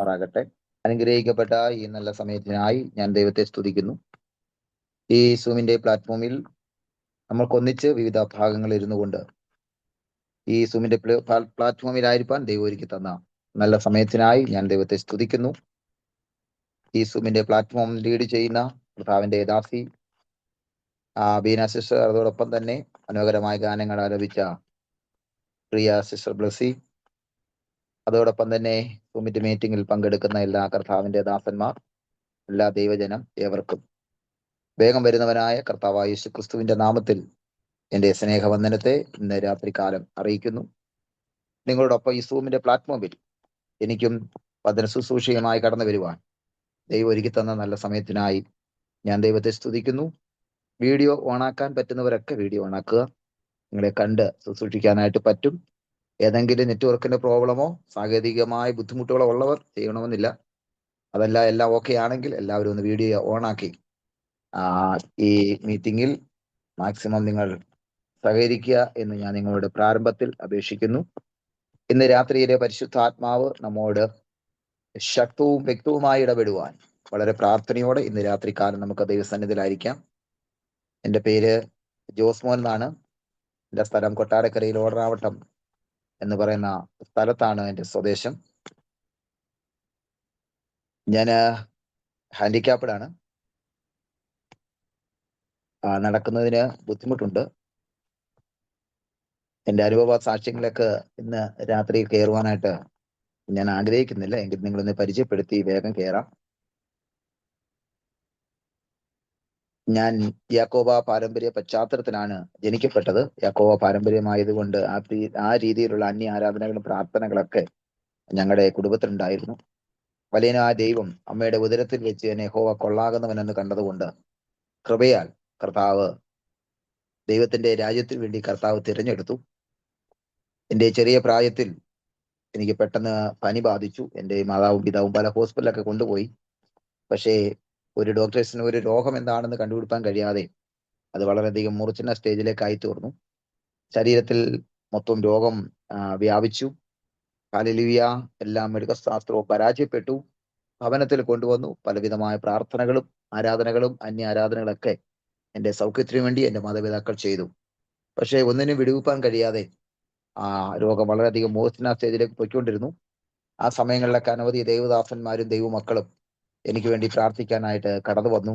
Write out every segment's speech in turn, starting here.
ചെയ്യുമാറാകട്ടെ. അനുഗ്രഹിക്കപ്പെട്ട ഈ നല്ല സമയത്തിനായി ഞാൻ ദൈവത്തെ സ്തുതിക്കുന്നു. ഈ സൂമിന്റെ പ്ലാറ്റ്ഫോമിൽ നമ്മൾക്കൊന്നിച്ച് വിവിധ ഭാഗങ്ങളിൽ ഇരുന്നു കൊണ്ട് ഈ സൂമിന്റെ പ്ലാറ്റ്ഫോമിലായിരിക്കാൻ ദൈവം ഒരുക്കി തന്ന നല്ല സമയത്തിനായി ഞാൻ ദൈവത്തെ സ്തുതിക്കുന്നു. ഈ സൂമിന്റെ പ്ലാറ്റ്ഫോം ലീഡ് ചെയ്യുന്ന കർത്താവിന്റെ ദാസി ബീന സിസ്റ്റർ, അതോടൊപ്പം തന്നെ മനോഹരമായ ഗാനങ്ങൾ ആലപിച്ച പ്രിയ സിസ്റ്റർ ബ്ലസ്സി, അതോടൊപ്പം തന്നെ സൂമിറ്റ് മീറ്റിംഗിൽ പങ്കെടുക്കുന്ന എല്ലാ കർത്താവിന്റെ ദാസന്മാർ, എല്ലാ ദൈവജനം ഏവർക്കും വേഗം വരുന്നവനായ കർത്താവായ യേശു ക്രിസ്തുവിന്റെ നാമത്തിൽ എന്റെ സ്നേഹവന്ദനത്തെ ഇന്ന് രാത്രികാലം അറിയിക്കുന്നു. നിങ്ങളോടൊപ്പം ഈ സൂമിന്റെ പ്ലാറ്റ്ഫോമിൽ എനിക്കും വചന ശുശ്രൂഷയുമായി കടന്നു വരുവാൻ ദൈവം ഒരുക്കി തന്ന നല്ല സമയത്തിനായി ഞാൻ ദൈവത്തെ സ്തുതിക്കുന്നു. വീഡിയോ ഓണാക്കാൻ പറ്റുന്നവരൊക്കെ വീഡിയോ ഓണാക്കുക. നിങ്ങളെ കണ്ട് ശുശ്രൂഷിക്കാനായിട്ട് പറ്റും. ഏതെങ്കിലും നെറ്റ്വർക്കിന്റെ പ്രോബ്ലമോ സാങ്കേതികമായ ബുദ്ധിമുട്ടുകളോ ഉള്ളവർ ചെയ്യണമെന്നില്ല. അതല്ല, എല്ലാം ഓക്കെ ആണെങ്കിൽ എല്ലാവരും ഒന്ന് വീഡിയോ ഓണാക്കി ഈ മീറ്റിംഗിൽ മാക്സിമം നിങ്ങൾ സഹകരിക്കുക എന്ന് ഞാൻ നിങ്ങളോട് പ്രാരംഭത്തിൽ അപേക്ഷിക്കുന്നു. ഇന്ന് രാത്രിയിലെ പരിശുദ്ധാത്മാവ് നമ്മോട് ശക്തവും വ്യക്തവുമായി ഇടപെടുവാൻ വളരെ പ്രാർത്ഥനയോടെ ഇന്ന് രാത്രികാലം നമുക്ക് ദൈവസന്നിധിയിലായിരിക്കാം. എൻ്റെ പേര് ജോസ്മോൻ എന്നാണ്. എൻ്റെ സ്ഥലം കൊട്ടാരക്കരയിൽ ഓടനാവട്ടം എന്ന് പറയുന്ന സ്ഥലത്താണ് എൻ്റെ സ്വദേശം. ഞാൻ ഹാൻഡിക്യാപ്ഡ് ആണ്. നടക്കുന്നതിന് ബുദ്ധിമുട്ടുണ്ട്. എൻ്റെ അനുഭവ സാക്ഷ്യങ്ങളൊക്കെ ഇന്ന് രാത്രി കയറുവാനായിട്ട് ഞാൻ ആഗ്രഹിക്കുന്നില്ല. എങ്കിൽ നിങ്ങളൊന്ന് പരിചയപ്പെടുത്തി വേഗം കയറാം. ഞാൻ യാക്കോബ പാരമ്പര്യ പശ്ചാത്തലത്തിലാണ് ജനിക്കപ്പെട്ടത്. യാക്കോബ പാരമ്പര്യമായതുകൊണ്ട് ആ രീതിയിലുള്ള അന്യ ആരാധനകളും പ്രാർത്ഥനകളൊക്കെ ഞങ്ങളുടെ കുടുംബത്തിലുണ്ടായിരുന്നു. വലിയനായ ദൈവം അമ്മയുടെ ഉദരത്തിൽ വെച്ച് എന്നെ യഹോവ കൊള്ളാകുന്നവനെന്ന് കണ്ടതുകൊണ്ട് കൃപയാൽ കർത്താവ് ദൈവത്തിന്റെ രാജ്യത്തിന് വേണ്ടി കർത്താവ് തിരഞ്ഞെടുത്തു. എൻ്റെ ചെറിയ പ്രായത്തിൽ എനിക്ക് പെട്ടെന്ന് പനി ബാധിച്ചു. എൻ്റെ മാതാവും പിതാവും പല ഹോസ്പിറ്റലൊക്കെ കൊണ്ടുപോയി. പക്ഷേ ഒരു ഡോക്ടേഴ്സിന് ഒരു രോഗം എന്താണെന്ന് കണ്ടുപിടിക്കാൻ കഴിയാതെ അത് വളരെയധികം മൂർച്ഛന സ്റ്റേജിലേക്കായി തീർന്നു. ശരീരത്തിൽ മൊത്തം രോഗം വ്യാപിച്ചു. ഹല്ലേലൂയ. എല്ലാം മെഡിക്കൽ ശാസ്ത്രവും പരാജയപ്പെട്ടു. ഭവനത്തിൽ കൊണ്ടുവന്നു. പലവിധമായ പ്രാർത്ഥനകളും ആരാധനകളും അന്യ ആരാധനകളൊക്കെ എൻ്റെ സൗഖ്യത്തിനു വേണ്ടി എൻ്റെ മാതാപിതാക്കൾ ചെയ്തു. പക്ഷേ ഒന്നിനും വിടുവിപ്പാൻ കഴിയാതെ രോഗം വളരെയധികം മൂർച്ഛന സ്റ്റേജിലേക്ക് പോയിക്കൊണ്ടിരുന്നു. ആ സമയങ്ങളിലൊക്കെ അനവധി ദൈവദാസന്മാരും ദൈവമക്കളും എനിക്ക് വേണ്ടി പ്രാർത്ഥിക്കാനായിട്ട് കടന്നു വന്നു.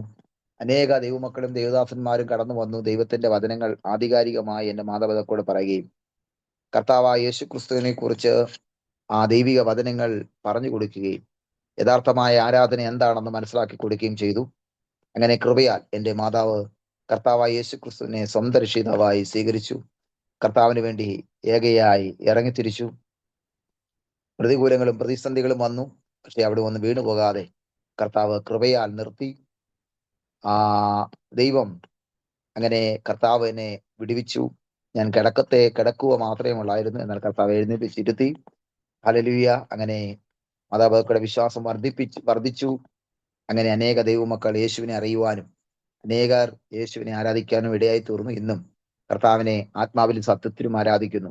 അനേക ദൈവമക്കളും ദൈവദാസന്മാരും കടന്നു വന്നു. ദൈവത്തിന്റെ വചനങ്ങൾ ആധികാരികമായി എൻ്റെ മാതാപിതാക്കളോട് പറയുകയും കർത്താവായ യേശു ക്രിസ്തുവിനെ കുറിച്ച് ദൈവിക വചനങ്ങൾ പറഞ്ഞു കൊടുക്കുകയും യഥാർത്ഥമായ ആരാധന എന്താണെന്ന് മനസ്സിലാക്കി കൊടുക്കുകയും ചെയ്തു. അങ്ങനെ കൃപയാൽ എൻ്റെ മാതാവ് കർത്താവായ യേശു ക്രിസ്തുവിനെ സ്വന്തം രക്ഷിതാവായി സ്വീകരിച്ചു. കർത്താവിന് വേണ്ടി ഏകയായി ഇറങ്ങിത്തിരിച്ചു. പ്രതികൂലങ്ങളും പ്രതിസന്ധികളും വന്നു. പക്ഷെ അവിടെ ഒന്ന് വീണു പോകാതെ കർത്താവ് കൃപയാൽ നിർത്തി. ദൈവം അങ്ങനെ കർത്താവ് എന്നെ വിടുവിച്ചു. ഞാൻ കിടക്കുക മാത്രമേ ഉള്ളായിരുന്നു. എന്നാൽ കർത്താവ് എഴുന്നേൽപ്പിച്ചിരുത്തി. ഹല്ലേലൂയ. അങ്ങനെ മാതാപിതാക്കളുടെ വിശ്വാസം വർദ്ധിച്ചു. അങ്ങനെ അനേക ദൈവമക്കൾ യേശുവിനെ അറിയുവാനും അനേകർ യേശുവിനെ ആരാധിക്കാനും ഇടയായി തീർന്നു. ഇന്നും കർത്താവിനെ ആത്മാവിലും സത്യത്തിലും ആരാധിക്കുന്നു.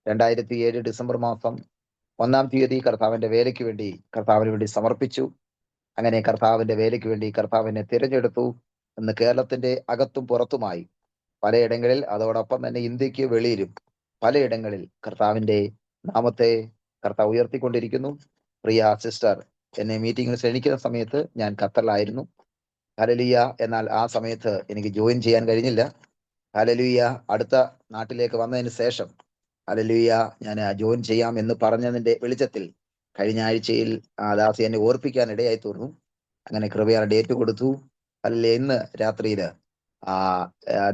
2007 ഡിസംബർ മാസം 1-ാം തീയതി കർത്താവിന്റെ വേലയ്ക്ക് വേണ്ടി കർത്താവിന് വേണ്ടി സമർപ്പിച്ചു. അങ്ങനെ കർത്താവിന്റെ വേലയ്ക്ക് വേണ്ടി കർത്താവിനെ തിരഞ്ഞെടുത്തു. ഇന്ന് കേരളത്തിന്റെ അകത്തും പുറത്തുമായി പലയിടങ്ങളിൽ, അതോടൊപ്പം തന്നെ ഇന്ത്യക്ക് വെളിയിലും പലയിടങ്ങളിൽ കർത്താവിന്റെ നാമത്തെ കർത്താവ് ഉയർത്തിക്കൊണ്ടിരിക്കുന്നു. പ്രിയ സിസ്റ്റർ എന്നെ മീറ്റിംഗിൽ ക്ഷണിക്കുന്ന സമയത്ത് ഞാൻ ഖത്തറിലായിരുന്നു. ഹല്ലേലൂയ. എന്നാൽ ആ സമയത്ത് എനിക്ക് ജോയിൻ ചെയ്യാൻ കഴിഞ്ഞില്ല. ഹല്ലേലൂയ. അടുത്ത നാട്ടിലേക്ക് വന്നതിന് ശേഷം ഹല്ലേലൂയ ഞാൻ ജോയിൻ ചെയ്യാം എന്ന് പറഞ്ഞതിന്റെ വെളിച്ചത്തിൽ കഴിഞ്ഞ ആഴ്ചയിൽ ദാസി എന്നെ ഓർപ്പിക്കാൻ ഇടയായി തീർന്നു. അങ്ങനെ കൃപയാൽ ഡേറ്റ് കൊടുത്തു. ഹല്ലേലൂയ. ഇന്ന് രാത്രിയിൽ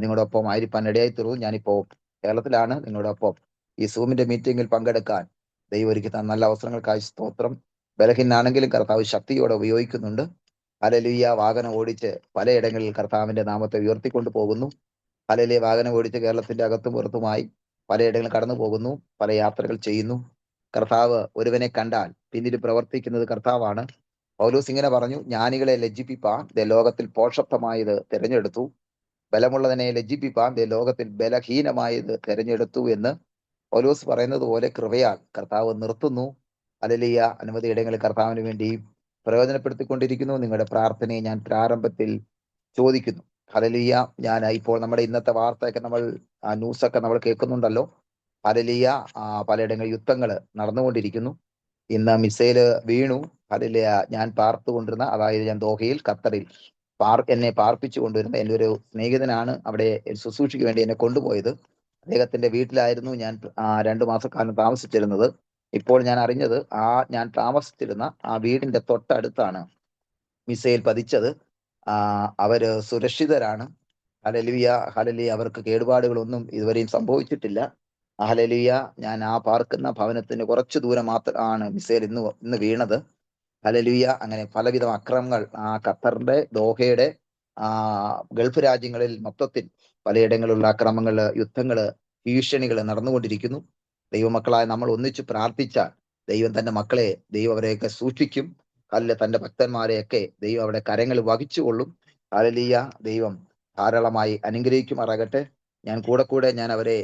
നിങ്ങളോടൊപ്പം ആയിരിക്കാൻ ഇടയായി തീർന്നു. ഞാനിപ്പോ കേരളത്തിലാണ്. നിങ്ങളോടൊപ്പം ഈ സൂമിന്റെ മീറ്റിംഗിൽ പങ്കെടുക്കാൻ ദൈവം ഒരുക്കി തന്ന നല്ല അവസരങ്ങൾക്കായി സ്തോത്രം. ബലഹീനാണെങ്കിലും കർത്താവ് ശക്തിയോടെ ഉപയോഗിക്കുന്നുണ്ട്. ഹല്ലേലൂയ. വാഹനം ഓടിച്ച് പലയിടങ്ങളിൽ കർത്താവിന്റെ നാമത്തെ ഉയർത്തിക്കൊണ്ട് പോകുന്നു. ഹല്ലേലൂയ. വാഹനം ഓടിച്ച് കേരളത്തിന്റെ അകത്തും പുറത്തുമായി പലയിടങ്ങളിൽ കടന്നു പോകുന്നു. പല യാത്രകൾ ചെയ്യുന്നു. കർത്താവ് ഒരുവനെ കണ്ടാൽ പിന്നീട് പ്രവർത്തിക്കുന്നത് കർത്താവാണ്. പൗലോസ് ഇങ്ങനെ പറഞ്ഞു, ജ്ഞാനികളെ ലജ്ജിപ്പിപ്പാൻ ലോകത്തിൽ പോഷത്വമായത് തിരഞ്ഞെടുത്തു, ബലമുള്ളതിനെ ലജ്ജിപ്പിപ്പാൻ ലോകത്തിൽ ബലഹീനമായത് തിരഞ്ഞെടുത്തു എന്ന് പൗലോസ് പറയുന്നത് പോലെ കൃപയാൽ കർത്താവ് നിർത്തുന്നു. ഹല്ലേലൂയ. അനവധി ഇടങ്ങളിൽ കർത്താവിന് വേണ്ടി പ്രയോജനപ്പെടുത്തിക്കൊണ്ടിരിക്കുന്നു. നിങ്ങളുടെ പ്രാർത്ഥനയെ ഞാൻ പ്രാരംഭത്തിൽ ചോദിക്കുന്നു. ഹല്ലേലൂയ. ഞാൻ ഇപ്പോൾ നമ്മുടെ ഇന്നത്തെ വാർത്തയൊക്കെ നമ്മൾ ന്യൂസൊക്കെ നമ്മൾ കേൾക്കുന്നുണ്ടല്ലോ. ഹല്ലേലൂയ. പലയിടങ്ങളിൽ യുദ്ധങ്ങൾ നടന്നുകൊണ്ടിരിക്കുന്നു. ഇന്ന് മിസൈല് വീണു. ഹല്ലേലൂയ. ഞാൻ പാർത്തുകൊണ്ടിരുന്ന, അതായത് ഞാൻ ദോഹയിൽ ഖത്തറിൽ എന്നെ പാർപ്പിച്ചു കൊണ്ടുവരുന്ന എൻ്റെ ഒരു സ്നേഹിതനാണ് അവിടെ ശുശ്രൂഷയ്ക്ക് വേണ്ടി എന്നെ കൊണ്ടുപോയത്. അദ്ദേഹത്തിന്റെ വീട്ടിലായിരുന്നു ഞാൻ 2 മാസക്കാലം താമസിച്ചിരുന്നത്. ഇപ്പോൾ ഞാൻ അറിഞ്ഞത് ഞാൻ താമസിച്ചിരുന്ന ആ വീടിന്റെ തൊട്ടടുത്താണ് മിസൈൽ പതിച്ചത്. അവര് സുരക്ഷിതരാണ്. ഹല്ലേലൂയ. ഹല്ലേലൂയ. അവർക്ക് കേടുപാടുകളൊന്നും ഇതുവരെയും സംഭവിച്ചിട്ടില്ല. ഹല്ലേലൂയ. ഞാൻ പാർക്കുന്ന ഭവനത്തിന് കുറച്ചു ദൂരം മാത്രമാണ് മിസൈൽ ഇന്ന് വീണത്. ഹല്ലേലൂയ. അങ്ങനെ പലവിധ അക്രമങ്ങൾ ഖത്തറിന്റെ ദോഹയുടെ ഗൾഫ് രാജ്യങ്ങളിൽ മൊത്തത്തിൽ പലയിടങ്ങളിലുള്ള അക്രമങ്ങള്, യുദ്ധങ്ങള്, ഭീഷണികള് നടന്നുകൊണ്ടിരിക്കുന്നു. ദൈവമക്കളായ നമ്മൾ ഒന്നിച്ചു പ്രാർത്ഥിച്ചാൽ ദൈവം തന്റെ മക്കളെ, ദൈവം അവരെയൊക്കെ സൂക്ഷിക്കും. തന്റെ ഭക്തന്മാരെയൊക്കെ ദൈവം അവിടെ കരങ്ങളിൽ വഹിച്ചുകൊള്ളും. ഹല്ലേലൂയ. ദൈവം ധാരാളമായി അനുഗ്രഹിക്കുമാറാകട്ടെ. ഞാൻ കൂടെ ഞാൻ അവരെ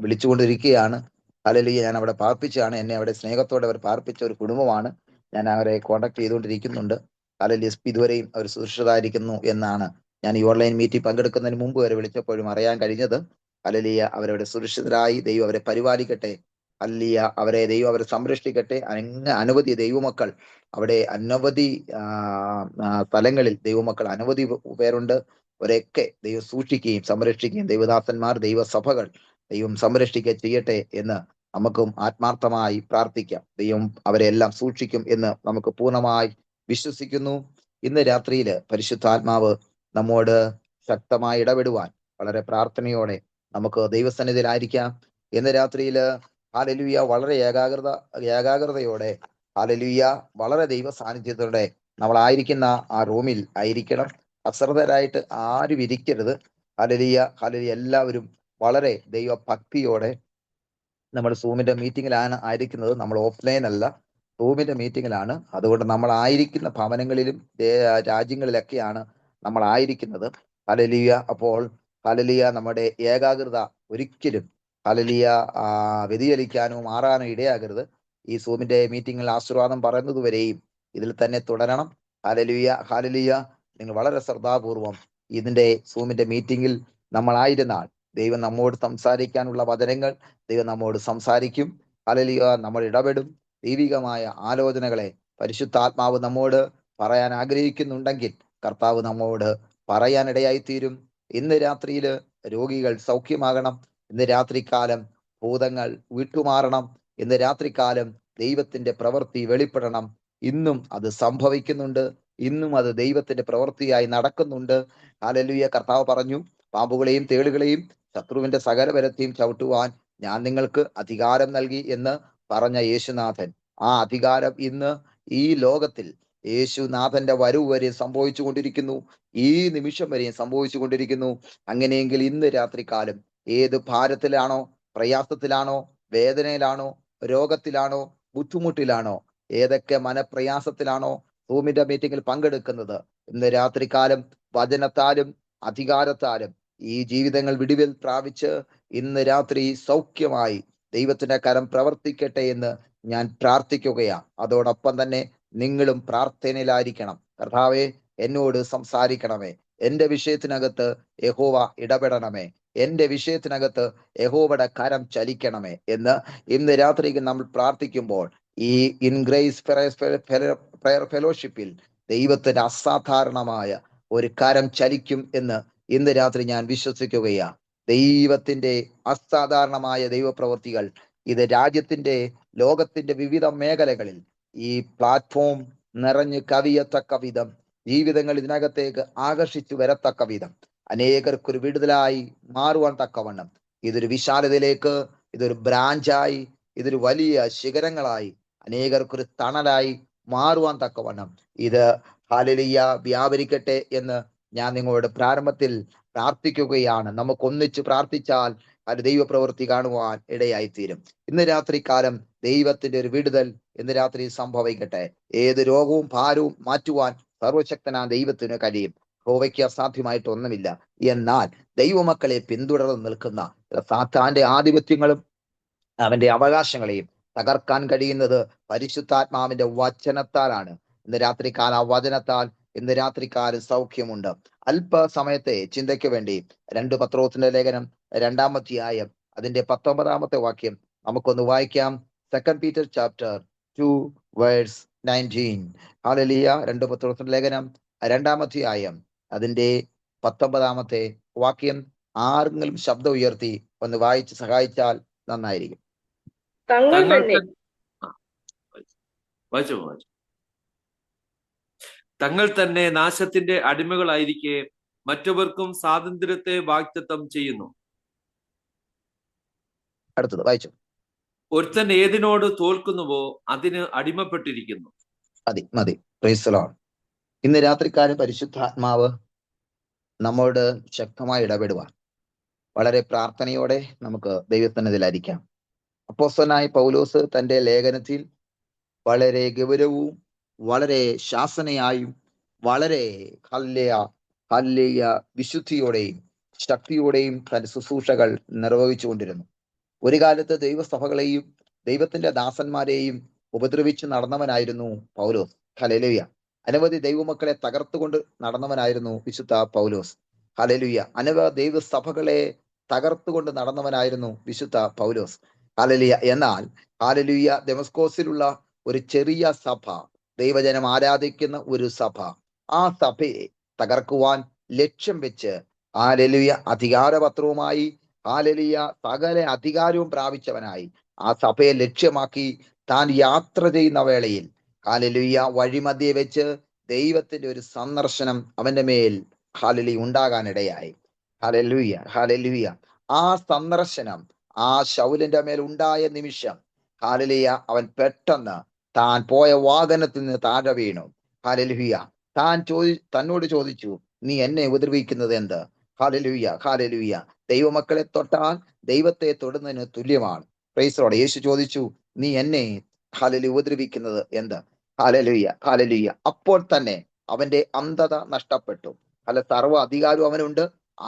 വിളിച്ചുകൊണ്ടിരിക്കുകയാണ്. ഹല്ലേലൂയ. ഞാൻ അവിടെ പാർപ്പിച്ചാണ്. എന്നെ അവിടെ സ്നേഹത്തോടെ അവർ പാർപ്പിച്ച ഒരു കുടുംബമാണ്. ഞാൻ അവരെ കോൺടാക്ട് ചെയ്തുകൊണ്ടിരിക്കുന്നുണ്ട്. ഹല്ലേലൂയ. ഇതുവരെയും അവർ സുരക്ഷിതരായിരിക്കുന്നു എന്നാണ് ഞാൻ ഈ ഓൺലൈൻ മീറ്റിംഗ് പങ്കെടുക്കുന്നതിന് മുമ്പ് വരെ വിളിച്ചപ്പോഴും അറിയാൻ കഴിഞ്ഞത്. ഹല്ലേലൂയ. അവരവിടെ സുരക്ഷിതരായി. ദൈവം അവരെ പരിപാലിക്കട്ടെ. ഹല്ലേലൂയ. ദൈവം അവരെ സംരക്ഷിക്കട്ടെ. അനവധി ദൈവമക്കൾ അവിടെ, അനവധി സ്ഥലങ്ങളിൽ ദൈവമക്കൾ അനവധി പേരുണ്ട്. അവരെയൊക്കെ ദൈവം സൂക്ഷിക്കുകയും സംരക്ഷിക്കുകയും, ദൈവദാസന്മാർ, ദൈവസഭകൾ ദൈവം സംരക്ഷിക്കുക ചെയ്യട്ടെ എന്ന് നമുക്കും ആത്മാർത്ഥമായി പ്രാർത്ഥിക്കാം. ദൈവം അവരെ എല്ലാം സൂക്ഷിക്കും എന്ന് നമുക്ക് പൂർണ്ണമായി വിശ്വസിക്കുന്നു. ഇന്ന് രാത്രിയില് പരിശുദ്ധാത്മാവ് നമ്മോട് ശക്തമായി ഇടപെടുവാൻ വളരെ പ്രാർത്ഥനയോടെ നമുക്ക് ദൈവസന്നിധിയിലായിരിക്കാം. ഇന്ന് രാത്രിയില് ഹല്ലേലൂയ വളരെ ഏകാഗ്രതയോടെ, ഹല്ലേലൂയ വളരെ ദൈവ സാന്നിധ്യത്തോടെ നമ്മളായിരിക്കുന്ന ആ റൂമിൽ ആയിരിക്കണം. അശ്രദ്ധരായിട്ട് ആരും ഇരിക്കരുത്. ഹല്ലേലൂയ. ഹല്ലേലൂയ. എല്ലാവരും വളരെ ദൈവഭക്തിയോടെ നമ്മൾ സൂമിന്റെ മീറ്റിംഗിലാണ് ആയിരിക്കുന്നത്. നമ്മൾ ഓഫ്ലൈൻ അല്ല, സൂമിന്റെ മീറ്റിംഗിലാണ്. അതുകൊണ്ട് നമ്മൾ ആയിരിക്കുന്ന ഭവനങ്ങളിലും രാജ്യങ്ങളിലൊക്കെയാണ് നമ്മൾ ആയിരിക്കുന്നത്. ഹല്ലേലൂയ. അപ്പോൾ ഹല്ലേലൂയ നമ്മുടെ ഏകാഗ്രത ഒരിക്കലും ഹല്ലേലൂയ വ്യതിചലിക്കാനോ മാറാനോ ഇടയാകരുത്. ഈ സൂമിന്റെ മീറ്റിംഗിൽ ആശീർവാദം പറയുന്നത് വരെയും ഇതിൽ തന്നെ തുടരണം. ഹല്ലേലൂയ. ഹല്ലേലൂയ. നിങ്ങൾ വളരെ ശ്രദ്ധാപൂർവം ഇതിന്റെ സൂമിന്റെ മീറ്റിംഗിൽ നമ്മളായിരുന്നാൽ ദൈവം നമ്മോട് സംസാരിക്കാനുള്ള വചനങ്ങൾ ദൈവം നമ്മോട് സംസാരിക്കും. ഹല്ലേലൂയ. നമ്മൾ ഇടപെടും. ദൈവികമായ ആലോചനകളെ പരിശുദ്ധാത്മാവ് നമ്മോട് പറയാൻ ആഗ്രഹിക്കുന്നുണ്ടെങ്കിൽ കർത്താവ് നമ്മോട് പറയാനിടയായിത്തീരും. ഇന്ന് രാത്രിയില് രോഗികൾ സൗഖ്യമാകണം. ഇന്ന് രാത്രികാലം ഭൂതങ്ങൾ വിട്ടുമാറണം. ഇന്ന് രാത്രികാലം ദൈവത്തിന്റെ പ്രവൃത്തി വെളിപ്പെടണം. ഇന്നും അത് സംഭവിക്കുന്നുണ്ട്. ഇന്നും അത് ദൈവത്തിന്റെ പ്രവൃത്തിയായി നടക്കുന്നുണ്ട്. ഹല്ലേലൂയ. കർത്താവ് പറഞ്ഞു, പാമ്പുകളെയും തേളുകളെയും ശത്രുവിന്റെ സകലബലത്തെയും ചവിട്ടുവാൻ ഞാൻ നിങ്ങൾക്ക് അധികാരം നൽകി എന്ന് പറഞ്ഞ യേശുനാഥൻ, ആ അധികാരം ഇന്ന് ഈ ലോകത്തിൽ യേശുനാഥന്റെ വരവ് വരെ സംഭവിച്ചു കൊണ്ടിരിക്കുന്നു. ഈ നിമിഷം വരെയും സംഭവിച്ചു കൊണ്ടിരിക്കുന്നു. അങ്ങനെയെങ്കിൽ ഇന്ന് രാത്രികാലം ഏത് ഭാരത്തിലാണോ, പ്രയാസത്തിലാണോ, വേദനയിലാണോ, രോഗത്തിലാണോ, ബുദ്ധിമുട്ടിലാണോ, ഏതൊക്കെ മനപ്രയാസത്തിലാണോ സൂമിന്റെ മീറ്റിംഗിൽ പങ്കെടുക്കുന്നത്, ഇന്ന് രാത്രികാലം വചനത്താലും അധികാരത്താലും ഈ ജീവിതങ്ങൾ വിടുതൽ പ്രാപിച്ച് ഇന്ന് രാത്രി സൗഖ്യമായി ദൈവത്തിന്റെ കരം പ്രവർത്തിക്കട്ടെ എന്ന് ഞാൻ പ്രാർത്ഥിക്കുകയാണ്. അതോടൊപ്പം തന്നെ നിങ്ങളും പ്രാർത്ഥനയിലായിരിക്കണം. കർത്താവേ, എന്നോട് സംസാരിക്കണമേ. എന്റെ വിഷയത്തിനകത്ത് യഹോവ ഇടപെടണമേ. എന്റെ വിഷയത്തിനകത്ത് യഹോവയുടെ കരം ചലിക്കണമേ എന്ന് ഇന്ന് രാത്രിക്ക് നമ്മൾ പ്രാർത്ഥിക്കുമ്പോൾ ഈ ഇൻ ഗ്രേസ് പ്രയർ ഫെലോഷിപ്പിൽ ദൈവത്തിന്റെ അസാധാരണമായ ഒരു കരം ചലിക്കും എന്ന് ഇന്ന് രാത്രി ഞാൻ വിശ്വസിക്കുകയാണ്. ദൈവത്തിന്റെ അസാധാരണമായ ദൈവപ്രവൃത്തികൾ ഇത് രാജ്യത്തിന്റെ, ലോകത്തിന്റെ വിവിധ മേഖലകളിൽ ഈ പ്ലാറ്റ്ഫോം നിറഞ്ഞു കവിയത്തക്ക വിധം, ജീവിതങ്ങൾ ഇതിനകത്തേക്ക് ആകർഷിച്ചു വരത്തക്ക വിധം, അനേകർക്കൊരു വിടുതലായി മാറുവാൻ തക്കവണ്ണം ഇതൊരു വിശാലതയിലേക്ക്, ഇതൊരു ബ്രാഞ്ചായി, ഇതൊരു വലിയ ശിഖരങ്ങളായി, അനേകർക്കൊരു തണലായി മാറുവാൻ തക്കവണ്ണം ഇത് ഹല്ലേലൂയ വ്യാപരിക്കട്ടെ എന്ന് ഞാൻ നിങ്ങളോട് പ്രാരംഭത്തിൽ പ്രാർത്ഥിക്കുകയാണ്. നമുക്കൊന്നിച്ച് പ്രാർത്ഥിച്ചാൽ അത് ദൈവപ്രവൃത്തി കാണുവാൻ ഇടയായിത്തീരും. ഇന്ന് രാത്രികാലം ദൈവത്തിന്റെ ഒരു വിടുതൽ ഇന്ന് രാത്രി സംഭവിക്കട്ടെ. ഏത് രോഗവും ഭാരവും മാറ്റുവാൻ സർവശക്തനായ ദൈവത്തിന് കഴിയും. യഹോവയ്ക്ക് അസാധ്യമായിട്ട് ഒന്നുമില്ല. എന്നാൽ ദൈവമക്കളെ പിന്തുടർന്ന് നിൽക്കുന്ന സാത്താന്റെ ആധിപത്യങ്ങളും അവന്റെ അവകാശങ്ങളെയും തകർക്കാൻ കഴിയുന്നത് പരിശുദ്ധാത്മാവിന്റെ വചനത്താലാണ്. ഇന്ന് രാത്രികാല വചനത്താൽ ഇന്ന് രാത്രികാലം സൗഖ്യമുണ്ട്. അല്പസമയത്തെ ചിന്തയ്ക്ക് വേണ്ടി 2 പത്രോസിന്റെ ലേഖനം 2-ാം അധ്യായം അതിന്റെ 19-ാമത്തെ വാക്യം നമുക്കൊന്ന് വായിക്കാം. 2 Peter chapter 2 verse 19. ഹല്ലേലൂയ. 2 പത്രോസിന്റെ ലേഖനം 2-ാം അധ്യായം അതിന്റെ 19-ാമത്തെ വാക്യം ആരെങ്കിലും ശബ്ദം ഉയർത്തി ഒന്ന് വായിച്ച് സഹായിച്ചാൽ നന്നായിരിക്കും. തങ്ങൾ തന്നെ നാശത്തിന്റെ അടിമകളായിരിക്കെ മറ്റവർക്കും സ്വാതന്ത്ര്യത്തെ വാഗ്ദത്തം ചെയ്യുന്നു. അടുത്തത് വായിച്ചു. ഒരുത്തൻ ഏതിനോട് തോൽക്കുന്നുവോ അതിന് അടിമപ്പെട്ടിരിക്കുന്നു. മതി. Price the Lord. ഇന്ന് രാത്രിക്കാലം പരിശുദ്ധാത്മാവ് നമ്മോട് ശക്തമായി ഇടപെടുവാൻ വളരെ പ്രാർത്ഥനയോടെ നമുക്ക് ദൈവസന്നിധിയിലായിരിക്കാം. അപ്പോസ്തലനായ പൗലോസ് തന്റെ ലേഖനത്തിൽ വളരെ ഗൗരവവും വളരെ ശാസനയായും വളരെ ഹല്ലേലൂയ വിശുദ്ധിയോടെയും ശക്തിയോടെയും തന്റെ ശുശ്രൂഷകൾ നിർവഹിച്ചുകൊണ്ടിരുന്നു. ഒരു കാലത്ത് ദൈവസഭകളെയും ദൈവത്തിന്റെ ദാസന്മാരെയും ഉപദ്രവിച്ച് നടന്നവനായിരുന്നു പൗലോസ്. ഹല്ലേലൂയ. അനവധി ദൈവമക്കളെ തകർത്തുകൊണ്ട് നടന്നവനായിരുന്നു വിശുദ്ധ പൗലോസ്. ഹല്ലേലൂയ. അനവധി ദൈവസഭകളെ തകർത്തുകൊണ്ട് നടന്നവനായിരുന്നു വിശുദ്ധ പൗലോസ്. ഹല്ലേലൂയ. എന്നാൽ ഹല്ലേലൂയ ദമസ്കോസിലുള്ള ഒരു ചെറിയ സഭ, ദൈവജനം ആരാധിക്കുന്ന ഒരു സഭ, ആ സഭയെ തകർക്കുവാൻ ലക്ഷ്യം വെച്ച് ഹല്ലേലൂയ അധികാരപത്രവുമായി ഹല്ലേലൂയ സകല അധികാരവും പ്രാപിച്ചവനായി ആ സഭയെ ലക്ഷ്യമാക്കി താൻ യാത്ര ചെയ്യുന്ന വേളയിൽ ഹല്ലേലൂയ വഴിമധ്യേ വെച്ച് ദൈവത്തിന്റെ ഒരു സന്ദർശനം അവന്റെ മേൽ ഹല്ലേലൂയ ഉണ്ടാകാനിടയായി. ഹല്ലേലൂയ. ഹല്ലേലൂയ. ആ സന്ദർശനം ആ ശൗലിന്റെ മേൽ ഉണ്ടായ നിമിഷം ഹല്ലേലൂയ അവൻ പെട്ടെന്ന് താൻ പോയ വാഹനത്തിൽ നിന്ന് താഴെ വീണു. ഹല്ലേലൂയ. തന്നോട് ചോദിച്ചു, നീ എന്നെ ഉപദ്രവിക്കുന്നത് എന്ത്? ഹല്ലേലൂയ. ഹല്ലേലൂയ. ദൈവമക്കളെ തൊട്ടാൽ ദൈവത്തെ തൊടുന്നതിന് തുല്യമാണ്. Price the Lord. യേശു ചോദിച്ചു, നീ എന്നെ ഹല്ലേലൂയ ഉപദ്രവിക്കുന്നത് എന്ത്? ഹല്ലേലൂയ. ഹല്ലേലൂയ. അപ്പോൾ തന്നെ അവന്റെ അന്ധത നഷ്ടപ്പെട്ടു. സർവ്വ അധികാരവും അവനുണ്ട്,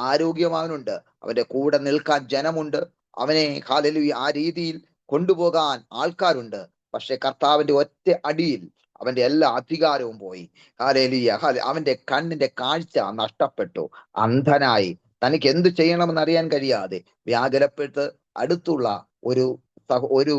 ആരോഗ്യം അവനുണ്ട്, അവന്റെ കൂടെ നിൽക്കാൻ ജനമുണ്ട്, അവനെ ഹല്ലേലൂയ ആ രീതിയിൽ കൊണ്ടുപോകാൻ ആൾക്കാരുണ്ട്. പക്ഷെ കർത്താവിന്റെ ഒറ്റ അടിയിൽ അവന്റെ എല്ലാ അധികാരവും പോയി. ഹല്ലേലൂയ. അവന്റെ കണ്ണിന്റെ കാഴ്ച നഷ്ടപ്പെട്ടു. അന്ധനായി. തനിക്ക് എന്ത് ചെയ്യണമെന്ന് അറിയാൻ കഴിയാതെ വ്യാകുലപ്പെട്ട് അടുത്തുള്ള ഒരു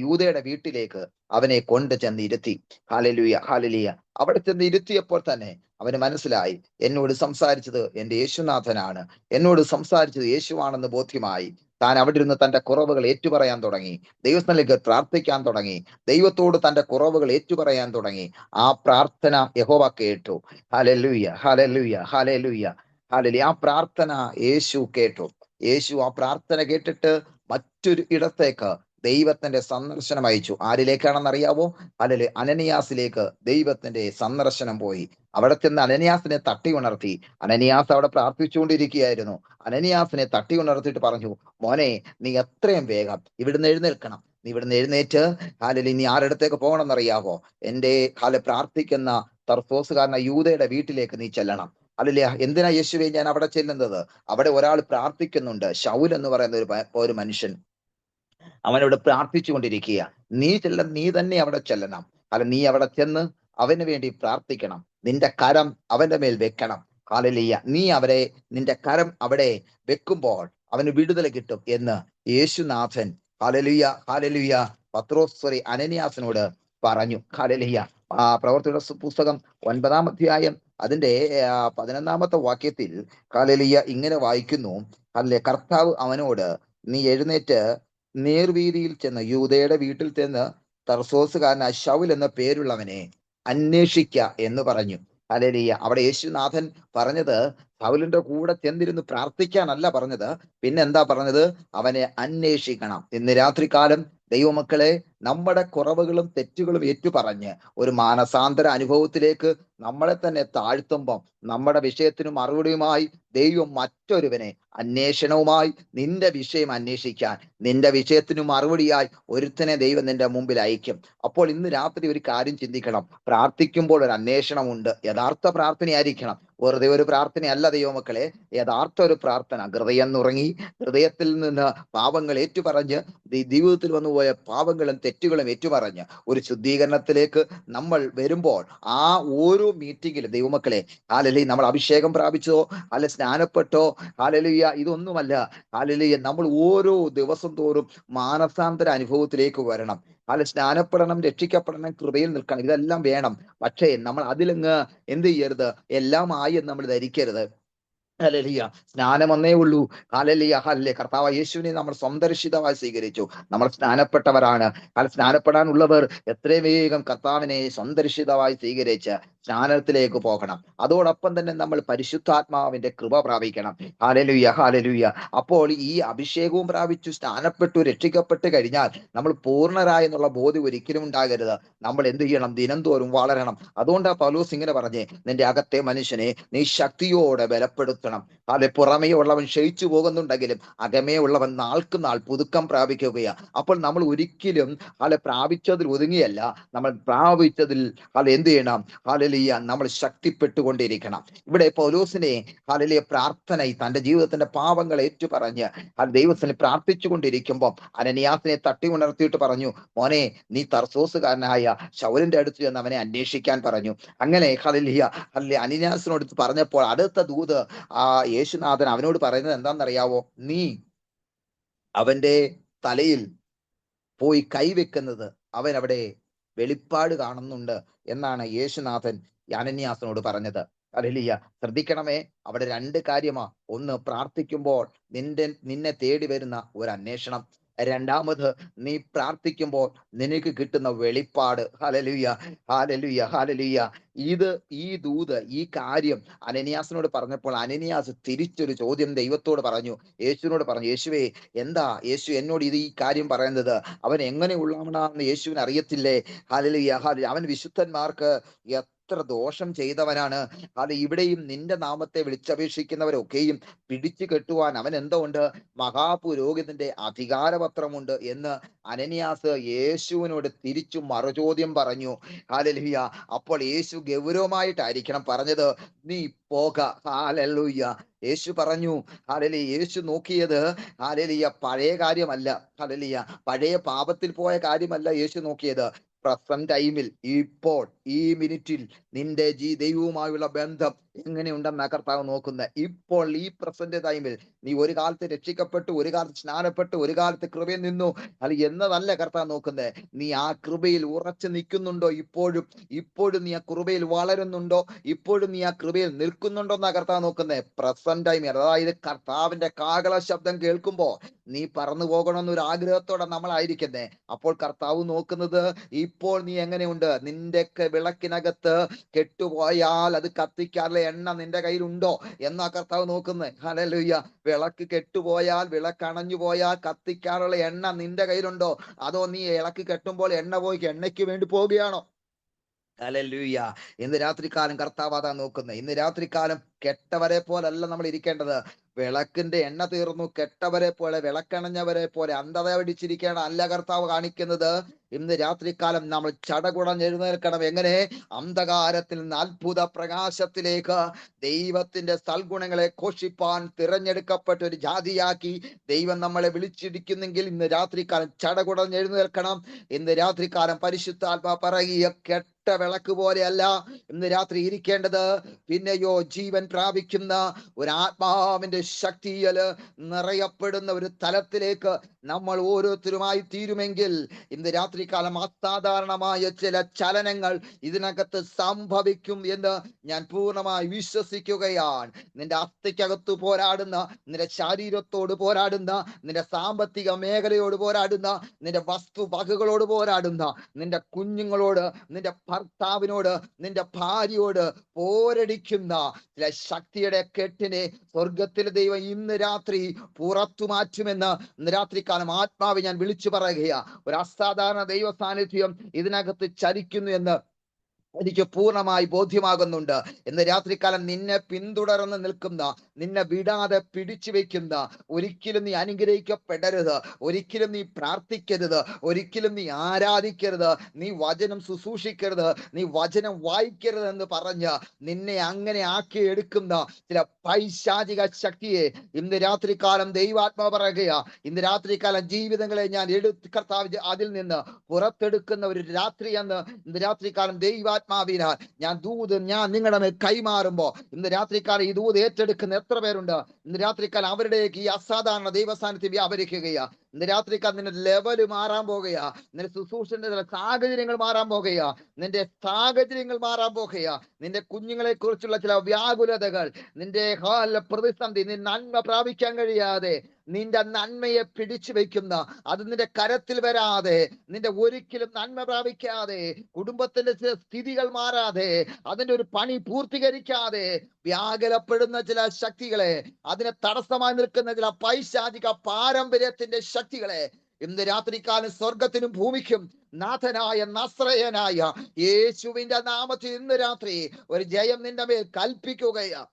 യൂദയുടെ വീട്ടിലേക്ക് അവനെ കൊണ്ട് ചെന്ന് ഇരുത്തി. ഹല്ലേലൂയ. ഹല്ലേലൂയ. അവിടെ ചെന്ന് ഇരുത്തിയപ്പോൾ തന്നെ അവന് മനസ്സിലായി, എന്നോട് സംസാരിച്ചത് എന്റെ യേശുനാഥനാണ്, എന്നോട് സംസാരിച്ചത് യേശുവാണെന്ന് ബോധ്യമായി. താൻ അവിടെ ഇരുന്ന് തന്റെ കുറവുകൾ ഏറ്റുപറയാൻ തുടങ്ങി. ദൈവസ്ഥനിലേക്ക് പ്രാർത്ഥിക്കാൻ തുടങ്ങി. ദൈവത്തോട് തന്റെ കുറവുകൾ ഏറ്റുപറയാൻ തുടങ്ങി. ആ പ്രാർത്ഥന യഹോവ കേട്ടു. ഹല്ലേലൂയ. ഹല്ലേലൂയ. ഹല്ലേലൂയ. ഹല്ലേലൂയ. ആ പ്രാർത്ഥന യേശു കേട്ടു. യേശു ആ പ്രാർത്ഥന കേട്ടിട്ട് മറ്റൊരു ഇടത്തേക്ക് ദൈവത്തിന്റെ സന്ദർശനം അയച്ചു. ആരിലേക്കാണെന്ന് അറിയാവോ? ഹല്ലേലൂയ. അനനിയാസിലേക്ക് ദൈവത്തിന്റെ സന്ദർശനം പോയി. അവിടെ ചെന്ന് അനനിയാസിനെ തട്ടി ഉണർത്തി. അനനിയാസ് അവിടെ പ്രാർത്ഥിച്ചുകൊണ്ടിരിക്കുകയായിരുന്നു. അനനിയാസിനെ തട്ടി ഉണർത്തിയിട്ട് പറഞ്ഞു, മോനെ, നീ എത്രയും വേഗം ഇവിടുന്ന് എഴുന്നേൽക്കണം. നീ ഇവിടുന്ന് എഴുന്നേറ്റ് ഹല്ലേലൂയ നീ ആരുടെ പോകണം എന്നറിയാവോ? എന്റെ പ്രാർത്ഥിക്കുന്ന തർസോസുകാരന യൂദയുടെ വീട്ടിലേക്ക് നീ ചെല്ലണം. ഹല്ലേലൂയ. എന്തിനാ യേശുവേ ഞാൻ അവിടെ ചെല്ലുന്നത്? അവിടെ ഒരാൾ പ്രാർത്ഥിക്കുന്നുണ്ട്. ശൗൽ എന്ന് പറയുന്ന ഒരു മനുഷ്യൻ, അവനവിടെ പ്രാർത്ഥിച്ചു കൊണ്ടിരിക്കുക. നീ തന്നെ അവിടെ ചെല്ലണം. നീ അവിടെ ചെന്ന് അവന് വേണ്ടി പ്രാർത്ഥിക്കണം. നിന്റെ കരം അവന്റെ മേൽ വെക്കണം. ഹല്ലേലൂയ. നീ നിന്റെ കരം അവിടെ വെക്കുമ്പോൾ അവന് വിടുതൽ കിട്ടും എന്ന് യേശുനാഥൻ ഹല്ലേലൂയ ഹല്ലേലൂയ അനനിയാസിനോട് പറഞ്ഞു. ഹല്ലേലൂയ. പ്രവർത്തിയുടെ പുസ്തകം 9-ാം അധ്യായം അതിന്റെ 11-ാമത്തെ വാക്യത്തിൽ ഹല്ലേലൂയ ഇങ്ങനെ വായിക്കുന്നു. കർത്താവ് അവനോട്, നീ എഴുന്നേറ്റ് നേർവീതിയിൽ ചെന്ന് യൂദയുടെ വീട്ടിൽ ചെന്ന് തർസോസുകാരനായ ശൗൽ എന്ന പേരുള്ളവനെ അന്വേഷിക്ക എന്ന് പറഞ്ഞു. ഹല്ലേലൂയ. അവിടെ യേശുനാഥൻ പറഞ്ഞത് ശൗലിന്റെ കൂടെ ചെന്നിരുന്ന് പ്രാർത്ഥിക്കാനല്ല പറഞ്ഞത്. പിന്നെ എന്താ പറഞ്ഞത്? അവനെ അന്വേഷിക്കണം. ഇന്ന് രാത്രികാലം ദൈവമക്കളെ, നമ്മുടെ കുറവുകളും തെറ്റുകളും ഏറ്റുപറഞ്ഞ് ഒരു മാനസാന്തര അനുഭവത്തിലേക്ക് നമ്മളെ തന്നെ താഴ്ത്തുമ്പം നമ്മുടെ വിഷയത്തിന് മറുപടിയുമായി ദൈവം മറ്റൊരുവനെ അന്വേഷണവുമായി നിന്റെ വിഷയം അന്വേഷിക്കാൻ, നിന്റെ വിഷയത്തിന് മറുപടിയായി ഒരുത്തനെ ദൈവം നിന്റെ മുമ്പിൽ അയക്കും. അപ്പോൾ ഇന്ന് രാത്രി ഒരു കാര്യം ചിന്തിക്കണം. പ്രാർത്ഥിക്കുമ്പോൾ ഒരു അന്വേഷണമുണ്ട്. യഥാർത്ഥ പ്രാർത്ഥനയായിരിക്കണം. വെറുതെ ഒരു പ്രാർത്ഥനയല്ല ദൈവമക്കളെ, യഥാർത്ഥ ഒരു പ്രാർത്ഥന. ഹൃദയം നുറങ്ങി ഹൃദയത്തിൽ നിന്ന് പാപങ്ങൾ ഏറ്റുപറഞ്ഞ് ജീവിതത്തിൽ വന്നുപോയ പാപങ്ങളും തെറ്റുകളും ഏറ്റുപറഞ്ഞ് ഒരു ശുദ്ധീകരണത്തിലേക്ക് നമ്മൾ വരുമ്പോൾ ആ ഓരോ മീറ്റിങ്ങിലും ദൈവമക്കളെ, ഹല്ലേലൂയ, നമ്മൾ അഭിഷേകം പ്രാപിച്ചോ അല്ലെ സ്നാനപ്പെട്ടോ, ഹല്ലേലൂയ, ഇതൊന്നുമല്ല. ഹല്ലേലൂയ, നമ്മൾ ഓരോ ദിവസം തോറും മാനസാന്തര അനുഭവത്തിലേക്ക് വരണം. അല്ല, സ്നാനപ്പെടണം, രക്ഷിക്കപ്പെടണം, കൃപയിൽ നിൽക്കണം, ഇതെല്ലാം വേണം. പക്ഷേ നമ്മൾ അതിലങ്ങ് എന്ത് ചെയ്യരുത്, എല്ലാം ആയി എന്ന് നമ്മൾ ധരിക്കരുത്. ഹല്ലേലൂയ, സ്നാനം ഒന്നേ ഉള്ളൂ. Hallelujah, hallelujah. കർത്താവ് യേശുവിനെ നമ്മൾ സ്വന്തരക്ഷിതമായി സ്വീകരിച്ചു. നമ്മൾ സ്നാനപ്പെട്ടവരാണ്. സ്നാനപ്പെടാനുള്ളവർ എത്രയും വേഗം കർത്താവിനെ സ്വന്തരക്ഷിതമായി സ്വീകരിച്ച് സ്നാനത്തിലേക്ക് പോകണം. അതോടൊപ്പം തന്നെ നമ്മൾ പരിശുദ്ധാത്മാവിന്റെ കൃപ പ്രാപിക്കണം. Hallelujah, hallelujah. അപ്പോൾ ഈ അഭിഷേകവും പ്രാപിച്ചു സ്നാനപ്പെട്ടു രക്ഷിക്കപ്പെട്ട് കഴിഞ്ഞാൽ നമ്മൾ പൂർണ്ണരായി എന്നുള്ള ബോധ്യം ഒരിക്കലും ഉണ്ടാകരുത്. നമ്മൾ എന്ത് ചെയ്യണം, ദിനംതോറും വളരണം. അതുകൊണ്ടാണ് പൗലോസ് ഇങ്ങനെ പറഞ്ഞേ, നിന്റെ അകത്തെ മനുഷ്യനെ നീ ശക്തിയോടെ ബലപ്പെടുത്തണം. അല്ലെ, പുറമേ ഉള്ളവൻ ക്ഷയിച്ചു പോകുന്നുണ്ടെങ്കിലും അകമേ ഉള്ളവൻ നാൾക്ക് നാൾ പുതുക്കം പ്രാപിക്കുകയാ. അപ്പോൾ നമ്മൾ ഒരിക്കലും പ്രാപിച്ചതിൽ ഒതുങ്ങിയല്ല, നമ്മൾ പ്രാപിച്ചതിൽ എന്ത് ചെയ്യണം, ഹല്ലേലൂയ, നമ്മൾ ശക്തിപ്പെട്ടുകൊണ്ടിരിക്കണം. ഇവിടെ പൗലോസിനെ ഹല്ലേലൂയ പ്രാർത്ഥന, തന്റെ ജീവിതത്തിന്റെ പാപങ്ങൾ ഏറ്റുപറഞ്ഞ് ദൈവത്തിന് പ്രാർത്ഥിച്ചു കൊണ്ടിരിക്കുമ്പോൾ അനനിയാസിനെ തട്ടി ഉണർത്തിയിട്ട് പറഞ്ഞു, മോനെ, നീ തർസോസുകാരനായ ശൗലിന്റെ അടുത്ത് ചെന്ന് അവനെ അന്വേഷിക്കാൻ പറഞ്ഞു. അങ്ങനെ ഹല്ലേലൂയ, ഹല്ലേലൂയ, അനനിയാസിനോട് പറഞ്ഞപ്പോൾ അടുത്ത ദൂത് യേശുനാഥൻ അവനോട് പറയുന്നത് എന്താണെന്നറിയാവോ? നീ അവന്റെ തലയിൽ പോയി കൈവെക്കുന്നത് അവൻ അവിടെ വെളിപ്പാട് കാണുന്നുണ്ട് എന്നാണ് യേശുനാഥൻ അനന്യാസിനോട് പറഞ്ഞത്. ഹല്ലേലൂയ, ശ്രദ്ധിക്കണമേ, അവിടെ രണ്ട് കാര്യമാ. ഒന്ന്, പ്രാർത്ഥിക്കുമ്പോൾ നിന്നെ തേടി വരുന്ന ഒരു അന്വേഷണം. രണ്ടാമത്, നീ പ്രാർത്ഥിക്കുമ്പോൾ നിനക്ക് കിട്ടുന്ന വെളിപ്പാട്. Hallelujah, hallelujah, hallelujah. ഈ ദൂത്, ഈ കാര്യം അനനിയാസിനോട് പറഞ്ഞപ്പോൾ അനനിയാസ് തിരിച്ചൊരു ചോദ്യം ദൈവത്തോട് പറഞ്ഞു, യേശുവിനോട് പറഞ്ഞു, യേശുവേ, എന്താ യേശു എന്നോട് ഈ കാര്യം പറയുന്നത്? അവൻ എങ്ങനെ ഉള്ളവനാണെന്ന് യേശുവിന് അറിയത്തില്ലേ? Hallelujah, hallelujah. അവൻ വിശുദ്ധന്മാർക്ക് എത്ര ദോഷം ചെയ്തവനാണ്. അത് ഇവിടെയും നിന്റെ നാമത്തെ വിളിച്ചപേക്ഷിക്കുന്നവരൊക്കെയും പിടിച്ചു കെട്ടുവാൻ അവൻ എന്തോ ഉണ്ട്, മഹാപുരോഹിതന്റെ അധികാരപത്രമുണ്ട് എന്ന് അനനിയാസ് യേശുവിനോട് തിരിച്ചു മറുചോദ്യം പറഞ്ഞു. ഹല്ലേലൂയ. അപ്പോൾ യേശു ഗൗരവമായിട്ടായിരിക്കണം പറഞ്ഞത്, നീ പോക. ഹല്ലേലൂയ. യേശു പറഞ്ഞു, ഹല്ലേലൂയ, യേശു നോക്കിയത് ഹല്ലേലൂയ പഴയ കാര്യമല്ല, ഹല്ലേലൂയ പഴയ പാപത്തിൽ പോയ കാര്യമല്ല യേശു നോക്കിയത്. പ്രസന്റ് ടൈമിൽ, ഇപ്പോൾ ഈ മിനിറ്റിൽ നിന്റെ ദൈവവുമായുള്ള ബന്ധം എങ്ങനെയുണ്ടെന്നാ കർത്താവ് നോക്കുന്നത്. ഇപ്പോൾ ഈ പ്രസന്റ് ടൈമിൽ നീ ഒരു കാലത്ത് രക്ഷിക്കപ്പെട്ടു, ഒരു കാലത്ത് സ്നാനപ്പെട്ടു, ഒരു കാലത്ത് കൃപയിൽ നിന്നു, അല്ല എന്നതല്ല കർത്താവ് നോക്കുന്നത്. നീ ആ കൃപയിൽ ഉറച്ചു നിൽക്കുന്നുണ്ടോ? ഇപ്പോഴും നീ ആ കൃപയിൽ വളരുന്നുണ്ടോ? ഇപ്പോഴും നീ ആ കൃപയിൽ നിൽക്കുന്നുണ്ടോ എന്നാ കർത്താവ് നോക്കുന്നത്. പ്രസന്റ് ടൈമിൽ, അതായത് കർത്താവിന്റെ കാഹള ശബ്ദം കേൾക്കുമ്പോ നീ പറന്നു പോകണമെന്നൊരു ആഗ്രഹത്തോടെ നമ്മളായിരിക്കുന്നേ. അപ്പോൾ കർത്താവ് നോക്കുന്നത്, ഇപ്പോൾ നീ എങ്ങനെയുണ്ട്? നിന്റെ വിളക്കിനകത്ത് കെട്ടുപോയാൽ അത് കത്തിക്കാനുള്ള എണ്ണ നിന്റെ കയ്യിലുണ്ടോ എന്നാ കർത്താവ് നോക്കുന്നത്. ഹല്ലേലൂയ. വിളക്ക് കെട്ടുപോയാൽ, വിളക്കണഞ്ഞു പോയാൽ കത്തിക്കാനുള്ള എണ്ണ നിന്റെ കയ്യിലുണ്ടോ? അതോ നീ വിളക്ക് കെട്ടുമ്പോൾ എണ്ണ പോയി എണ്ണയ്ക്ക് വേണ്ടി പോവുകയാണോ? ഹല്ലേലൂയ. ഇന്ന് രാത്രികാലം കർത്താവ് അതാ നോക്കുന്നത്. ഇന്ന് രാത്രികാലം കെട്ടവരെ പോലല്ല നമ്മൾ ഇരിക്കേണ്ടത്. വിളക്കിന്റെ എണ്ണ തീർന്നു കെട്ടവരെ പോലെ, വിളക്കണഞ്ഞവരെ പോലെ അന്ധത പിടിച്ചിരിക്കേണ്ട അല്ല കർത്താവ് കാണിക്കുന്നത്. ഇന്ന് രാത്രികാലം നമ്മൾ ചടകുടഞ്ഞെഴുന്നേൽക്കണം. എങ്ങനെ? അന്ധകാരത്തിൽ നിന്ന് അത്ഭുത പ്രകാശത്തിലേക്ക് ദൈവത്തിന്റെ സൽഗുണങ്ങളെ ഘോഷിപ്പാൻ തിരഞ്ഞെടുക്കപ്പെട്ട ഒരു ജാതിയാക്കി ദൈവം നമ്മളെ വിളിച്ചിരിക്കുന്നെങ്കിൽ ഇന്ന് രാത്രികാലം ചടകുടഞ്ഞെഴുന്നേൽക്കണം. ഇന്ന് രാത്രികാലം പരിശുദ്ധാത്മാ പറയുക, കെട്ട വിളക്ക് പോലെയല്ല ഇന്ന് രാത്രി ഇരിക്കേണ്ടത്. പിന്നെയോ ജീവൻ പ്രാപിക്കുന്ന ഒരു ആത്മാവിന്റെ ശക്തിയിൽ നിറയപ്പെടുന്ന ഒരു തലത്തിലേക്ക് നമ്മൾ ഓരോരുത്തരുമായി തീരുമെങ്കിൽ ഇന്ന് രാത്രികാലം അസാധാരണമായ ചില ചലനങ്ങൾ ഇതിനകത്ത് സംഭവിക്കും എന്ന് ഞാൻ പൂർണ്ണമായി വിശ്വസിക്കുകയാണ്. നിന്റെ അസ്ഥിക്കകത്ത് പോരാടുന്ന, നിന്റെ ശരീരത്തോട് പോരാടുന്ന, നിന്റെ സാമ്പത്തിക മേഖലയോട് പോരാടുന്ന, നിന്റെ വസ്തുവകകളോട് പോരാടുന്ന, നിന്റെ കുഞ്ഞുങ്ങളോട്, നിന്റെ ഭർത്താവിനോട്, നിന്റെ ഭാര്യയോട് പോരടിക്കുന്ന ചില ശക്തിയുടെ കെട്ടിനെ സ്വർഗത്തിലെ ദൈവം ഇന്ന് രാത്രി പുറത്തു മാറ്റുമെന്ന് ഇന്ന് രാത്രികാലം ആത്മാവ് ഞാൻ വിളിച്ചു പറയുകയാ. ഒരു അസാധാരണ ദൈവ സാന്നിധ്യം ഇതിനകത്ത് ചലിക്കുന്നു എന്ന് എനിക്ക് പൂർണ്ണമായി ബോധ്യമാകുന്നുണ്ട്. ഇന്ന് രാത്രികാലം നിന്നെ പിന്തുടർന്ന് നിൽക്കുന്ന, നിന്നെ വിടാതെ പിടിച്ചു വെക്കുന്ന, ഒരിക്കലും നീ അനുഗ്രഹിക്കപ്പെടരുത്, ഒരിക്കലും നീ പ്രാർത്ഥിക്കരുത്, ഒരിക്കലും നീ ആരാധിക്കരുത്, നീ വചനം ശുശ്രൂഷിക്കരുത്, നീ വചനം വായിക്കരുത് എന്ന് പറഞ്ഞ് നിന്നെ അങ്ങനെ ആക്കി എടുക്കുന്ന ചില പൈശാചിക ശക്തിയെ ഇന്ന് രാത്രികാലം ദൈവാത്മാവ് പറയുകയാ. ഇന്ന് രാത്രികാലം ജീവിതങ്ങളെ ഞാൻ കർത്താവ് അതിൽ നിന്ന് പുറത്തെടുക്കുന്ന ഒരു രാത്രിയെന്ന് ഇന്ന് രാത്രികാലം ദൈവാത്മാവിനാൽ ഞാൻ നിങ്ങളുടെ മേൽ കൈമാറുമ്പോ ഇന്ന് രാത്രികാലം ഈ ദൂത് ഏറ്റെടുക്കുന്ന എത്ര പേരുണ്ട്? ഇന്ന് രാത്രികാലം അവരുടെയൊക്കെ ഈ അസാധാരണ ദൈവസാന്നിധ്യം വ്യാപരിക്കുകയാ. ഇന്ന് രാത്രികാലം നിന്റെ ലെവല് മാറാൻ പോകുകയാ, നിന്റെ ശുശ്രൂഷന്റെ ചില സാഹചര്യങ്ങൾ മാറാൻ പോകുകയാ, നിന്റെ സാഹചര്യങ്ങൾ മാറാൻ പോകുകയാ, നിന്റെ കുഞ്ഞുങ്ങളെ കുറിച്ചുള്ള ചില വ്യാകുലതകൾ, നിന്റെ പ്രതിസന്ധി, നിന്റെ നന്മ പ്രാപിക്കാൻ കഴിയാതെ നിന്റെ നന്മയെ പിടിച്ചു വെക്കുന്ന, അത് നിന്റെ കരത്തിൽ വരാതെ, നിന്റെ ഒരിക്കലും നന്മ പ്രാപിക്കാതെ, കുടുംബത്തിന്റെ ചില സ്ഥിതികൾ മാറാതെ, അതിന്റെ ഒരു പണി പൂർത്തീകരിക്കാതെ വ്യാകുലപ്പെടുന്ന ചില ശക്തികളെ, അതിനെ തടസ്സമായി നിൽക്കുന്ന ചില പൈശാചിക പാരമ്പര്യത്തിന്റെ ശക്തികളെ ഇന്ന് രാത്രികാലം സ്വർഗത്തിനും ഭൂമിക്കും നാഥനായ നസ്രയനായ യേശുവിന്റെ നാമത്തിൽ ഇന്ന് രാത്രി ഒരു ജയം നിന്റെ മേൽ കൽപ്പിക്കുകയാ.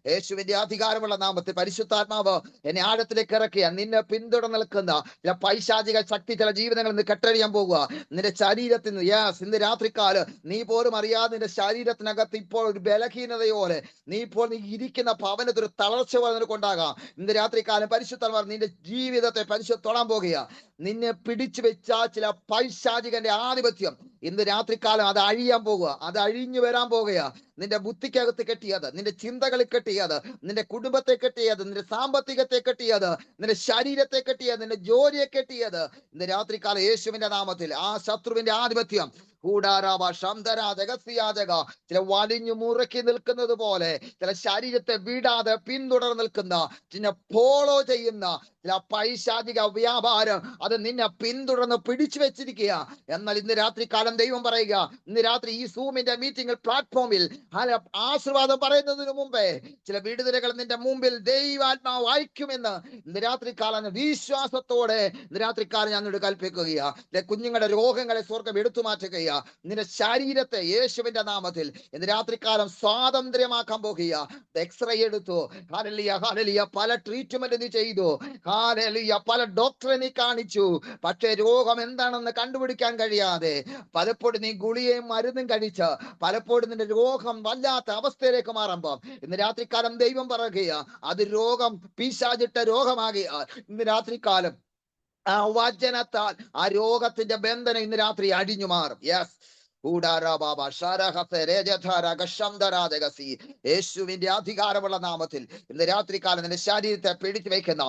യേശുവിന്റെ അധികാരമുള്ള നാമത്തിൽ പരിശുദ്ധാത്മാവ് എന്നെ ആഴത്തിലേക്ക് ഇറക്കിയ നിന്നെ പിന്തുടർന്ന് നിൽക്കുന്ന ചില പൈശാചിക ശക്തി ചില ജീവിതങ്ങളിൽ നിന്ന് കെട്ടഴിയാൻ പോകുക. നിന്റെ ശരീരത്തിൽ നിന്ന് ഇന്ന് രാത്രിക്കാല് നീ പോലും അറിയാതെ നിന്റെ ശരീരത്തിനകത്ത് ഇപ്പോൾ ഒരു ബലഹീനതയോടെ നീ ഇരിക്കുന്ന ഭവനത്തൊരു തളർച്ച പോലെ നിനക്കുണ്ടാകാം. ഇന്ന് രാത്രിക്കാലം പരിശുദ്ധാത്മാവ് നിന്റെ ജീവിതത്തെ തൊടാൻ പോകുക. നിന്നെ പിടിച്ചു വെച്ച ചില പൈശാചികന്റെ ആധിപത്യം ഇന്ന് രാത്രിക്കാലം അത് അഴിയാൻ പോകുക, അത് അഴിഞ്ഞു വരാൻ പോകുക. നിന്റെ ബുദ്ധിക്കകത്ത് കെട്ടിയത്, നിന്റെ ചിന്തകളിൽ കെട്ടിയത്, നിന്റെ കുടുംബത്തെ കെട്ടിയത്, നിന്റെ സാമ്പത്തികത്തെ കെട്ടിയത്, നിന്റെ ശരീരത്തെ കെട്ടിയത്, നിന്റെ ജോലിയെ കെട്ടിയത് ഇന്ന് രാത്രികാലം യേശുവിന്റെ നാമത്തിൽ ആ ശത്രുവിന്റെ ആധിപത്യം ചില വലിഞ്ഞു മുറുക്കി നിൽക്കുന്നത് പോലെ, ചില ശരീരത്തെ വിടാതെ പിന്തുടർന്ന് നിൽക്കുന്ന, ചില ഫോളോ ചെയ്യുന്ന ചില പൈശാചിക വ്യാപാരം അത് നിന്നെ പിന്തുടർന്ന് പിടിച്ചു വെച്ചിരിക്കുക. എന്നാൽ ഇന്ന് രാത്രികാലം ദൈവം പറയുക, ഇന്ന് രാത്രി ഈ സൂമിന്റെ മീറ്റിംഗിൽ പ്ലാറ്റ്ഫോമിൽ ആശീർവാദം പറയുന്നതിന് മുമ്പേ ചില വിടുതലുകൾ നിന്റെ മുമ്പിൽ ദൈവാത്മാവ് വായിക്കുമെന്ന് ഇന്ന് രാത്രികാലം വിശ്വാസത്തോടെ ഇന്ന് രാത്രികാലം ഞാൻ നിന്നോട് കൽപ്പിക്കുകയാ. കുഞ്ഞുങ്ങളുടെ രോഗങ്ങളെ സ്വർഗം എടുത്തു മാറ്റുകയാ. നിന്റെ ശരീരത്തെ യേശുവിന്റെ നാമത്തിൽ ഇന്ന് രാത്രികാലം സ്വാതന്ത്ര്യമാക്കാൻ പോകുക. എക്സ്റേ എടുത്തു, ഹല്ലേലൂയ, പല ട്രീറ്റ്മെന്റ് നീ ചെയ്തു, ഹല്ലേലൂയ, പല ഡോക്ടറെ നീ കാണിച്ചു, പക്ഷേ രോഗം എന്താണെന്ന് കണ്ടുപിടിക്കാൻ കഴിയാതെ പലപ്പോഴും നീ ഗുളികയും മരുന്നും കഴിച്ച് പലപ്പോഴും നിന്റെ രോഗം വല്ലാത്ത അവസ്ഥയിലേക്ക് മാറുമ്പോ ഇന്ന് രാത്രികാലം ദൈവം പറയുക, അത് രോഗം പിശാചിട്ട രോഗമാകിയ ഇന്ന് രാത്രികാലം ആ വചനത്താൽ ആ രോഗത്തിന്റെ ബന്ധനം ഇന്ന് രാത്രി അടിഞ്ഞു മാറും. യെസ്, യേശുവിന്റെ അധികാരമുള്ള നാമത്തിൽ ഇന്ന് രാത്രികാലം നിന്റെ ശരീരത്തെ പിടിച്ചു വെക്കുന്ന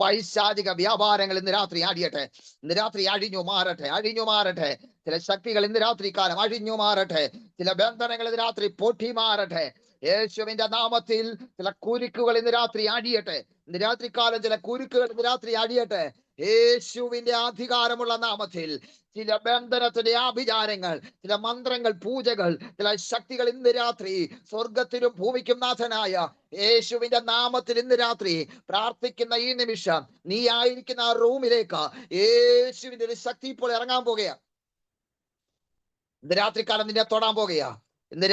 പൈശാചിക വ്യാപാരങ്ങൾ ഇന്ന് രാത്രി അടിയട്ടെ, ഇന്ന് രാത്രി അഴിഞ്ഞു മാറട്ടെ, അഴിഞ്ഞു മാറട്ടെ. ചില ശക്തികൾ ഇന്ന് രാത്രികാലം അഴിഞ്ഞു മാറട്ടെ, ചില ബന്ധനങ്ങൾ ഇന്ന് രാത്രി പൊട്ടി മാറട്ടെ. യേശുവിന്റെ നാമത്തിൽ ചില കുരുക്കുകൾ ഇന്ന് രാത്രി അടിയട്ടെ, ഇന്ന് രാത്രികാലം ചില കുരുക്കുകൾ ഇന്ന് രാത്രി അടിയട്ടെ. യേശുവിന്റെ അധികാരമുള്ള നാമത്തിൽ ചില ബന്ധനത്തിന്റെ ആഭിചാരങ്ങൾ, ചില മന്ത്രങ്ങൾ, പൂജകൾ, ചില ശക്തികൾ ഇന്ന് രാത്രി സ്വർഗത്തിനും ഭൂമിക്കും നാഥനായ യേശുവിന്റെ നാമത്തിൽ ഇന്ന് രാത്രി പ്രാർത്ഥിക്കുന്ന ഈ നിമിഷം നീ ആയിരിക്കുന്ന ആ റൂമിലേക്ക് യേശുവിന്റെ ഒരു ശക്തി ഇപ്പോൾ ഇറങ്ങാൻ പോകുക. ഇന്ന് രാത്രികാലം നിന്നെ തൊടാൻ പോകുക. ഇന്ന്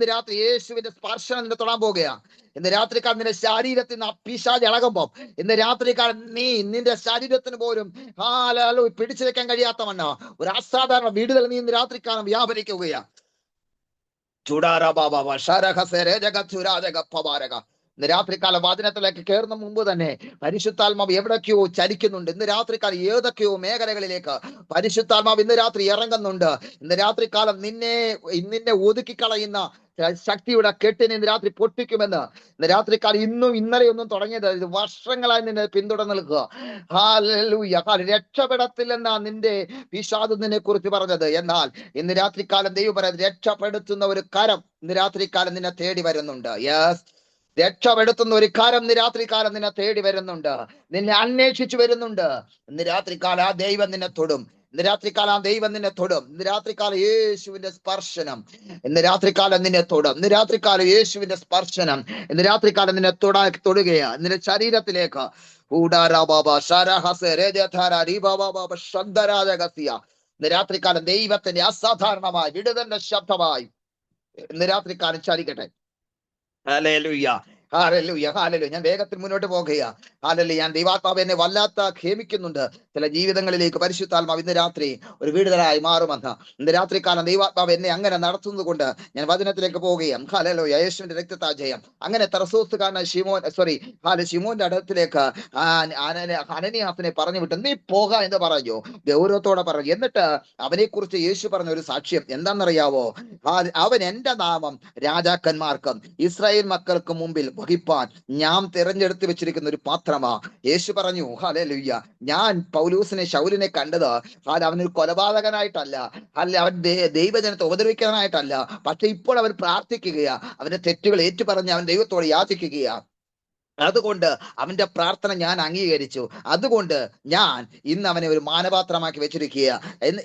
രാത്രി യേശുവിന്റെ സ്പർശനം നിന്നെ തൊടാൻ പോകുക. ഇന്ന് രാത്രിക്കാലം നിന്റെ ശരീരത്തിൽ നിന്ന് പിശാച് ഇളകുമ്പോ ഇന്ന് രാത്രിക്കാലം നിന്റെ ശരീരത്തിന് പോലും പിടിച്ചു വെക്കാൻ കഴിയാത്തവണ്ണ ഒരു അസാധാരണ വിടുതൽ നീ ഇന്ന് രാത്രിക്കാലം വ്യാപരിക്കുകയാ. ഇന്ന് രാത്രികാലം വചനത്തിലേക്ക് കയറുന്ന മുമ്പ് തന്നെ പരിശുദ്ധാത്മാവ് എവിടൊക്കെയോ ചലിക്കുന്നുണ്ട്. ഇന്ന് രാത്രികാലം ഏതൊക്കെയോ മേഖലകളിലേക്ക് പരിശുദ്ധാത്മാവ് ഇന്ന് രാത്രി ഇറങ്ങുന്നുണ്ട്. ഇന്ന് രാത്രികാലം നിന്നെ ഒതുക്കിക്കളയുന്ന ശക്തിയുടെ കെട്ടിനെ ഇന്ന് രാത്രി പൊട്ടിക്കുമെന്ന് ഇന്ന് രാത്രിക്കാലം ഇന്നലെ ഒന്നും തുടങ്ങിയത് ഇത് വർഷങ്ങളായി നിന്നെ പിന്തുടർന്ന് നിൽക്കുക. ഹല്ലേലൂയ, രക്ഷപ്പെടത്തില്ലെന്നാ നിന്റെ പിശാച് നിന്നെ കുറിച്ച് പറഞ്ഞത്. എന്നാൽ ഇന്ന് രാത്രികാലം ദൈവം പറയുന്നത് രക്ഷപ്പെടുത്തുന്ന ഒരു കരം ഇന്ന് രാത്രികാലം നിന്നെ തേടി വരുന്നുണ്ട്. യെസ്, രക്ഷപ്പെടുത്തുന്ന ഒരു കാലം ഇന്ന് രാത്രികാലം നിന്നെ തേടി വരുന്നുണ്ട്, നിന്നെ അന്വേഷിച്ചു വരുന്നുണ്ട്. ഇന്ന് രാത്രികാലം ആ ദൈവം നിന്നെ തൊടും. ഇന്ന് രാത്രികാലം ആ ദൈവം നിന്നെ തൊടും. ഇന്ന് രാത്രികാലം യേശുവിന്റെ സ്പർശനം ഇന്ന് രാത്രികാലം നിന്നെ തൊടും. ഇന്ന് രാത്രികാലം യേശുവിന്റെ സ്പർശനം ഇന്ന് രാത്രികാലം നിന്നെ തൊടുകയാ. നിന്റെ ശരീരത്തിലേക്ക് ഇന്ന് രാത്രികാലം ദൈവത്തിന്റെ അസാധാരണമായ വിടുതലിന്റെ ശബ്ദമായി ഇന്ന് രാത്രികാലം ചലിക്കട്ടെ. Hallelujah, hallelujah, hallelujah. ഞാൻ വേഗത്തിൽ മുന്നോട്ട് പോകുകയാ. ഹല്ലേലൂയ. ഞാൻ ദൈവാത്മാവ് എന്നെ വല്ലാത്ത ഖേമിക്കുന്നുണ്ട്. ചില ജീവിതങ്ങളിലേക്ക് പരിശുദ്ധാത്മാവ് ഇന്ന് രാത്രി ഒരു വിടുതലായി മാറുമെന്ന്. ഇന്ന് രാത്രികാലം ദൈവാത്മാവ് എന്നെ അങ്ങനെ നടത്തുന്നത് കൊണ്ട് ഞാൻ വചനത്തിലേക്ക് പോവുകയാണ്. ഹല്ലേലൂയ. യേശുവിന്റെ രക്തത്താൽ ജയം. അങ്ങനെ തർസൂസുകാരൻ ശിമോന്റെ അടുത്തിലേക്ക് അനനിയാസിനെ പറഞ്ഞു വിട്ടു. നീ പോക എന്ന് പറഞ്ഞു, ഗൗരവത്തോടെ പറഞ്ഞു. എന്നിട്ട് അവനെ കുറിച്ച് യേശു പറഞ്ഞ ഒരു സാക്ഷ്യം എന്താണെന്നറിയാവോ? അവൻ എന്റെ നാമം രാജാക്കന്മാർക്കും ഇസ്രായേൽ മക്കൾക്ക് മുമ്പിൽ വഹിപ്പാൻ ഞാൻ തിരഞ്ഞെടുത്ത് വെച്ചിരിക്കുന്ന ഒരു പാത്രമാ. യേശു പറഞ്ഞു, ഹല്ലേലൂയ, ഞാൻ പൗലൂസിനെ ശൗലിനെ കണ്ടത് അവനൊരു കൊലപാതകനായിട്ടല്ല, അവൻ ദൈവജനത്തെ ഉപദ്രവിക്കാനായിട്ടല്ല. പക്ഷെ ഇപ്പോൾ അവൻ പ്രാർത്ഥിക്കുകയാ, അവന്റെ തെറ്റുകൾ ഏറ്റുപറഞ്ഞ് അവൻ ദൈവത്തോട് യാചിക്കുകയാ. അതുകൊണ്ട് അവന്റെ പ്രാർത്ഥന ഞാൻ അംഗീകരിച്ചു. അതുകൊണ്ട് ഞാൻ ഇന്ന് അവനെ ഒരു മാനപാത്രമാക്കി വെച്ചിരിക്കുക.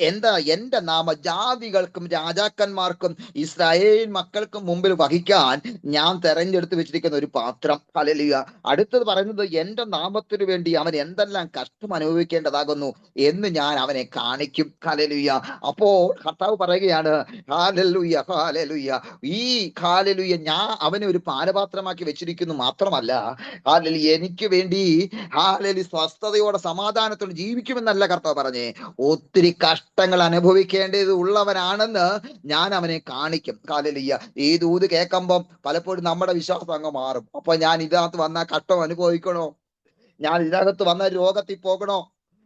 എന്താ? എന്റെ നാമ ജാതികൾക്കും രാജാക്കന്മാർക്കും ഇസ്രായേൽ മക്കൾക്കും മുമ്പിൽ വഹിക്കാൻ ഞാൻ തെരഞ്ഞെടുത്ത് വെച്ചിരിക്കുന്ന ഒരു പാത്രം. ഹല്ലേലൂയ. അടുത്തത് പറയുന്നത്, എന്റെ നാമത്തിനു വേണ്ടി അവൻ എന്തെല്ലാം കഷ്ടം അനുഭവിക്കേണ്ടതാകുന്നു എന്ന് ഞാൻ അവനെ കാണിക്കും. ഹല്ലേലൂയ. അപ്പോൾ കർത്താവ് പറയുകയാണ്, ഹല്ലേലൂയ, ഹല്ലേലൂയ, ഈ ഹല്ലേലൂയ, ഞാൻ അവനെ ഒരു പാനപാത്രമാക്കി വെച്ചിരിക്കുന്നു. മാത്രമല്ല, ഹല്ലേലൂയ, എനിക്ക് വേണ്ടി ഹല്ലേലൂയ സ്വസ്ഥതയോടെ സമാധാനത്തോടെ ജീവിക്കുമെന്നല്ല കർത്താവ് പറഞ്ഞേ, ഒത്തിരി കഷ്ടങ്ങൾ അനുഭവിക്കേണ്ടത് ഉള്ളവനാണെന്ന് ഞാൻ അവനെ കാണിക്കും. ഹല്ലേലൂയ. ഈ ദൂത് കേൾക്കുമ്പം പലപ്പോഴും നമ്മുടെ വിശ്വാസം അങ്ങ് മാറും. അപ്പൊ ഞാൻ ഇതിനകത്ത് വന്ന കഷ്ടം അനുഭവിക്കണോ? ഞാൻ ഇതിനകത്ത് വന്ന രോഗത്തിൽ പോകണോ?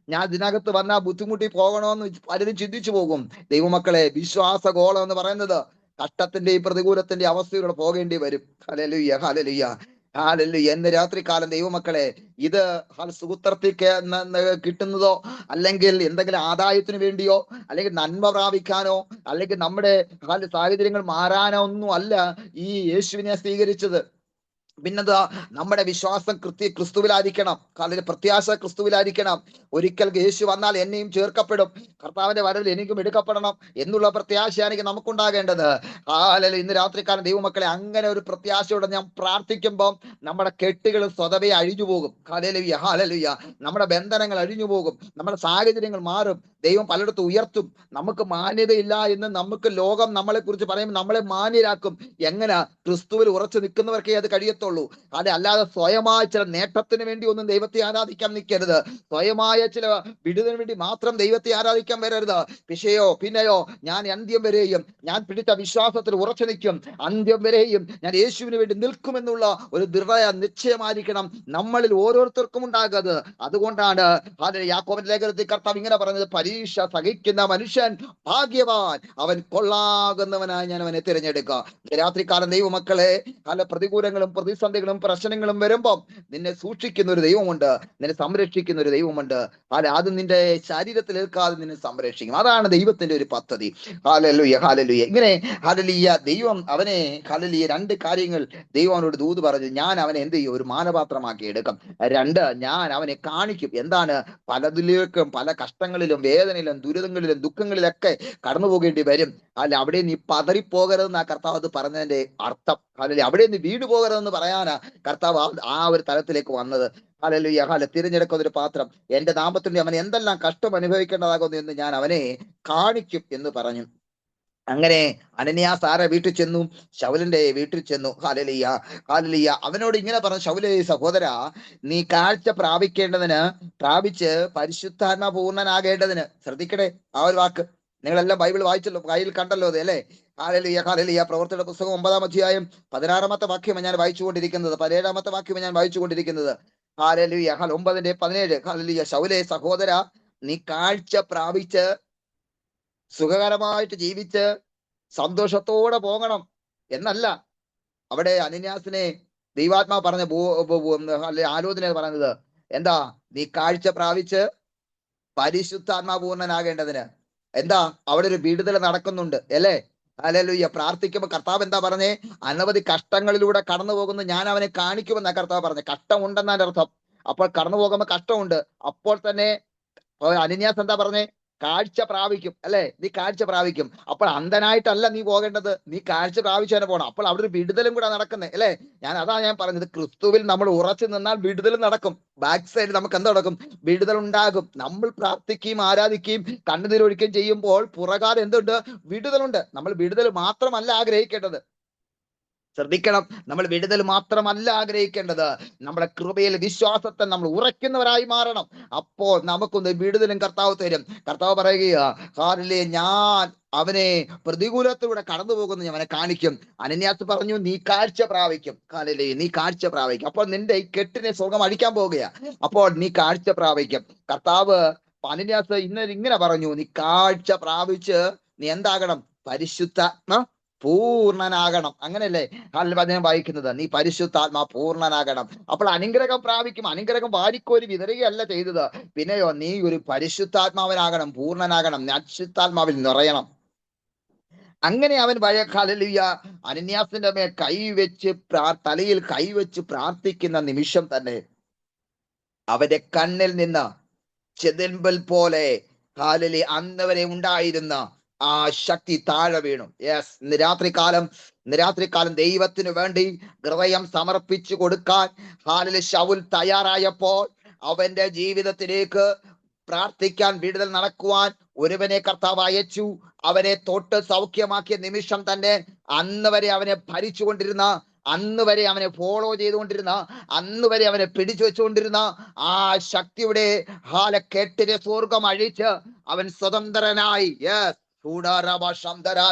ഞാൻ ഇതിനകത്ത് വന്ന ബുദ്ധിമുട്ടി പോകണോന്ന് പലരും ചിന്തിച്ചു പോകും. ദൈവമക്കളെ, വിശ്വാസഗോളം എന്ന് പറയുന്നത് കഷ്ടത്തിന്റെയും പ്രതികൂലത്തിന്റെ അവസ്ഥയിലൂടെ പോകേണ്ടി വരും. Hallelujah, hallelujah, hallelujah. എന്ന് രാത്രികാലം ദൈവമക്കളെ, ഇത് സുഹൃത്തിക്ക് കിട്ടുന്നതോ അല്ലെങ്കിൽ എന്തെങ്കിലും ആദായത്തിന് വേണ്ടിയോ അല്ലെങ്കിൽ നന്മ പ്രാപിക്കാനോ അല്ലെങ്കിൽ നമ്മുടെ സാഹചര്യങ്ങൾ മാറാനോ ഒന്നും അല്ല ഈ യേശുവിനെ സ്വീകരിച്ചത്. പിന്നെന്താ? നമ്മുടെ വിശ്വാസം ക്രിസ്തുവിലായിരിക്കണം. അതിന്റെ പ്രത്യാശ ക്രിസ്തുവിലായിരിക്കണം. ഒരിക്കൽ യേശു വന്നാൽ എന്നെയും ചേർക്കപ്പെടും, കർത്താവിന്റെ വരവിൽ എനിക്കും എടുക്കപ്പെടണം എന്നുള്ള പ്രത്യാശയാണ് നമുക്കുണ്ടാകേണ്ടത്. ഹല്ലേലൂയ. ഇന്ന് രാത്രിക്കാലം ദൈവമക്കളെ, അങ്ങനെ ഒരു പ്രത്യാശയോടെ ഞാൻ പ്രാർത്ഥിക്കുമ്പോൾ നമ്മുടെ കെട്ടുകൾ സ്വതവേ അഴിഞ്ഞു പോകും. Hallelujah, hallelujah. നമ്മുടെ ബന്ധനങ്ങൾ അഴിഞ്ഞു പോകും, നമ്മുടെ സാഹചര്യങ്ങൾ മാറും, ദൈവം പലയിടത്തും ഉയർത്തും. നമുക്ക് മാന്യതയില്ല എന്ന് നമുക്ക് ലോകം നമ്മളെ കുറിച്ച് പറയുമ്പോൾ നമ്മളെ മാന്യരാക്കും. എങ്ങനെ? ക്രിസ്തുവിൽ ഉറച്ചു നിൽക്കുന്നവർക്കേ അത് കഴിയത്തുള്ളൂ. അല്ലാതെ സ്വയമായ ചില നേട്ടത്തിന് വേണ്ടി ഒന്നും ദൈവത്തെ ആരാധിക്കാൻ നിൽക്കരുത്. സ്വയമായ ചില വിടുതലിന് വേണ്ടി മാത്രം ദൈവത്തെ ആരാധിക്കാൻ വരരുത്. പിന്നെയോ ഞാൻ അന്ത്യം വരെയും ഞാൻ പിടിച്ച വിശ്വാസത്തിൽ ഉറച്ചു നിൽക്കും, അന്ത്യം വരെയും ഞാൻ യേശുവിന് വേണ്ടി നിൽക്കുമെന്നുള്ള ഒരു ദൃഢ നിശ്ചയമായിരിക്കണം നമ്മളിൽ ഓരോരുത്തർക്കും ഉണ്ടാകുന്നത്. അതുകൊണ്ടാണ് യാക്കോബിന്റെ ലേഖനത്തിൽ കർത്താവ് ഇങ്ങനെ പറഞ്ഞത്, പരീക്ഷ സഹിക്കുന്ന മനുഷ്യൻ ഭാഗ്യവാൻ, അവൻ കൊള്ളാകുന്നവനായി ഞാൻ അവനെ തിരഞ്ഞെടുക്കുക. രാത്രികാലം ദൈവമക്കളെ, പല പ്രതികൂലങ്ങളും പ്രതിസന്ധികളും പ്രശ്നങ്ങളും വരുമ്പം നിന്നെ സൂക്ഷിക്കുന്ന ഒരു ദൈവമുണ്ട്, നിന്നെ സംരക്ഷിക്കുന്ന ഒരു ദൈവമുണ്ട്. അത് നിന്റെ ശരീരത്തിൽ ഏൽക്കാതെ നിന്നെ സംരക്ഷിക്കും. അതാണ് ദൈവത്തിന്റെ ഒരു പദ്ധതി. Hallelujah, hallelujah. ഇങ്ങനെ ഹല്ലേലൂയ, ദൈവം അവനെ ഹല്ലേലൂയ രണ്ട് കാര്യങ്ങൾ ദൈവം അവനോട് ദൂത് പറഞ്ഞു. ഞാൻ അവനെ എന്ത് ചെയ്യും? ഒരു മാനപാത്രമാക്കി എടുക്കും. രണ്ട്, ഞാൻ അവനെ കാണിക്കും. എന്താണ്? പലതിലേക്കും പല കഷ്ടങ്ങളിലും വേദനയിലും ദുരിതങ്ങളിലും ദുഃഖങ്ങളിലൊക്കെ കടന്നു പോകേണ്ടി വരും. അവിടെ നീ പതറിപ്പോകരുതെന്നാ കർത്താവ് അത് പറഞ്ഞതിന്റെ അർത്ഥം. ഹല്ലേലൂയ. അവിടെ നീ വീട് പോകരുതെന്ന് പറയാനാ കർത്താവ് ആ ഒരു തലത്തിലേക്ക് വന്നത്. Hallelujah, hallelujah. തിരഞ്ഞെടുക്കുന്ന ഒരു പാത്രം, എന്റെ നാമത്തിൽ അവൻ എന്തെല്ലാം കഷ്ടം അനുഭവിക്കേണ്ടതാകുന്നു എന്ന് ഞാൻ അവനെ കാണിക്കും എന്ന് പറഞ്ഞു. അങ്ങനെ അനനിയാസ് ആരെ വീട്ടിൽ ചെന്നു? ശൗലിന്റെ വീട്ടിൽ ചെന്നു. Hallelujah, hallelujah. അവനോട് ഇങ്ങനെ പറഞ്ഞു, ശൗലേ സഹോദരാ, നീ കാഴ്ച പ്രാപിച്ച് പരിശുദ്ധാത്മ പൂർണ്ണനാകേണ്ടതിന്. ശ്രദ്ധിക്കട്ടെ ആ ഒരു വാക്ക്. നിങ്ങളെല്ലാം ബൈബിൾ വായിച്ചല്ലോ, കയ്യിൽ കണ്ടല്ലോ അത് അല്ലേ? Hallelujah, hallelujah. പ്രവർത്തിയുടെ പുസ്തകം 9-ാം അധ്യായം 16-ാമത്തെ വാക്യം ഞാൻ വായിച്ചുകൊണ്ടിരിക്കുന്നത്, 17-ാമത്തെ വാക്യം ഞാൻ വായിച്ചുകൊണ്ടിരിക്കുന്നത്. ഹല്ലേലൂയ, 9:17. ഹല്ലേലൂയ. ശൗലേ സഹോദരാ, നീ കാഴ്ച പ്രാപിച്ച് സുഖകരമായിട്ട് ജീവിച്ച് സന്തോഷത്തോടെ പോകണം എന്നല്ല അവിടെ അനന്യാസിനെ ദൈവാത്മാ പറഞ്ഞ ആലോചന പറയുന്നത്. എന്താ? നീ കാഴ്ച പ്രാപിച്ച് പരിശുദ്ധാത്മാപൂർണനാകേണ്ടതിന്. എന്താ? അവിടെ ഒരു വിടുതൽ നടക്കുന്നുണ്ട് അല്ലേ? ഹല്ലേലൂയ. പ്രാർത്ഥിക്കുമ്പോ കർത്താവ് എന്താ പറഞ്ഞേ? അനവധി കഷ്ടങ്ങളിലൂടെ കടന്നു പോകുന്നു ഞാൻ അവനെ കാണിക്കുമെന്നാ കർത്താവ് പറഞ്ഞേ. കഷ്ടം ഉണ്ടെന്നാണ് അർത്ഥം. അപ്പോൾ കടന്നു പോകുമ്പോ കഷ്ടമുണ്ട്. അപ്പോൾ തന്നെ അനന്യാസ് എന്താ പറഞ്ഞേ? കാഴ്ച പ്രാപിക്കും അല്ലെ, നീ കാഴ്ച പ്രാപിക്കും. അപ്പോൾ അന്ധനായിട്ടല്ല നീ പോകേണ്ടത്, നീ കാഴ്ച പ്രാപിച്ചു തന്നെ പോകണം. അപ്പോൾ അവിടെ ഒരു വിടുതലും കൂടെ നടക്കുന്നത് അല്ലെ. ഞാൻ പറഞ്ഞത്, ക്രിസ്തുവിൽ നമ്മൾ ഉറച്ചു നിന്നാൽ വിടുതലും നടക്കും. ബാക്ക് സൈഡ് നമുക്ക് എന്ത് നടക്കും? വിടുതൽ ഉണ്ടാകും. നമ്മൾ പ്രാർത്ഥിക്കുകയും ആരാധിക്കുകയും കണ്ണുനീരൊഴിക്കുകയും ചെയ്യുമ്പോൾ പുറകാലം എന്തുണ്ട്? വിടുതലുണ്ട്. നമ്മൾ വിടുതൽ മാത്രമല്ല ആഗ്രഹിക്കേണ്ടത്. ശ്രദ്ധിക്കണം, നമ്മൾ വിടുതൽ മാത്രമല്ല ആഗ്രഹിക്കേണ്ടത്, നമ്മുടെ കൃപയിൽ വിശ്വാസത്തെ നമ്മൾ ഉറയ്ക്കുന്നവരായി മാറണം. അപ്പോൾ നമുക്കൊന്ന് വിടുതലും കർത്താവ് തരും. കർത്താവ് പറയുകയാ, ഹാലേ, ഞാൻ അവനെ പ്രതികൂലത്തിലൂടെ കടന്നു പോകുന്ന അവനെ കാണിക്കും. അനന്യാസ് പറഞ്ഞു, നീ കാഴ്ച പ്രാപിക്കും. ഹാലേ, നീ കാഴ്ച പ്രാപിക്കും. അപ്പോൾ നിന്റെ ഈ കെട്ടിനെ സ്വർഗം അടിക്കാൻ പോകുകയാ. അപ്പോൾ നീ കാഴ്ച പ്രാപിക്കും. കർത്താവ് അനന്യാസ് ഇങ്ങനെ പറഞ്ഞു, നീ കാഴ്ച പ്രാപിച്ച് നീ എന്താകണം? പരിശുദ്ധാത്മ പൂർണ്ണനാകണം. അങ്ങനെയല്ലേ വചനം വായിക്കുന്നത്? നീ പരിശുദ്ധാത്മാ പൂർണ്ണനാകണം. അപ്പോൾ അനുഗ്രഹം പ്രാപിക്കും. അനുഗ്രഹം വാരിക്കോരി വിതറുകയല്ല ചെയ്തത്. പിന്നെയോ, നീ ഒരു പരിശുദ്ധാത്മാവനാകണം, പൂർണ്ണനാകണം, പരിശുദ്ധാത്മാവിൽ നിറയണം. അങ്ങനെ അവൻ ഹല്ലേലൂയ അനന്യാസിന്റെ മേൽ കൈവച്ച് തലയിൽ കൈവച്ച് പ്രാർത്ഥിക്കുന്ന നിമിഷം തന്നെ അവന്റെ കണ്ണിൽ നിന്ന് ചെതമ്പൽ പോലെ ഹല്ലേലൂയ അന്നവരെ ഉണ്ടായിരുന്ന ആ ശക്തി താഴെ വീണു. യെസ്, ഇന്ന് രാത്രികാലം ദൈവത്തിനു വേണ്ടി ഹൃദയം സമർപ്പിച്ചു കൊടുക്കാൻ ഹല്ലേലൂയ ശൗൽ തയ്യാറായപ്പോൾ അവന്റെ ജീവിതത്തിലേക്ക് പ്രാർത്ഥിക്കാൻ, വിടുതൽ നടക്കുവാൻ ഒരുവനെ കർത്താവ് അയച്ചു. അവനെ തൊട്ട് സൗഖ്യമാക്കിയ നിമിഷം തന്നെ അന്ന് വരെ അവനെ ഭരിച്ചുകൊണ്ടിരുന്ന, അന്ന് വരെ അവനെ ഫോളോ ചെയ്തുകൊണ്ടിരുന്ന, അന്ന് വരെ അവനെ പിടിച്ചു വെച്ചുകൊണ്ടിരുന്ന ആ ശക്തിയുടെ കെട്ടിനെ സ്വർഗം അഴിച്ച് അവൻ സ്വതന്ത്രനായി. യെസ്,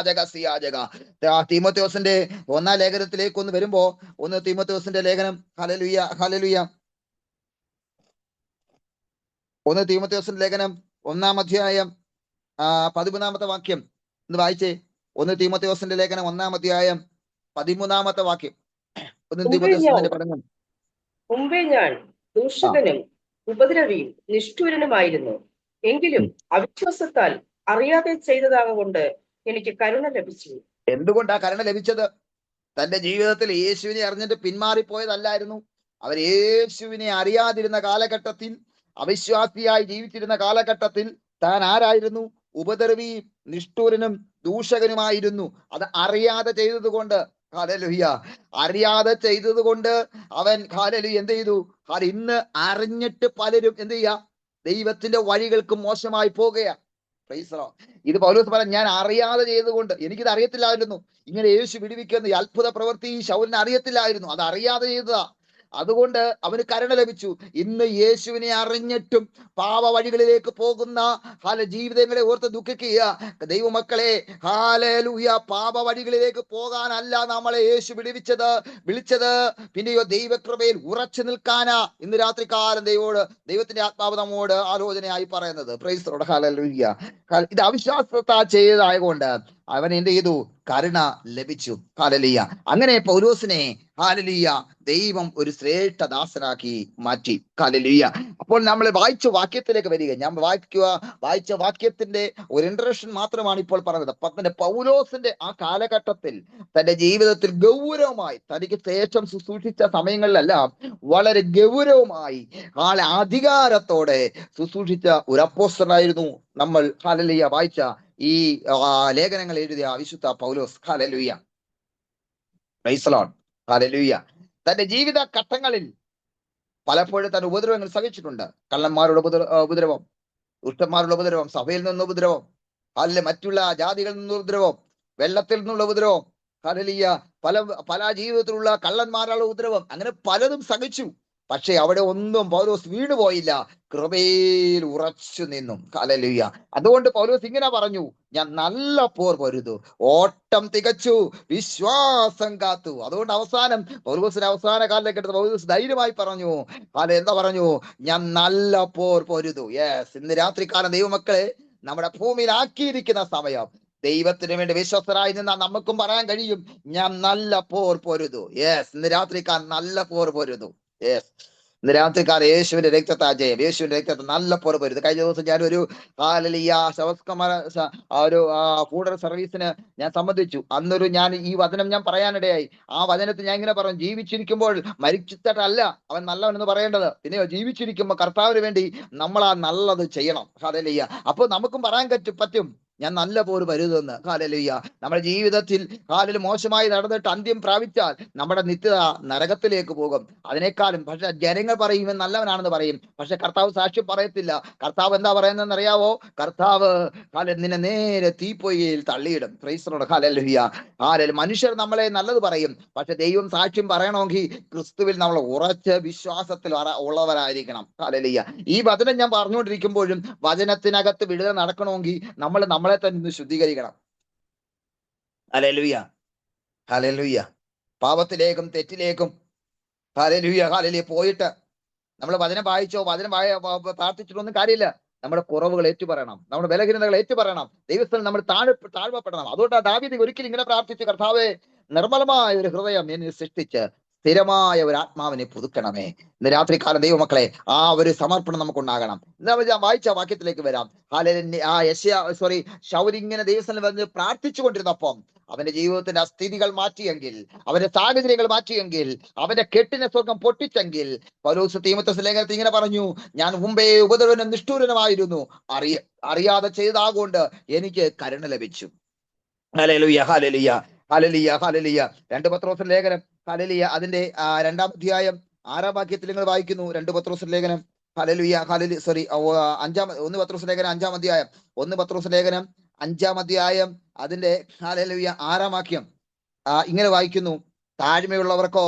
തീമോഥെയോസിന്റെ 1-ാം ലേഖനത്തിലേക്ക് ഒന്ന് വരുമ്പോ, 1 തീമോഥെയോസിന്റെ ലേഖനം, ഹല്ലേലൂയ ഹല്ലേലൂയ 1 തീമോഥെയോസിന്റെ ലേഖനം 1-ാം അധ്യായം 13-ാമത്തെ വാക്യം ഒന്ന് വായിച്ചേ. 1 തീമോഥെയോസിന്റെ ലേഖനം 1-ാം അധ്യായം 13-ാമത്തെ വാക്യം. 1 തീമോഥെയോസിന്റെ പഠനം. മുമ്പേ ഞാൻ ദൂഷകനും ഉപദ്രവിയും നിഷ്ഠൂരനുമായിരുന്നു. എങ്കിലും അവിശ്വാസത്താൽ അറിയാതെ ചെയ്തതാകൊണ്ട് എനിക്ക് കരുണ ലഭിച്ചു. എന്തുകൊണ്ടാ കരുണ ലഭിച്ചത്? തന്റെ ജീവിതത്തിൽ യേശുവിനെ അറിഞ്ഞിട്ട് പിന്മാറിപ്പോയതല്ലായിരുന്നു. അവർ യേശുവിനെ അറിയാതിരുന്ന കാലഘട്ടത്തിൽ, അവിശ്വാസിയായി ജീവിച്ചിരുന്ന കാലഘട്ടത്തിൽ താൻ ആരായിരുന്നു? ഉപദ്രവിയും നിഷ്ഠൂരനും ദൂഷകനുമായിരുന്നു. അത് അറിയാതെ ചെയ്തത് കൊണ്ട്, ഹല്ലേലൂയ, അറിയാതെ ചെയ്തത് കൊണ്ട് അവൻ ഹല്ലേലൂയ എന്ത് ചെയ്തു? ഇന്ന് അറിഞ്ഞിട്ട് പലരും എന്ത് ചെയ്യാ? ദൈവത്തിന്റെ വഴികൾക്ക് മോശമായി പോകുകയാ. ഇത് പൗലോസ് പറയാൻ, ഞാൻ അറിയാതെ ചെയ്തുകൊണ്ട്, എനിക്കിത് അറിയത്തില്ലായിരുന്നു. ഇങ്ങനെ യേശു വിടുവിക്കുന്ന ഈ അത്ഭുത പ്രവൃത്തി ശൗലിന് അറിയത്തില്ലായിരുന്നു. അത് അറിയാതെ ചെയ്തതാ. അതുകൊണ്ട് അവന് കരുണ ലഭിച്ചു. ഇന്ന് യേശുവിനെ അറിഞ്ഞിട്ടും പാപ വഴികളിലേക്ക് പോകുന്ന ജീവിതങ്ങളെ ഓർത്ത് ദുഃഖിക്കുക. ദൈവമക്കളെ, ഹല്ലേലൂയ, പാപ വഴികളിലേക്ക് പോകാനല്ല നമ്മളെ യേശു വിളിച്ചത്. പിന്നെയോ ദൈവകൃപയിൽ ഉറച്ചു നിൽക്കാനാ ഇന്ന് രാത്രികാലം ദൈവത്തിന്റെ ആത്മാവ് നമ്മോട് ആലോചനയായി പറയുന്നത്. Price the Lord, hallelujah. ഇത് അവിശ്വാസത്താൽ ചെയ്തതായതുകൊണ്ട് അവൻ എന്ത് ചെയ്തു? കരുണ ലഭിച്ചു. ഹല്ലേലൂയ. അങ്ങനെ പൗലോസിനെ ഹല്ലേലൂയ ദൈവം ഒരു ശ്രേഷ്ഠ ദാസനാക്കി മാറ്റി. ഹല്ലേലൂയ. അപ്പോൾ നമ്മൾ വായിച്ച വാക്യത്തിലേക്ക് വരിക. ഞാൻ വായിച്ച വാക്യത്തിന്റെ ഒരു ഇൻട്രഡക്ഷൻ മാത്രമാണ് ഇപ്പോൾ പറഞ്ഞത്. പൗലോസിന്റെ ആ കാലഘട്ടത്തിൽ തന്റെ ജീവിതത്തിൽ ഗൗരവമായി, തനിക്ക് ശേഷം ശുശ്രൂഷിച്ച സമയങ്ങളിലെല്ലാം വളരെ ഗൗരവമായി അധികാരത്തോടെ ശുശ്രൂഷിച്ച ഒരു അപ്പോസ്തലനായിരുന്നു നമ്മൾ ഹല്ലേലൂയ വായിച്ച ഈ ലേഖനങ്ങൾ എഴുതിയ വിശുദ്ധ Paulose. Hallelujah, praise the Lord, hallelujah. തന്റെ ജീവിത ഘട്ടങ്ങളിൽ പലപ്പോഴും തന്റെ ഉപദ്രവങ്ങൾ സഹിച്ചിട്ടുണ്ട്. കള്ളന്മാരുടെ ഉപദ്രവം, ദുഷ്ടന്മാരുടെ ഉപദ്രവം, സഭയിൽ നിന്ന് ഉപദ്രവം, മറ്റുള്ള ജാതികളിൽ നിന്നുള്ള ഉപദ്രവം, വെള്ളത്തിൽ നിന്നുള്ള ഉപദ്രവം, ഹല്ലേലൂയ, പല ജീവിതത്തിലുള്ള കള്ളന്മാരുടെ ഉപദ്രവം, അങ്ങനെ പലതും സഹിച്ചു. പക്ഷെ അവിടെ ഒന്നും പൗലോസ് വീണുപോയില്ല, കൃപയിൽ ഉറച്ചു നിന്നു. ഹല്ലേലൂയ. അതുകൊണ്ട് പൗലോസ് ഇങ്ങനെ പറഞ്ഞു, ഞാൻ നല്ല പോർ പൊരുതു, ഓട്ടം തികച്ചു, വിശ്വാസം കാത്തു. അതുകൊണ്ട് പൗലോസിന്റെ അവസാന കാലത്തേക്ക് എടുത്ത് പൗലോസ് ധൈര്യമായി പറഞ്ഞു, എന്താ പറഞ്ഞു? ഞാൻ നല്ല പോർ പൊരുതു. യെസ്, ഇന്ന് രാത്രികാലം ദൈവമക്കളെ നമ്മുടെ ഭൂമിയിൽ ആക്കിയിരിക്കുന്ന സമയം, ദൈവത്തിന് വേണ്ടി വിശ്വസ്തരായി നിന്നാൽ നമുക്കും പറയാൻ കഴിയും, ഞാൻ നല്ല പോർ പൊരുതു. യെസ്, ഇന്ന് രാത്രികാലം നല്ല പോർ പൊരുതു. യെസ്, ഇന്ന് രാത്രിക്കാലം യേശുവിന്റെ രക്തത്തെ ജയം, യേശുവിന്റെ രക്തത്തെ നല്ല പോലെ വരുത്. കഴിഞ്ഞ ദിവസം ഞാനൊരു ഒരു ഫൂഡർ സർവീസിന് ഞാൻ സംബന്ധിച്ചു. അന്നൊരു ഞാൻ ഈ വചനം ഞാൻ പറയാനിടയായി. ആ വചനത്തിൽ ഞാൻ ഇങ്ങനെ പറഞ്ഞു, ജീവിച്ചിരിക്കുമ്പോൾ മരിച്ചിട്ടല്ല അവൻ നല്ലവനെന്ന് പറയേണ്ടത്, പിന്നെയോ ജീവിച്ചിരിക്കുമ്പോൾ കർത്താവിന് വേണ്ടി നമ്മൾ ആ നല്ലത് ചെയ്യണം. ഹല്ലേലൂയ. അപ്പോൾ നമുക്കും പറയാൻ പറ്റും ഞാൻ നല്ല പോലെ വരുതെന്ന്. ഹല്ലേലൂയ. നമ്മുടെ ജീവിതത്തിൽ മോശമായി നടന്നിട്ട് അന്ത്യം പ്രാപിച്ചാൽ നമ്മുടെ നിത്യത നരകത്തിലേക്ക് പോകും. അതിനേക്കാളും പക്ഷെ ജനങ്ങൾ പറയും ഇവൻ നല്ലവനാണെന്ന് പറയും, പക്ഷെ കർത്താവ് സാക്ഷ്യം പറയത്തില്ല. കർത്താവ് എന്താ പറയുന്നതെന്ന് അറിയാവോ? കർത്താവ് നിന്നെ നേരെ തീപ്പൊയ്യിൽ തള്ളിയിടും. Praise the Lord. ഹല്ലേലൂയ. മനുഷ്യർ നമ്മളെ നല്ലത് പറയും, പക്ഷെ ദൈവം സാക്ഷ്യം പറയണമെങ്കിൽ ക്രിസ്തുവിൽ നമ്മൾ ഉറച്ച വിശ്വാസത്തിൽ ഉള്ളവരായിരിക്കണം. ഹല്ലേലൂയ. ഈ വചനം ഞാൻ പറഞ്ഞുകൊണ്ടിരിക്കുമ്പോഴും വചനത്തിനകത്ത് വിടുതൽ നടക്കണമെങ്കിൽ നമ്മൾ നമ്മളെ തന്നെ ഇന്ന് ശുദ്ധീകരിക്കണം. ഹല്ലേലൂയ. ഹല്ലേലൂയ. പാപത്തിലേക്കും തെറ്റിലേക്കും ഹല്ലേലൂയ പോയിട്ട് നമ്മൾ വചനം വായിച്ചോ പ്രാർത്ഥിച്ചിട്ടൊന്നും കാര്യമില്ല. നമ്മുടെ കുറവുകൾ ഏറ്റുപറയണം, നമ്മുടെ ബലഹീനതകൾ ഏറ്റുപറയണം, ദൈവത്തിൽ നമ്മൾ താഴ്വപ്പെടണം. അതുകൊണ്ടാണ് ദാവീദ് ഒരിക്കലും ഇങ്ങനെ പ്രാർത്ഥിച്ചു, കർത്താവേ നിർമ്മലമായ ഒരു ഹൃദയം എന്നെ സൃഷ്ടിച്ച് സ്ഥിരമായ ഒരു ആത്മാവിനെ പുതുക്കണമേ. ഇന്ന് രാത്രികാലം ദൈവമക്കളെ ആ ഒരു സമർപ്പണം നമുക്കുണ്ടാകണം. ഞാൻ വായിച്ച വാക്യത്തിലേക്ക് വരാം. ശൗൽ ഇങ്ങനെ ദൈവസ്ഥലം വന്ന് പ്രാർത്ഥിച്ചു കൊണ്ടിരുന്നപ്പം അവന്റെ ജീവിതത്തിന്റെ സ്ഥിതികൾ മാറ്റിയെങ്കിൽ, അവന്റെ സാഹചര്യങ്ങൾ മാറ്റിയെങ്കിൽ, അവന്റെ കെട്ടിനെ സ്വർഗം പൊട്ടിച്ചെങ്കിൽ, പൗലോസ് തീമോഥെയോസ് ലേഖനത്തിൽ ഇങ്ങനെ പറഞ്ഞു, ഞാൻ മുമ്പേ ഉപദ്രവനും നിഷ്ഠൂരനുമായിരുന്നു, അറിയാതെ ചെയ്തതാകൊണ്ട് എനിക്ക് കരുണ ലഭിച്ചു. ഹല്ലേലൂയ. ഹല്ലേലൂയ. ഹല്ലേലൂയ. ഹല്ലേലൂയ. 2 പത്രോസ് ലേഖനം ഹല്ലേലൂയ അതിന്റെ 2-ാം അധ്യായം 6-ാം വാക്യത്തിൽ നിങ്ങൾ വായിക്കുന്നു. 2 പത്രോസ് ലേഖനം ഹല്ലേലൂയ 1 പത്രോസ് ലേഖനം 5-ാം അധ്യായം 1 പത്രോസ് ലേഖനം 5-ാം അധ്യായം അതിന്റെ ഹല്ലേലൂയ 6-ാം വാക്യം ഇങ്ങനെ വായിക്കുന്നു, താഴ്മയുള്ളവർക്കോ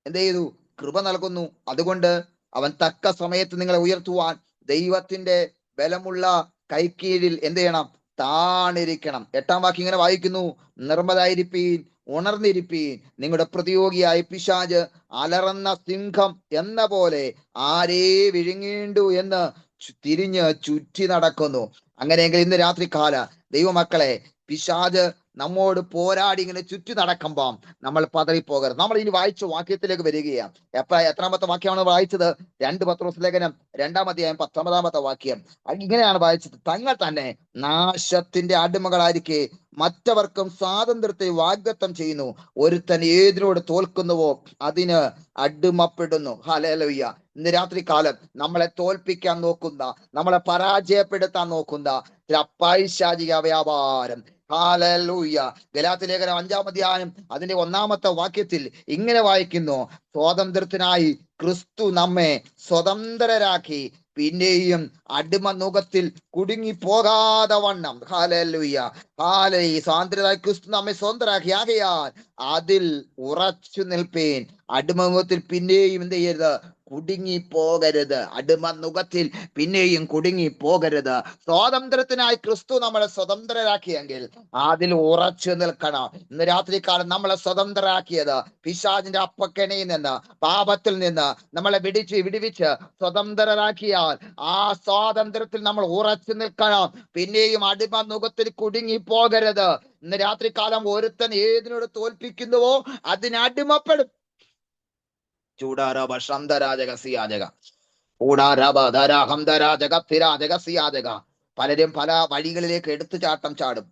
എന്ത് ചെയ്തു? കൃപ നൽകുന്നു. അതുകൊണ്ട് അവൻ തക്ക സമയത്ത് നിങ്ങളെ ഉയർത്തുവാൻ ദൈവത്തിന്റെ ബലമുള്ള കൈക്കീഴിൽ എന്ത് ചെയ്യണം? താണിരിക്കണം. 8-ാം വാക്യം ഇങ്ങനെ വായിക്കുന്നു, നിർമ്മതായിരിപ്പീൻ, ഉണർന്നിരിപ്പീൻ, നിങ്ങളുടെ പ്രതിയോഗിയായ പിശാച് അലറുന്ന സിംഹം എന്ന പോലെ ആരേ വിഴുങ്ങേണ്ടു എന്ന് തിരിഞ്ഞ് ചുറ്റി നടക്കുന്നു. അങ്ങനെയെങ്കിൽ ഇന്ന് രാത്രികാല ദൈവമക്കളെ, പിശാച് നമ്മോട് പോരാടി ഇങ്ങനെ ചുറ്റി നടക്കുമ്പോൾ നമ്മൾ പതറിപ്പോകരുത്. നമ്മൾ ഇനി വായിച്ച വാക്യത്തിലേക്ക് വരികയാണ്. എത്രാമത്തെ വാക്യമാണ് വായിച്ചത്? 2 പത്രോസ് ലേഖനം 2-ാം അധ്യായം 19-ാമത്തെ വാക്യം. ഇങ്ങനെയാണ് വായിച്ചത്, തങ്ങൾ തന്നെ നാശത്തിന്റെ അടിമകളായിരിക്കെ മറ്റവർക്കും സ്വാതന്ത്ര്യത്തെ വാഗ്ദത്തം ചെയ്യുന്നു. ഒരുത്തൻ ഏതിനോട് തോൽക്കുന്നുവോ അതിന് അടിമപ്പെടുന്നു. ഹല്ലേലൂയ. ഇന്ന് രാത്രികാലം നമ്മളെ തോൽപ്പിക്കാൻ നോക്കുന്ന, നമ്മളെ പരാജയപ്പെടുത്താൻ നോക്കുന്ന പൈശാചിക വ്യാപാരം, ഹല്ലേലൂയ. ഗലാത്യ ലേഖനം 5-ാം അധ്യായം അതിന്റെ 1-ാമത്തെ വാക്യത്തിൽ ഇങ്ങനെ വായിക്കുന്നു, സ്വാതന്ത്ര്യത്തിനായി ക്രിസ്തു നമ്മെ സ്വതന്ത്രരാക്കി, പിന്നെയും അടിമ നുഖത്തിൽ കുടുങ്ങി പോകാതെ വണ്ണം. ഹല്ലേലൂയ. സ്വാതന്ത്ര്യത്തിനായി ക്രിസ്തു നമ്മെ സ്വതന്ത്രരാക്കി, ആകയാൽ അതിൽ ഉറച്ചു നിൽപ്പേൻ. അടിമമുഖത്തിൽ പിന്നെയും എന്ത് ചെയ്യരുത്? കുടുങ്ങി പോകരുത്. അടിമ നുഖത്തിൽ പിന്നെയും കുടുങ്ങി പോകരുത്. സ്വാതന്ത്ര്യത്തിനായി ക്രിസ്തു നമ്മളെ സ്വതന്ത്രരാക്കിയെങ്കിൽ അതിൽ ഉറച്ചു നിൽക്കണം. ഇന്ന് രാത്രികാലം നമ്മളെ സ്വതന്ത്രരാക്കിയത് പിശാചിന്റെ അപ്പക്കെണിയിൽ നിന്ന്, പാപത്തിൽ നിന്ന് നമ്മളെ വിടുവിച്ച് സ്വതന്ത്രരാക്കിയാൽ ആ സ്വാതന്ത്ര്യത്തിൽ നമ്മൾ ഉറച്ചു നിൽക്കണം. പിന്നെയും അടിമ നുഖത്തിൽ കുടുങ്ങി പോകരുത്. ഇന്ന് രാത്രികാലം ഒരുത്തൻ ഏതിനോട് തോൽപ്പിക്കുന്നുവോ അതിനടിമപ്പെടും. ചൂടാരബ ശന്തരാജകസിയാജക പലരും പല വഴികളിലേക്ക് എടുത്തുചാട്ടം ചാടും.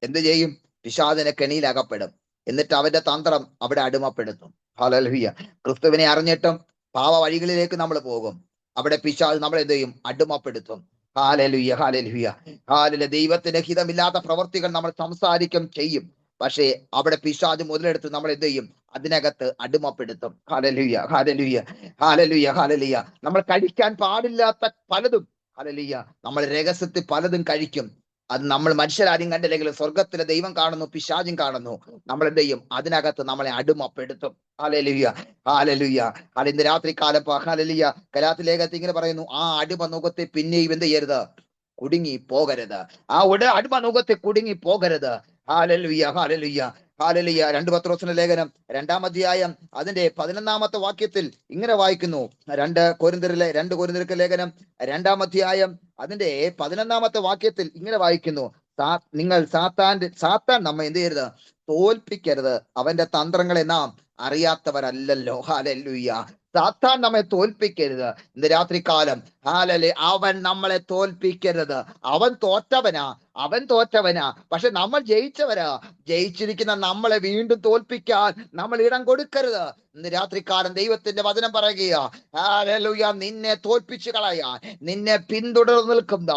എന്ത് ചെയ്യും? പിശാചിനെ കെണിയിലകപ്പെടും. എന്നിട്ട് അവന്റെ തന്ത്രം അവിടെ അടിമപ്പെടുത്തും. ഹല്ലേലൂയ. ക്രിസ്തുവിനെ അറിഞ്ഞിട്ടും പാവ വഴികളിലേക്ക് നമ്മൾ പോകും. അവിടെ പിശാച് നമ്മൾ എന്ത് ചെയ്യും? അടിമപ്പെടുത്തും. ഹല്ലേലൂയ. ഹല്ലേലൂയ. ഹല്ലേലൂയ. ദൈവത്തിന്റെ ഹിതമില്ലാത്ത പ്രവർത്തികൾ നമ്മൾ സംസാരിക്കും, ചെയ്യും. പക്ഷേ അവിടെ പിശാച് മുതലെടുത്ത് നമ്മൾ എന്ത് ചെയ്യും? അതിനകത്ത് അടിമപ്പെടുത്തും. ഹല്ലേലൂയ. ഹല്ലേലൂയ. ഹല്ലേലൂയ. ഹല്ലേലൂയ. നമ്മൾ കഴിക്കാൻ പാടില്ലാത്ത പലതും, ഹല്ലേലൂയ, നമ്മൾ രഹസ്യത്തിൽ പലതും കഴിക്കും. അത് നമ്മൾ മനുഷ്യരാരും കണ്ടില്ലെങ്കിലും സ്വർഗത്തിലെ ദൈവം കാണുന്നു, പിശാചും കാണുന്നു. നമ്മൾ എന്ത് ചെയ്യും? അതിനകത്ത് നമ്മളെ അടിമപ്പെടുത്തും. ഹല്ലേലൂയ. ഹല്ലേലൂയ. ഇന്ന് രാത്രികാലം ഹല്ലേലൂയ ഗലാത്യ ലേഖനത്തിൽ ഇങ്ങനെ പറയുന്നു, ആ അടിമ നുഖത്തെ പിന്നെയും എന്ത് ചെയ്യരുത്? കുടുങ്ങി പോകരുത്. ആ അടിമ നുഖത്തെ കുടുങ്ങി പോകരുത്. ഹല്ലേലൂയ. ഹല്ലേലൂയ. ഹല്ലേലൂയ. 2 പത്രോസിന്റെ ലേഖനം 2-ാം അധ്യായം അതിന്റെ 11-ാമത്തെ വാക്യത്തിൽ ഇങ്ങനെ വായിക്കുന്നു. 2 കൊരിന്ത്യർക്ക് ലേഖനം 2-ാം അധ്യായം അതിന്റെ 11-ാമത്തെ വാക്യത്തിൽ ഇങ്ങനെ വായിക്കുന്നു, നിങ്ങൾ സാത്താൻ നമ്മെ എന്ത് ചെയ്യരുത്? തോൽപ്പിക്കരുത്. അവന്റെ തന്ത്രങ്ങളെ നാം അറിയാത്തവരല്ലല്ലോ. ഹല്ലേലൂയ. സാത്താൻ നമ്മെ തോൽപ്പിക്കരുത്. ഇന്ന് രാത്രികാലം ഹാലലേ അവൻ നമ്മളെ തോൽപ്പിക്കരുത്. അവൻ തോറ്റവനാ. പക്ഷെ നമ്മൾ ജയിച്ചവരാ. ജയിച്ചിരിക്കുന്ന നമ്മളെ വീണ്ടും തോൽപ്പിക്കാൻ നമ്മൾ ഇടം കൊടുക്കരുത്. ഇന്ന് രാത്രികാലം ദൈവത്തിന്റെ വചനം പറയുകയാ, ഹല്ലേലൂയ, നിന്നെ തോൽപ്പിച്ചു കളയാൻ, നിന്നെ പിന്തുടർന്ന് നിൽക്കുന്ന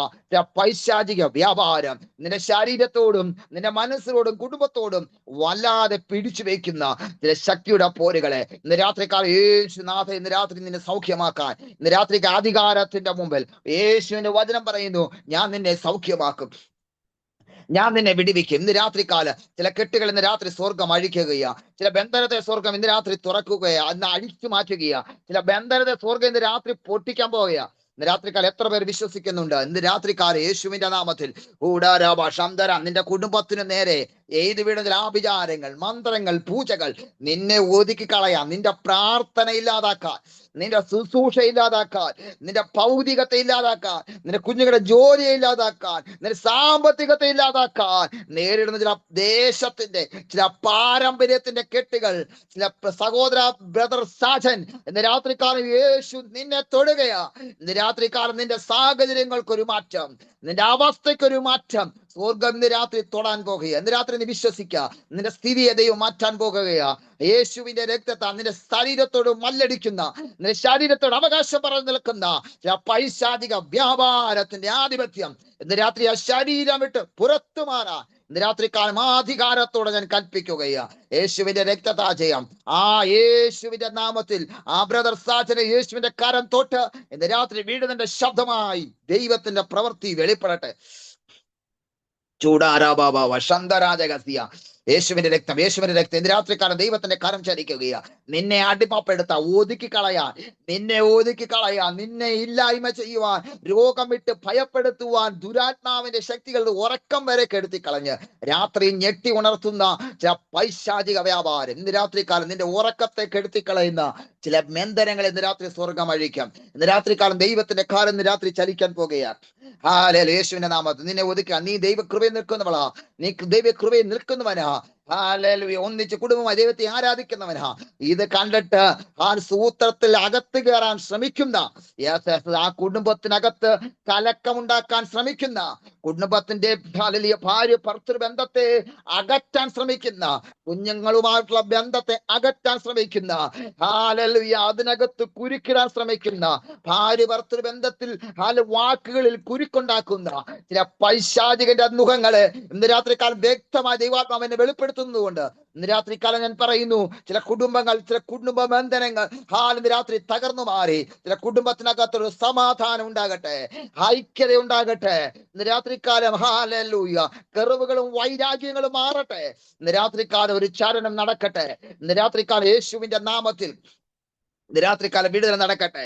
പൈശാചിക വ്യാപാരം നിന്റെ ശരീരത്തോടും നിന്റെ മനസ്സിനോടും കുടുംബത്തോടും വല്ലാതെ പിടിച്ചു വെക്കുന്ന ചില ശക്തിയുടെ പോരുകളെ ഇന്ന് രാത്രികാലം യേശുനാഥൻ ഇന്ന് രാത്രി നിന്നെ സൗഖ്യമാക്കാൻ, ഇന്ന് രാത്രിക്ക് അധികാരത്തിന്റെ മുമ്പിൽ യേശുവിന്റെ വചനം പറയുന്നു, ഞാൻ നിന്നെ സൗഖ്യമാക്കും, ഞാൻ നിന്നെ വിടിവിക്കും. ഇന്ന് രാത്രികാലം ചില കെട്ടുകൾ ഇന്ന് രാത്രി സ്വർഗം അഴിക്കുകയാ. ചില ബന്ധനത്തെ സ്വർഗം ഇന്ന് രാത്രി തുറക്കുകയാ, അന്ന് അഴിച്ചു മാറ്റുകയാ. ചില ബന്ധനത്തെ സ്വർഗം ഇന്ന് രാത്രി പൊട്ടിക്കാൻ പോവുകയാ. ഇന്ന് രാത്രിക്കാലം എത്ര പേർ വിശ്വസിക്കുന്നുണ്ട്? ഇന്ന് രാത്രിക്കാലം യേശുവിന്റെ നാമത്തിൽ ഊടാരാബ ശംദര നിന്റെ കുടുംബത്തിന് നേരെ ഏത് വീടുന്ന ആഭിചാരങ്ങൾ, മന്ത്രങ്ങൾ, പൂജകൾ നിന്നെ ഒതുക്കി കളയാൻ, നിന്റെ പ്രാർത്ഥന ഇല്ലാതാക്കാൻ, നിന്റെ ശുശ്രൂഷ ഇല്ലാതാക്കാൻ, നിന്റെ ഭൗതികത്തെ ഇല്ലാതാക്കാൻ, നിന്റെ കുഞ്ഞുങ്ങളുടെ ജോലിയെ ഇല്ലാതാക്കാൻ, നിന്റെ സാമ്പത്തികത്തെ ഇല്ലാതാക്കാൻ നേരിടുന്ന ചില ദേശത്തിന്റെ ചില പാരമ്പര്യത്തിന്റെ കെട്ടുകൾ, ചില സഹോദര ബ്രദർ സാജൻ ഇന്ന് രാത്രികാലം യേശു നിന്നെ തൊടുകയാ. ഇന്ന് രാത്രികാലം നിന്റെ സാഹചര്യങ്ങൾക്കൊരു മാറ്റം, നിന്റെ അവസ്ഥയ്ക്കൊരു മാറ്റം സ്വർഗം ഇന്ന് രാത്രി തൊടാൻ പോകുക. ഇന്ന് രാത്രി നീ വിശ്വസിക്കുക, നിന്റെ സ്ഥിതിയെ ദൈവം മാറ്റാൻ പോകുകയാ. യേശുവിന്റെ രക്തത്താൽ നിന്റെ ശരീരത്തോട് മല്ലടിക്കുന്ന, നിന്റെ ശരീരത്തോട് അവകാശം പറഞ്ഞു നിൽക്കുന്ന പൈശാചിക വ്യാപാരത്തിന്റെ ആധിപത്യം ഇന്ന് രാത്രി ആ ശരീരം വിട്ട് പുറത്തു മാറാൻ ഇന്ന് രാത്രികാലം അധികാരത്തോടെ ഞാൻ കൽപ്പിക്കുകയാ. യേശുവിന്റെ രക്തതാജയം ആ യേശുവിന്റെ നാമത്തിൽ ആ ബ്രദർ സാജനെ യേശുവിന്റെ കരം തൊട്ട് ഇന്ന് രാത്രി വീടുന്നതിന്റെ ശബ്ദമായി ദൈവത്തിന്റെ പ്രവൃത്തി വെളിപ്പെടട്ടെ. ചൂടാരാബാബ ശന്തരാജകസ്യ യേശുവിന്റെ രക്തം ഇന്ന് രാത്രിക്കാലം ദൈവത്തിന്റെ കരം ചലിക്കുകയാ. നിന്നെ അടിമപ്പെടുത്താൻ, ഒതുക്കി കളയാൻ, നിന്നെ ഇല്ലായ്മ ചെയ്യുവാൻ, രോഗം വിട്ട് ഭയപ്പെടുത്തുവാൻ ദുരാത്മാവിന്റെ ശക്തികളുടെ ഉറക്കം വരെ കെടുത്തി കളഞ്ഞ് രാത്രി ഞെട്ടി ഉണർത്തുന്ന ചില പൈശാചിക വ്യാപാരം ഇന്ന് രാത്രിക്കാലം നിന്റെ ഉറക്കത്തെ കെടുത്തി കളയുന്ന ചില ബന്ധനങ്ങൾ ഇന്ന് രാത്രി സ്വർഗം അഴിക്കാം. ഇന്ന് രാത്രികാലം ദൈവത്തിന്റെ കാലം ഇന്ന് രാത്രി ചലിക്കാൻ പോകുകയാണ്. ഹല്ലേലൂയ. യേശുവിന്റെ നാമത്തിൽ നിന്നെ ഒതുക്കുക. നീ ദൈവകൃപയിൽ നിൽക്കുന്നവളാ, നീ ദൈവകൃപയിൽ നിൽക്കുന്നവനാ. ഹല്ലേലൂയ. ഒന്നിച്ച് കുടുംബമായി ദൈവത്തെ ആരാധിക്കുന്നവനാ. ഇത് കണ്ടിട്ട് ആ സൂത്രത്തിൽ അകത്ത് കയറാൻ ശ്രമിക്കുന്ന, ആ കുടുംബത്തിനകത്ത് കലക്കമുണ്ടാക്കാൻ ശ്രമിക്കുന്ന, കുടുംബത്തിന്റെ ഭാര്യ ഭർത്തൃ ബന്ധത്തെ അകറ്റാൻ ശ്രമിക്കുന്ന, കുഞ്ഞുങ്ങളുമായിട്ടുള്ള ബന്ധത്തെ അകറ്റാൻ ശ്രമിക്കുന്ന, ഹല്ലേലൂയ, അതിനകത്ത് കുരുക്കിടാൻ ശ്രമിക്കുന്ന, ഭാര്യ ഭർത്തൃ ബന്ധത്തിൽ വാക്കുകളിൽ കുരുക്കുണ്ടാക്കുന്ന ചില പൈശാചികന്റെ മുഖങ്ങളെ ഇന്ന് രാത്രിക്കാലം വ്യക്തമായി ദൈവാത്മാവിനെ വെളിപ്പെടുത്തുന്നതുകൊണ്ട് ഇന്ന് രാത്രിക്കാലം ഞാൻ പറയുന്നു, ചില കുടുംബങ്ങൾ, ചില കുടുംബ ബന്ധനങ്ങൾ ഇന്ന് രാത്രി തകർന്നു മാറി. ചില കുടുംബത്തിനകത്തൊരു സമാധാനം ഉണ്ടാകട്ടെ, ഐക്യത ഉണ്ടാകട്ടെ. ഇന്ന് രാത്രിക്കാലം ഹല്ലേലൂയ, കെറുവുകളും വൈരാഗ്യങ്ങളും മാറട്ടെ. ഇന്ന് രാത്രിക്കാലം ഒരു ചലനം നടക്കട്ടെ. ഇന്ന് രാത്രിക്കാലം യേശുവിന്റെ നാമത്തിൽ ഇന്ന് രാത്രിക്കാലം വിടുതൽ നടക്കട്ടെ.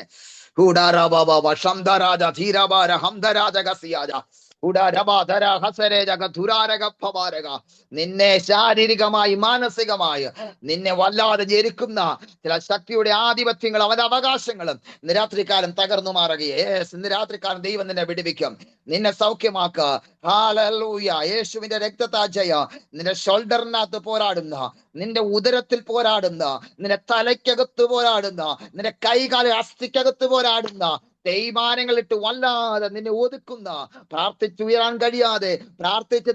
നിന്നെ ശാരീരികമായി മാനസികമായി നിന്നെ വല്ലാതെ ജനിക്കുന്ന ചില ശക്തിയുടെ ആധിപത്യങ്ങളും അവന്റെ അവകാശങ്ങളും ഇന്ന് രാത്രികാലം തകർന്നു മാറുകയെ. ഇന്ന് രാത്രികാലം ദൈവം നിന്നെ വിടുവിക്കും, നിന്നെ സൗഖ്യമാക്കുക. ഹല്ലേലൂയ. യേശുവിന്റെ രക്തതാജയ നിന്റെ ഷോൾഡറിനകത്ത് പോരാടുന്ന, നിന്റെ ഉദരത്തിൽ പോരാടുന്ന, നിന്റെ തലയ്ക്കകത്ത് പോരാടുന്ന, നിന്റെ കൈകാല അസ്ഥിക്കകത്ത് പോരാടുന്ന തേയ്മാനങ്ങളിട്ട് വല്ലാതെ നിന്നെ ഒതുക്കുന്ന, പ്രാർത്ഥിച്ചുയരാൻ കഴിയാതെ പ്രാർത്ഥിച്ച്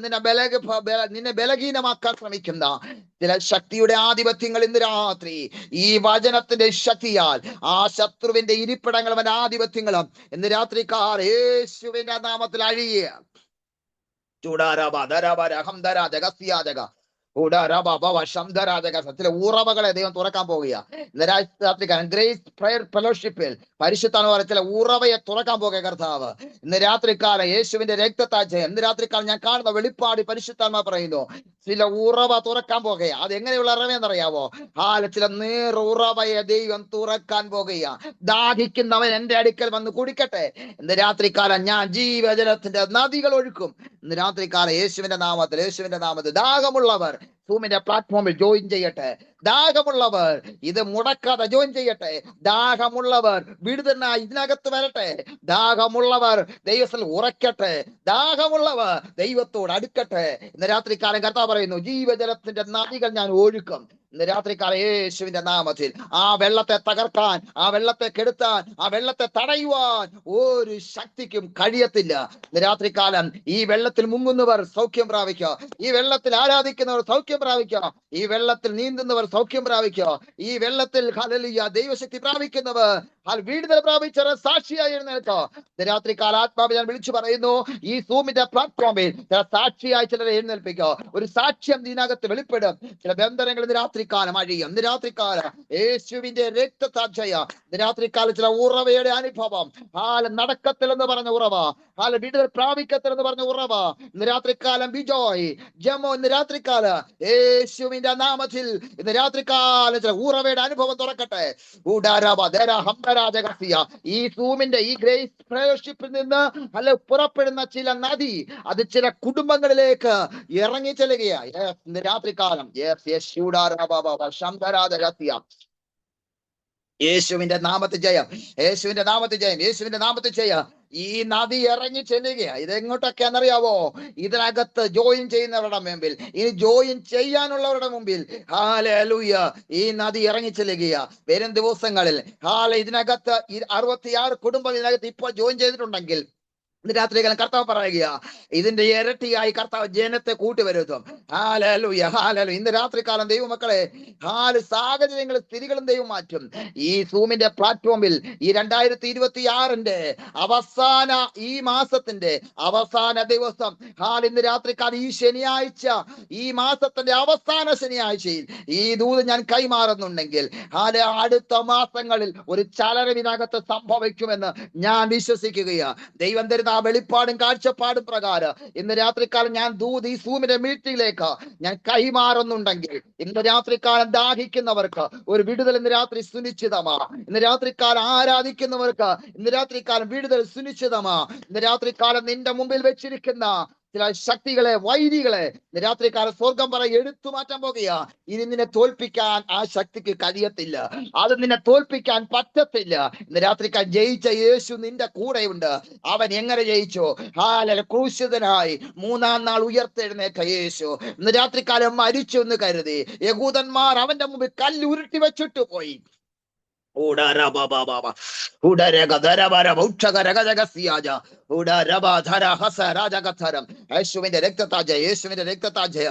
നിന്നെ ബലഹീനമാക്കാൻ ശ്രമിക്കുന്ന ചില ശക്തിയുടെ ആധിപത്യങ്ങൾ ഇന്ന് രാത്രി ഈ വചനത്തിന്റെ ശക്തിയാൽ ആ ശത്രുവിന്റെ ഇരിപ്പിടങ്ങളും അവന്റെ ആധിപത്യങ്ങളും ഇന്ന് രാത്രിക്കാർ യേശുവിന്റെ നാമത്തിൽ അഴിയുക. ചില ഉറവകളെ ദൈവം തുറക്കാൻ പോവുക. ഗ്രേസ് പ്രയർ ഫെലോഷിപ്പിൽ പരിശുദ്ധ ചില ഉറവയെ തുറക്കാൻ പോകുക കർത്താവ്. ഇന്ന് രാത്രിക്കാലം യേശുവിന്റെ രക്തത്താജയം ഇന്ന് രാത്രിക്കാലം ഞാൻ കാണുന്ന വെളിപ്പാട് പരിശുദ്ധാത്മാ പറയുന്നു, ചില ഉറവ തുറക്കാൻ പോകുക. അത് എങ്ങനെയുള്ള ഉറവയെന്നറിയാവോ? ചില നീർ ഉറവയെ ദൈവം തുറക്കാൻ പോകുക. ദാഹിക്കുന്നവൻ എന്റെ അടുക്കൽ വന്ന് കുടിക്കട്ടെ. ഇന്ന് രാത്രിക്കാലം ഞാൻ ജീവജലത്തിന്റെ നദികൾ ഒഴുക്കും. ഇന്ന് രാത്രിക്കാലം യേശുവിന്റെ നാമത്തിൽ ദാഹമുള്ളവർ സൂമിന്റെ പ്ലാറ്റ്ഫോമിൽ ജോയിൻ ചെയ്യട്ടെ. ദാഹമുള്ളവർ ഇത് മുടക്കാതെ ജോയിൻ ചെയ്യട്ടെ. ദാഹമുള്ളവർ വിടുതനായി ഇതിനകത്ത് വരട്ടെ. ദാഹമുള്ളവർ ദൈവത്തിൽ ഉറക്കട്ടെ. ദാഹമുള്ളവർ ദൈവത്തോട് അടുക്കട്ടെ. ഇന്ന് രാത്രിക്കാലം കർത്താവ് പറയുന്നു, ജീവജലത്തിന്റെ നദികൾ ഞാൻ ഒഴുക്കും. ഇന്ന് രാത്രികാലം യേശുവിന്റെ നാമത്തിൽ ആ വെള്ളത്തെ തകർക്കാൻ, ആ വെള്ളത്തെ കെടുത്താൻ, ആ വെള്ളത്തെ തടയുവാൻ ഒരു ശക്തിക്കും കഴിയത്തില്ല. ഇന്ന് രാത്രികാലം ഈ വെള്ളത്തിൽ മുങ്ങുന്നവർ സൗഖ്യം പ്രാപിക്കുക, ഈ വെള്ളത്തിൽ ആരാധിക്കുന്നവർ സൗഖ്യം പ്രാപിക്കുക, ഈ വെള്ളത്തിൽ നീന്തുന്നവർ സൗഖ്യം പ്രാപിക്കുക, ഈ വെള്ളത്തിൽ ഹല്ലേലൂയ ദൈവശക്തി പ്രാപിക്കുന്നവർ വിടുതൽ പ്രാപിച്ച സാക്ഷിയായി എഴുന്നേൽക്കുക. രാത്രികാല ആത്മാവ് ഞാൻ വിളിച്ചു പറയുന്നു, ഈ സൂമിന്റെ പ്ലാറ്റ്ഫോമിൽ ചില സാക്ഷിയായി ചിലരെ എഴുന്നേൽപ്പിക്കുക. ഒരു സാക്ഷ്യം ഇതിനകത്ത് വെളിപ്പെടും. ചില ബന്ധനങ്ങൾ ഇന്ന് രാത്രികാലം അഴിയും. ഇന്ന് രാത്രികാലം യേശുവിന്റെ രക്തസാക്ഷിയ ഇന്ന് രാത്രികാലം ചില ഉറവയുടെ അനുഭവം, നടക്കത്തില്ലെന്ന് പറഞ്ഞ ഉറവ, വിടുതൽ പ്രാപിക്കത്തില്ലെന്ന് പറഞ്ഞ ഉറവ ഇന്ന് രാത്രികാലം ബിജോയ് ജമോ ഇന്ന് രാത്രികാലം യേശുവിന്റെ നാമത്തിൽ ഇന്ന് രാത്രികാലം ചില ഉറവയുടെ അനുഭവം തുറക്കട്ടെ. ഈ സൂമിന്റെ ഈ ഗ്രേസ് ഫെലോഷിപ്പിൽ നിന്ന് പുറപ്പെടുന്ന ചില നദി അത് ചില കുടുംബങ്ങളിലേക്ക് ഇറങ്ങി ചെല്ലുകയാണ് ഇന്ന് രാത്രികാലം. യേശുവിന്റെ നാമത്തിൽ ജയം, യേശുവിന്റെ നാമത്തിൽ ജയം, യേശുവിന്റെ നാമത്തിൽ ജയം. ഈ നദി ഇറങ്ങി ചെല്ലുകയാ. ഇതെങ്ങോട്ടൊക്കെയാണെന്നറിയാവോ? ഇതിനകത്ത് ജോയിൻ ചെയ്യുന്നവരുടെ മുമ്പിൽ, ഇനി ജോയിൻ ചെയ്യാനുള്ളവരുടെ മുമ്പിൽ ഹല്ലേലൂയ ഈ നദി ഇറങ്ങി ചെല്ലുകയാ. വരും ദിവസങ്ങളിൽ ഇതിനകത്ത് 66 കുടുംബം ഇതിനകത്ത് ഇപ്പോൾ ജോയിൻ ചെയ്തിട്ടുണ്ടെങ്കിൽ ഇന്ന് രാത്രികാലം കർത്താവ് പറയുക, ഇതിന്റെ ഇരട്ടിയായി കർത്താവ് ജനത്തെ കൂട്ടിവരുത്തും. Hallelujah hallelujah. ഇന്ന് രാത്രികാലം ദൈവമക്കളെ സാഹചര്യങ്ങളും സ്ഥിതികളും ദൈവം മാറ്റും. ഈ സൂമിന്റെ പ്ലാറ്റ്ഫോമിൽ ഈ 2026 അവസാന ഈ മാസത്തിന്റെ അവസാന ദിവസം ഇന്ന് രാത്രികാലം ഈ ശനിയാഴ്ച, ഈ മാസത്തിന്റെ അവസാന ശനിയാഴ്ചയിൽ ഈ ദൂത് ഞാൻ കൈമാറുന്നുണ്ടെങ്കിൽ അടുത്ത മാസങ്ങളിൽ ഒരു ചലനം ഇതിനകത്ത് സംഭവിക്കുമെന്ന് ഞാൻ വിശ്വസിക്കുകയാണ്. ദൈവം തരുന്ന ആ വെളിപ്പാടും കാഴ്ചപ്പാടും പ്രകാരം ഇന്ന് രാത്രികാലം ഞാൻ ദൂത് ഈ സൂമിന്റെ മീറ്റിംഗിലേക്ക് ഞാൻ കൈമാറുന്നുണ്ടെങ്കിൽ ഇന്ന് രാത്രികാലം ദാഹിക്കുന്നവർക്ക് ഒരു വിടുതൽ ഇന്ന് രാത്രി സുനിശ്ചിതമാ. ഇന്ന് രാത്രികാലം ആരാധിക്കുന്നവർക്ക് ഇന്ന് രാത്രികാലം വിടുതൽ സുനിശ്ചിതമാ. ഇന്ന് രാത്രികാലം നിന്റെ മുമ്പിൽ വെച്ചിരിക്കുന്ന ചില ശക്തികളെ, വൈരികളെ രാത്രികാലം സ്വർഗം എടുത്തു മാറ്റാൻ പോകുക. ഇനി നിന്നെ തോൽപ്പിക്കാൻ ആ ശക്തിക്ക് കഴിയത്തില്ല, അത് നിന്നെ തോൽപ്പിക്കാൻ പറ്റത്തില്ല. ഇന്ന് രാത്രികാലം ജയിച്ച യേശു നിന്റെ കൂടെയുണ്ട്. അവൻ എങ്ങനെ ജയിച്ചു? ക്രൂശിതനായി 3-ാം നാൾ ഉയർത്തെഴുന്നേറ്റ യേശു ഇന്ന് രാത്രികാലം മരിച്ചു എന്ന് കരുതി യഹൂദന്മാർ അവന്റെ മുമ്പിൽ കല്ല് ഉരുട്ടി വെച്ചിട്ട് പോയി. യേശുവിന്റെ രക്തത്താജ, യേശുവിന്റെ രക്തത്താജയ.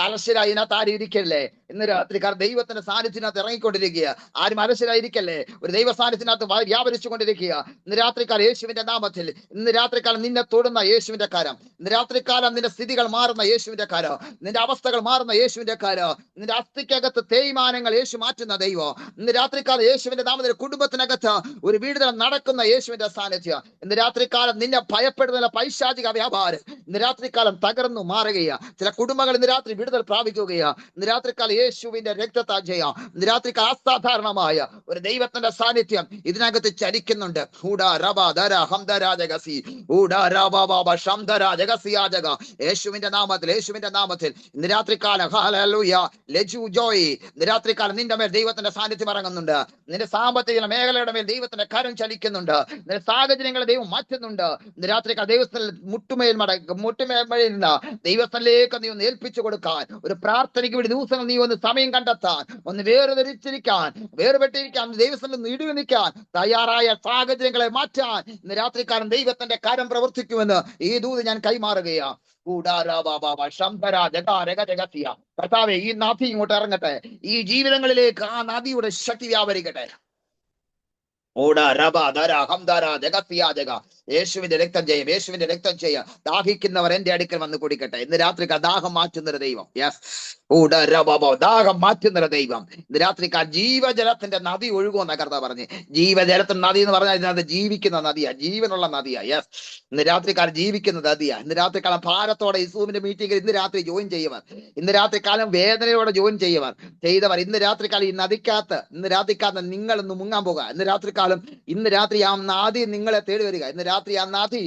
അലശരായി ഇതിനകത്ത് ആരും ഇരിക്കല്ലേ? ഇന്ന് രാത്രിക്കാലം ദൈവത്തിന്റെ സാന്നിധ്യത്തിനകത്ത് ഇറങ്ങിക്കൊണ്ടിരിക്കുക. ആരും അലശരായിരിക്കല്ലേ? ഒരു ദൈവ സാന്നിധ്യത്തിനകത്ത് വ്യാപരിച്ചു കൊണ്ടിരിക്കുക. ഇന്ന് രാത്രിക്കാലം യേശുവിന്റെ നാമത്തിൽ ഇന്ന് രാത്രിക്കാലം നിന്നെ തൊടുന്ന യേശുവിന്റെ കരം, ഇന്ന് രാത്രിക്കാലം നിന്റെ സ്ഥിതികൾ മാറുന്ന യേശുവിന്റെ കരം, നിന്റെ അവസ്ഥകൾ മാറുന്ന യേശുവിന്റെ കരം, നിന്റെ അസ്ഥിക്കകത്ത് തേയ്മാനങ്ങൾ യേശു മാറ്റുന്ന ദൈവം ഇന്ന് രാത്രിക്കാലം യേശുവിന്റെ നാമത്തിൽ കുടുംബത്തിനകത്ത് ഒരു വീടുതൽ നടക്കുന്ന യേശുവിന്റെ സാന്നിധ്യം ഇന്ന് രാത്രികാലം നിന്നെ ഭയപ്പെടുന്ന പൈശാചിക വ്യാപാരം ഇന്ന് രാത്രികാലം തകർന്നു മാറുകയാണ്. ചില കുടുംബങ്ങൾ ഇന്ന് രാത്രി വിടുതൽ പ്രാപിക്കുകയാണ്. ഇന്ന് രാത്രികാലം യേശുവിന്റെ രക്തത്താജയ ഇന്ന് രാത്രികാലം അസാധാരണമായ ഒരു ദൈവത്തിന്റെ സാന്നിധ്യം ഇതിനകത്ത് ചലിക്കുന്നുണ്ട്. യേശുവിന്റെ നാമത്തിൽ, യേശുവിന്റെ നാമത്തിൽ ഇന്ന് രാത്രികാലം ഹല്ലേലൂയ ലജു ജോയ് ഇന്ന് രാത്രികാലം നിന്റെ മേൽ ദൈവത്തിന്റെ സാന്നിധ്യം ഇറങ്ങുന്നുണ്ട്. നിന്റെ സാമ്പത്തിക മേഖലയുടെ മേൽ ദൈവത്തിന്റെ കരം ചലിക്കുന്നുണ്ട്. നിന്റെ സാഹചര്യങ്ങളെ ദൈവം മാറ്റുന്നുണ്ട്. ഇന്ന് രാത്രികാലം ദൈവസ്ഥനിൽ മുട്ടുമേൽ ദൈവസ്ഥനിലേക്ക് നീ ഒന്ന് ഏൽപ്പിച്ചു കൊടുക്കാൻ, ഒരു പ്രാർത്ഥനയ്ക്ക് വേണ്ടി ദിവസങ്ങൾ നീ ഒന്ന് സമയം കണ്ടെത്താൻ, ഒന്ന് വേറുപെട്ടിരിക്കാൻ, ദൈവസ്ഥനിൽ ഇടിവ് നിൽക്കാൻ തയ്യാറായ സാഹചര്യങ്ങളെ മാറ്റാൻ ഇന്ന് രാത്രികാലം ദൈവത്തിന്റെ കാര്യം പ്രവർത്തിക്കുമെന്ന് ഈ ദൂത് ഞാൻ കൈമാറുകയാ. കർത്താവേ, ഈ നദി ഇങ്ങോട്ട് ഇറങ്ങട്ടെ, ഈ ജീവിതങ്ങളിലേക്ക് ആ നദിയുടെ ശക്തി വ്യാപരിക്കട്ടെ. യേശുവിന്റെ രക്തം ചെയ്യും, യേശുവിന്റെ രക്തം ചെയ്യാം. ദാഹിക്കുന്നവർ എന്റെ അടുക്കൽ വന്ന് കുടിക്കട്ടെ. ഇന്ന് രാത്രിക്കാൽ ദാഹം മാറ്റുന്നൊരു ദൈവം, ദാഹം മാറ്റുന്നൊരു ദൈവം ഇന്ന് രാത്രിക്കാൽ ജീവജലത്തിന്റെ നദി ഒഴുകുമെന്ന കർത്താവ് പറഞ്ഞ്. ജീവജലത്തിന്റെ നദി എന്ന് പറഞ്ഞാൽ ഇതിനകത്ത് ജീവിക്കുന്ന നദിയാ, ജീവനുള്ള നദിയാ. ഇന്ന് രാത്രിക്കാലം ജീവിക്കുന്ന നദിയാ. ഇന്ന് രാത്രിക്കാലം ഭാരത്തോടെ ഇസ്ലാമിന്റെ മീറ്റിംഗിൽ ഇന്ന് രാത്രി ജോയിൻ ചെയ്യുവാൻ, ഇന്ന് രാത്രിക്കാലം വേദനയോടെ ജോയിൻ ചെയ്യുവാൻ ചെയ്തവർ ഇന്ന് രാത്രിക്കാലം ഈ നദിക്കകത്ത് ഇന്ന് രാത്രിക്കാലം നിങ്ങളൊന്ന് മുങ്ങാൻ പോകുക. ഇന്ന് രാത്രി ആ നദി നിങ്ങളെ തേടി വരിക. ഇന്ന് രാത്രി ആ നദി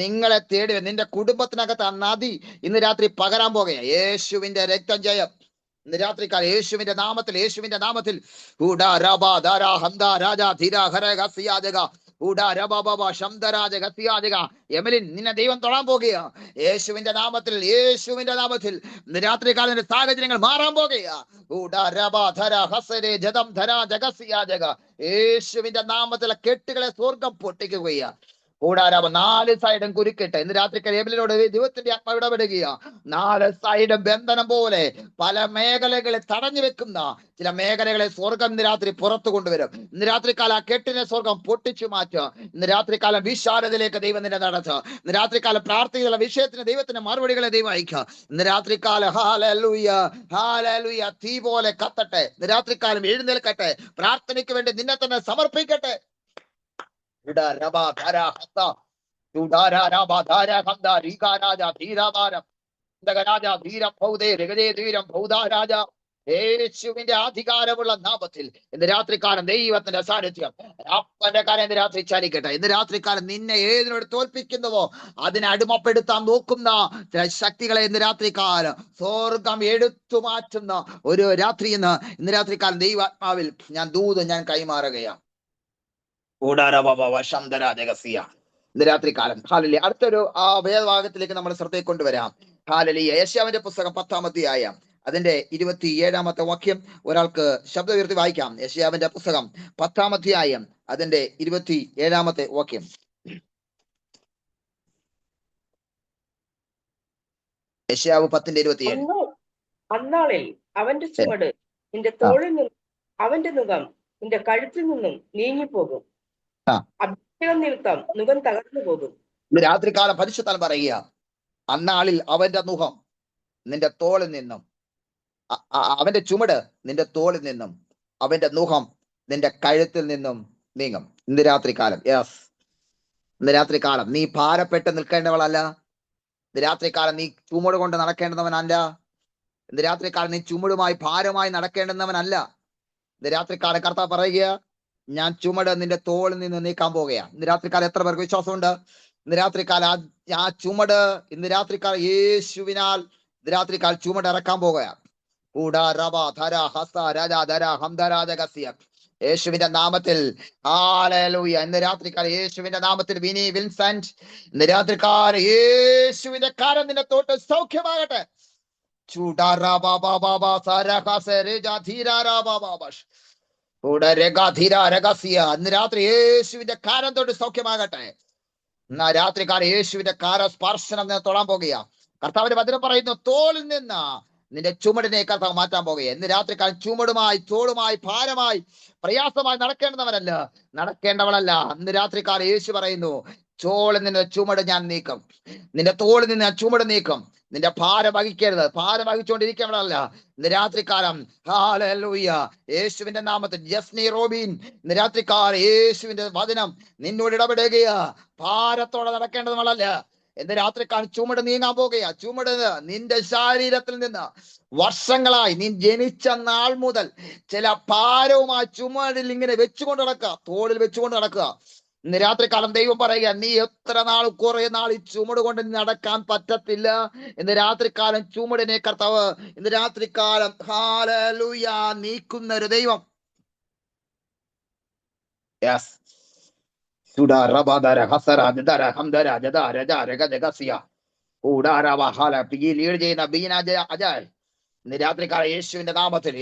നിങ്ങളെ തേടി, നിന്റെ കുടുംബത്തിനകത്ത് ആ നദി ഇന്ന് രാത്രി പകരാൻ പോകുക. യേശുവിന്റെ രക്തം ജയം ഇന്ന് രാത്രിക്കാലം യേശുവിന്റെ നാമത്തിൽ, യേശുവിന്റെ നാമത്തിൽ എമലിൻ, നിന്നെ ദൈവം തൊടാൻ പോകുക. യേശുവിന്റെ നാമത്തിൽ, യേശുവിന്റെ നാമത്തിൽ ഇന്ന് രാത്രികാല സാഹചര്യങ്ങൾ മാറാൻ പോകുക. യേശുവിന്റെ നാമത്തിലെ കെട്ടുകളെ സ്വർഗം പൊട്ടിക്കുകയാ. കൂടാരാമ 4 സൈഡും കുരുക്കിട്ട് ഇന്ന് രാത്രി കേബിളിനോട് ദൈവത്തിന്റെ ആത്മാവ് ഇടപെടുകയാ. 4 സൈഡും ബന്ധനം പോലെ പല മേഖലകളെ തടഞ്ഞു വെക്കുന്ന ചില മേഖലകളെ സ്വർഗം ഇന്ന് രാത്രി പുറത്തു കൊണ്ടുവരും. ഇന്ന് രാത്രികാലം ആ കെട്ടിനെ സ്വർഗം പൊട്ടിച്ചു മാറ്റുക. ഇന്ന് രാത്രികാലം വിശാലതയിലേക്ക് ദൈവം നിന്നെ നടത്തുക. ഇന്ന് രാത്രികാലം പ്രാർത്ഥിക്കുന്ന വിഷയത്തിന് ദൈവത്തിന്റെ മറുപടികളെ ദൈവം അയക്കുക. ഇന്ന് രാത്രികാലം ഹല്ലേലൂയ, ഹല്ലേലൂയ, തീ പോലെ കത്തട്ടെ. ഇന്ന് രാത്രികാലം എഴുന്നേൽക്കട്ടെ. പ്രാർത്ഥനയ്ക്ക് വേണ്ടി നിന്നെ തന്നെ സമർപ്പിക്കട്ടെ. യേശുവിന്റെ അധികാരമുള്ള നാമത്തിൽ ഇന്ന് രാത്രികാലം ദൈവത്തിന്റെ സാന്നിധ്യം അപ്പന്റെ കാര്യം ഇന്ന് രാത്രി ചലിക്കട്ടെ. ഇന്ന് രാത്രികാലം നിന്നെ ഏതിനോട് തോൽപ്പിക്കുന്നുവോ അതിനെ അടിമപ്പെടുത്താൻ നോക്കുന്ന ചില ശക്തികളെ ഇന്ന് രാത്രികാലം സ്വർഗം എടുത്തു മാറ്റുന്ന ഒരു രാത്രി ഇന്ന് രാത്രികാലം ദൈവാത്മാവിൽ ഞാൻ കൈമാറുകയാണ്. ഇന്ന് രാത്രികാലം ഹാലലി അടുത്തൊരു വേദഭാഗത്തിലേക്ക് നമ്മൾ ശ്രദ്ധയിൽ കൊണ്ടുവരാം. ഹാലലി യെശയ്യാവിന്റെ പുസ്തകം 10-ാം അധ്യായം അതിന്റെ 27-ാമത്തെ വാക്യം ഒരാൾക്ക് ശബ്ദം ഉയർത്തി വായിക്കാം. യെശയ്യാവിന്റെ പുസ്തകം 10-ാം അധ്യായം അതിന്റെ 27-ാമത്തെ വാക്യം. യെശയ്യാവ് 10:27. അന്നാളിൽ അവന്റെ ചുമട് നിന്റെ തോളിൽ നിന്നും അവന്റെ മുഖം നിന്റെ കഴുത്തിൽ നിന്നും നീങ്ങിപ്പോകും. അഭിഷേകം നിമിത്തം മുഖം തകർന്നു പോകും. ഇന്ന് രാത്രികാലം പരിശുദ്ധൻ പറയുക, അന്നാളിൽ അവന്റെ മുഖം നിന്റെ തോളിൽ നിന്നും, അവന്റെ ചുമട് നിന്റെ തോളിൽ നിന്നും, അവന്റെ മുഖം നിന്റെ കഴുത്തിൽ നിന്നും നീങ്ങും. ഇന്ന് രാത്രികാലം ഇന്ന് രാത്രികാലം നീ ഭാരപ്പെട്ട് നിൽക്കേണ്ടവളല്ല. ഇന്ന് രാത്രികാലം നീ ചുമട് കൊണ്ട് നടക്കേണ്ടുന്നവനല്ല. ഇന്ന് രാത്രികാലം നീ ചുമടുമായി ഭാരമായി നടക്കേണ്ടുന്നവനല്ല. ഇന്ന് രാത്രികാലം കർത്താവ് പറയുക, ഞാൻ ചുമട് നിന്റെ തോളിൽ നിന്ന് നീക്കാൻ പോകുകയാണ്. ഇന്ന് രാത്രികാലം എത്ര പേർക്ക് വിശ്വാസമുണ്ട്? ഇന്ന് രാത്രികാലം ആ ചുമട് ഇന്ന് രാത്രികാലം യേശുവിനാൽ ഇന്ന് രാത്രികാലം ചുമട് ഇറക്കാൻ പോകുകയാണ്. യേശുവിന്റെ നാമത്തിൽ ഹല്ലേലൂയ. ഇന്ന് രാത്രികാലം യേശുവിന്റെ നാമത്തിൽ വിനി വിൻസെന്റ് ഇന്ന് രാത്രികാലം യേശുവിന്റെ കാരം നിന്നെ തൊട്ട് സൗഖ്യമാകട്ടെ. ഇന്ന് രാത്രി യേശുവിന്റെ കാരം തൊട്ട് സൗഖ്യമാകട്ടെ. ഇന്ന് രാത്രികാലം യേശുവിന്റെ കാര സ്പർശനം തൊടാൻ പോകുക. കർത്താവിന്റെ വചനം പറയുന്നു, തോളിൽ നിന്ന് നിന്റെ ചുമടിനെ കർത്താവ് മാറ്റാൻ പോകുക. ഇന്ന് രാത്രികാലം ചുമടുമായി തോളുമായി ഭാരമായി പ്രയാസമായി നടക്കേണ്ടവളല്ല. ഇന്ന് രാത്രികാലം യേശു പറയുന്നു, ചോളിൽ നിന്ന് ചുമട് ഞാൻ നീക്കും, നിന്റെ തോളിൽ നിന്ന് ചുമട് നീക്കും. നിന്റെ ഭാരം വഹിക്കരുത്, ഭാരം വഹിച്ചുകൊണ്ടിരിക്കേണ്ടതല്ല. ഇന്ന് രാത്രികാലം ഹല്ലേലൂയ യേശുവിന്റെ നാമത്തിൽ ജസ്നി റോബിൻ ഇന്ന് രാത്രികാലം യേശുവിന്റെ വചനം നിന്നോട് ഇടപെടുകയാ. ഭാരത്തോടെ നടക്കേണ്ടതുമല്ല. ഇന്ന് രാത്രികാലം ചുമട് നീങ്ങാൻ പോകുകയാ. ചുമട് നിന്റെ ശരീരത്തിൽ നിന്ന് വർഷങ്ങളായി നീ ജനിച്ച നാൾ മുതൽ ചില ഭാരവുമായി ചുമടിൽ ഇങ്ങനെ വെച്ചുകൊണ്ട് നടക്കുക, തോളിൽ വെച്ചുകൊണ്ട് നടക്കുക. ഇന്ന് രാത്രികാലം ദൈവം പറയുക, നീ എത്ര നാൾ കുറെ നാൾ ഈ ചുമട് കൊണ്ട് നടക്കാൻ പറ്റത്തില്ല. ഇന്ന് രാത്രികാലം ചുമടിനെ കർത്താവ് ഇന്ന് രാത്രികാലം ഹല്ലേലൂയ നീക്കുന്ന ഒരു ദൈവം. ഇന്ന് രാത്രികാലം യേശുവിന്റെ നാമത്തിൽ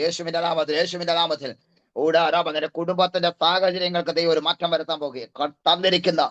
നിന്റെ കുടുംബത്തിന്റെ സാഹചര്യങ്ങൾക്ക് ദൈവം ഒരു മാറ്റം വരുത്താൻ പോകുക. തന്നിരിക്കുന്ന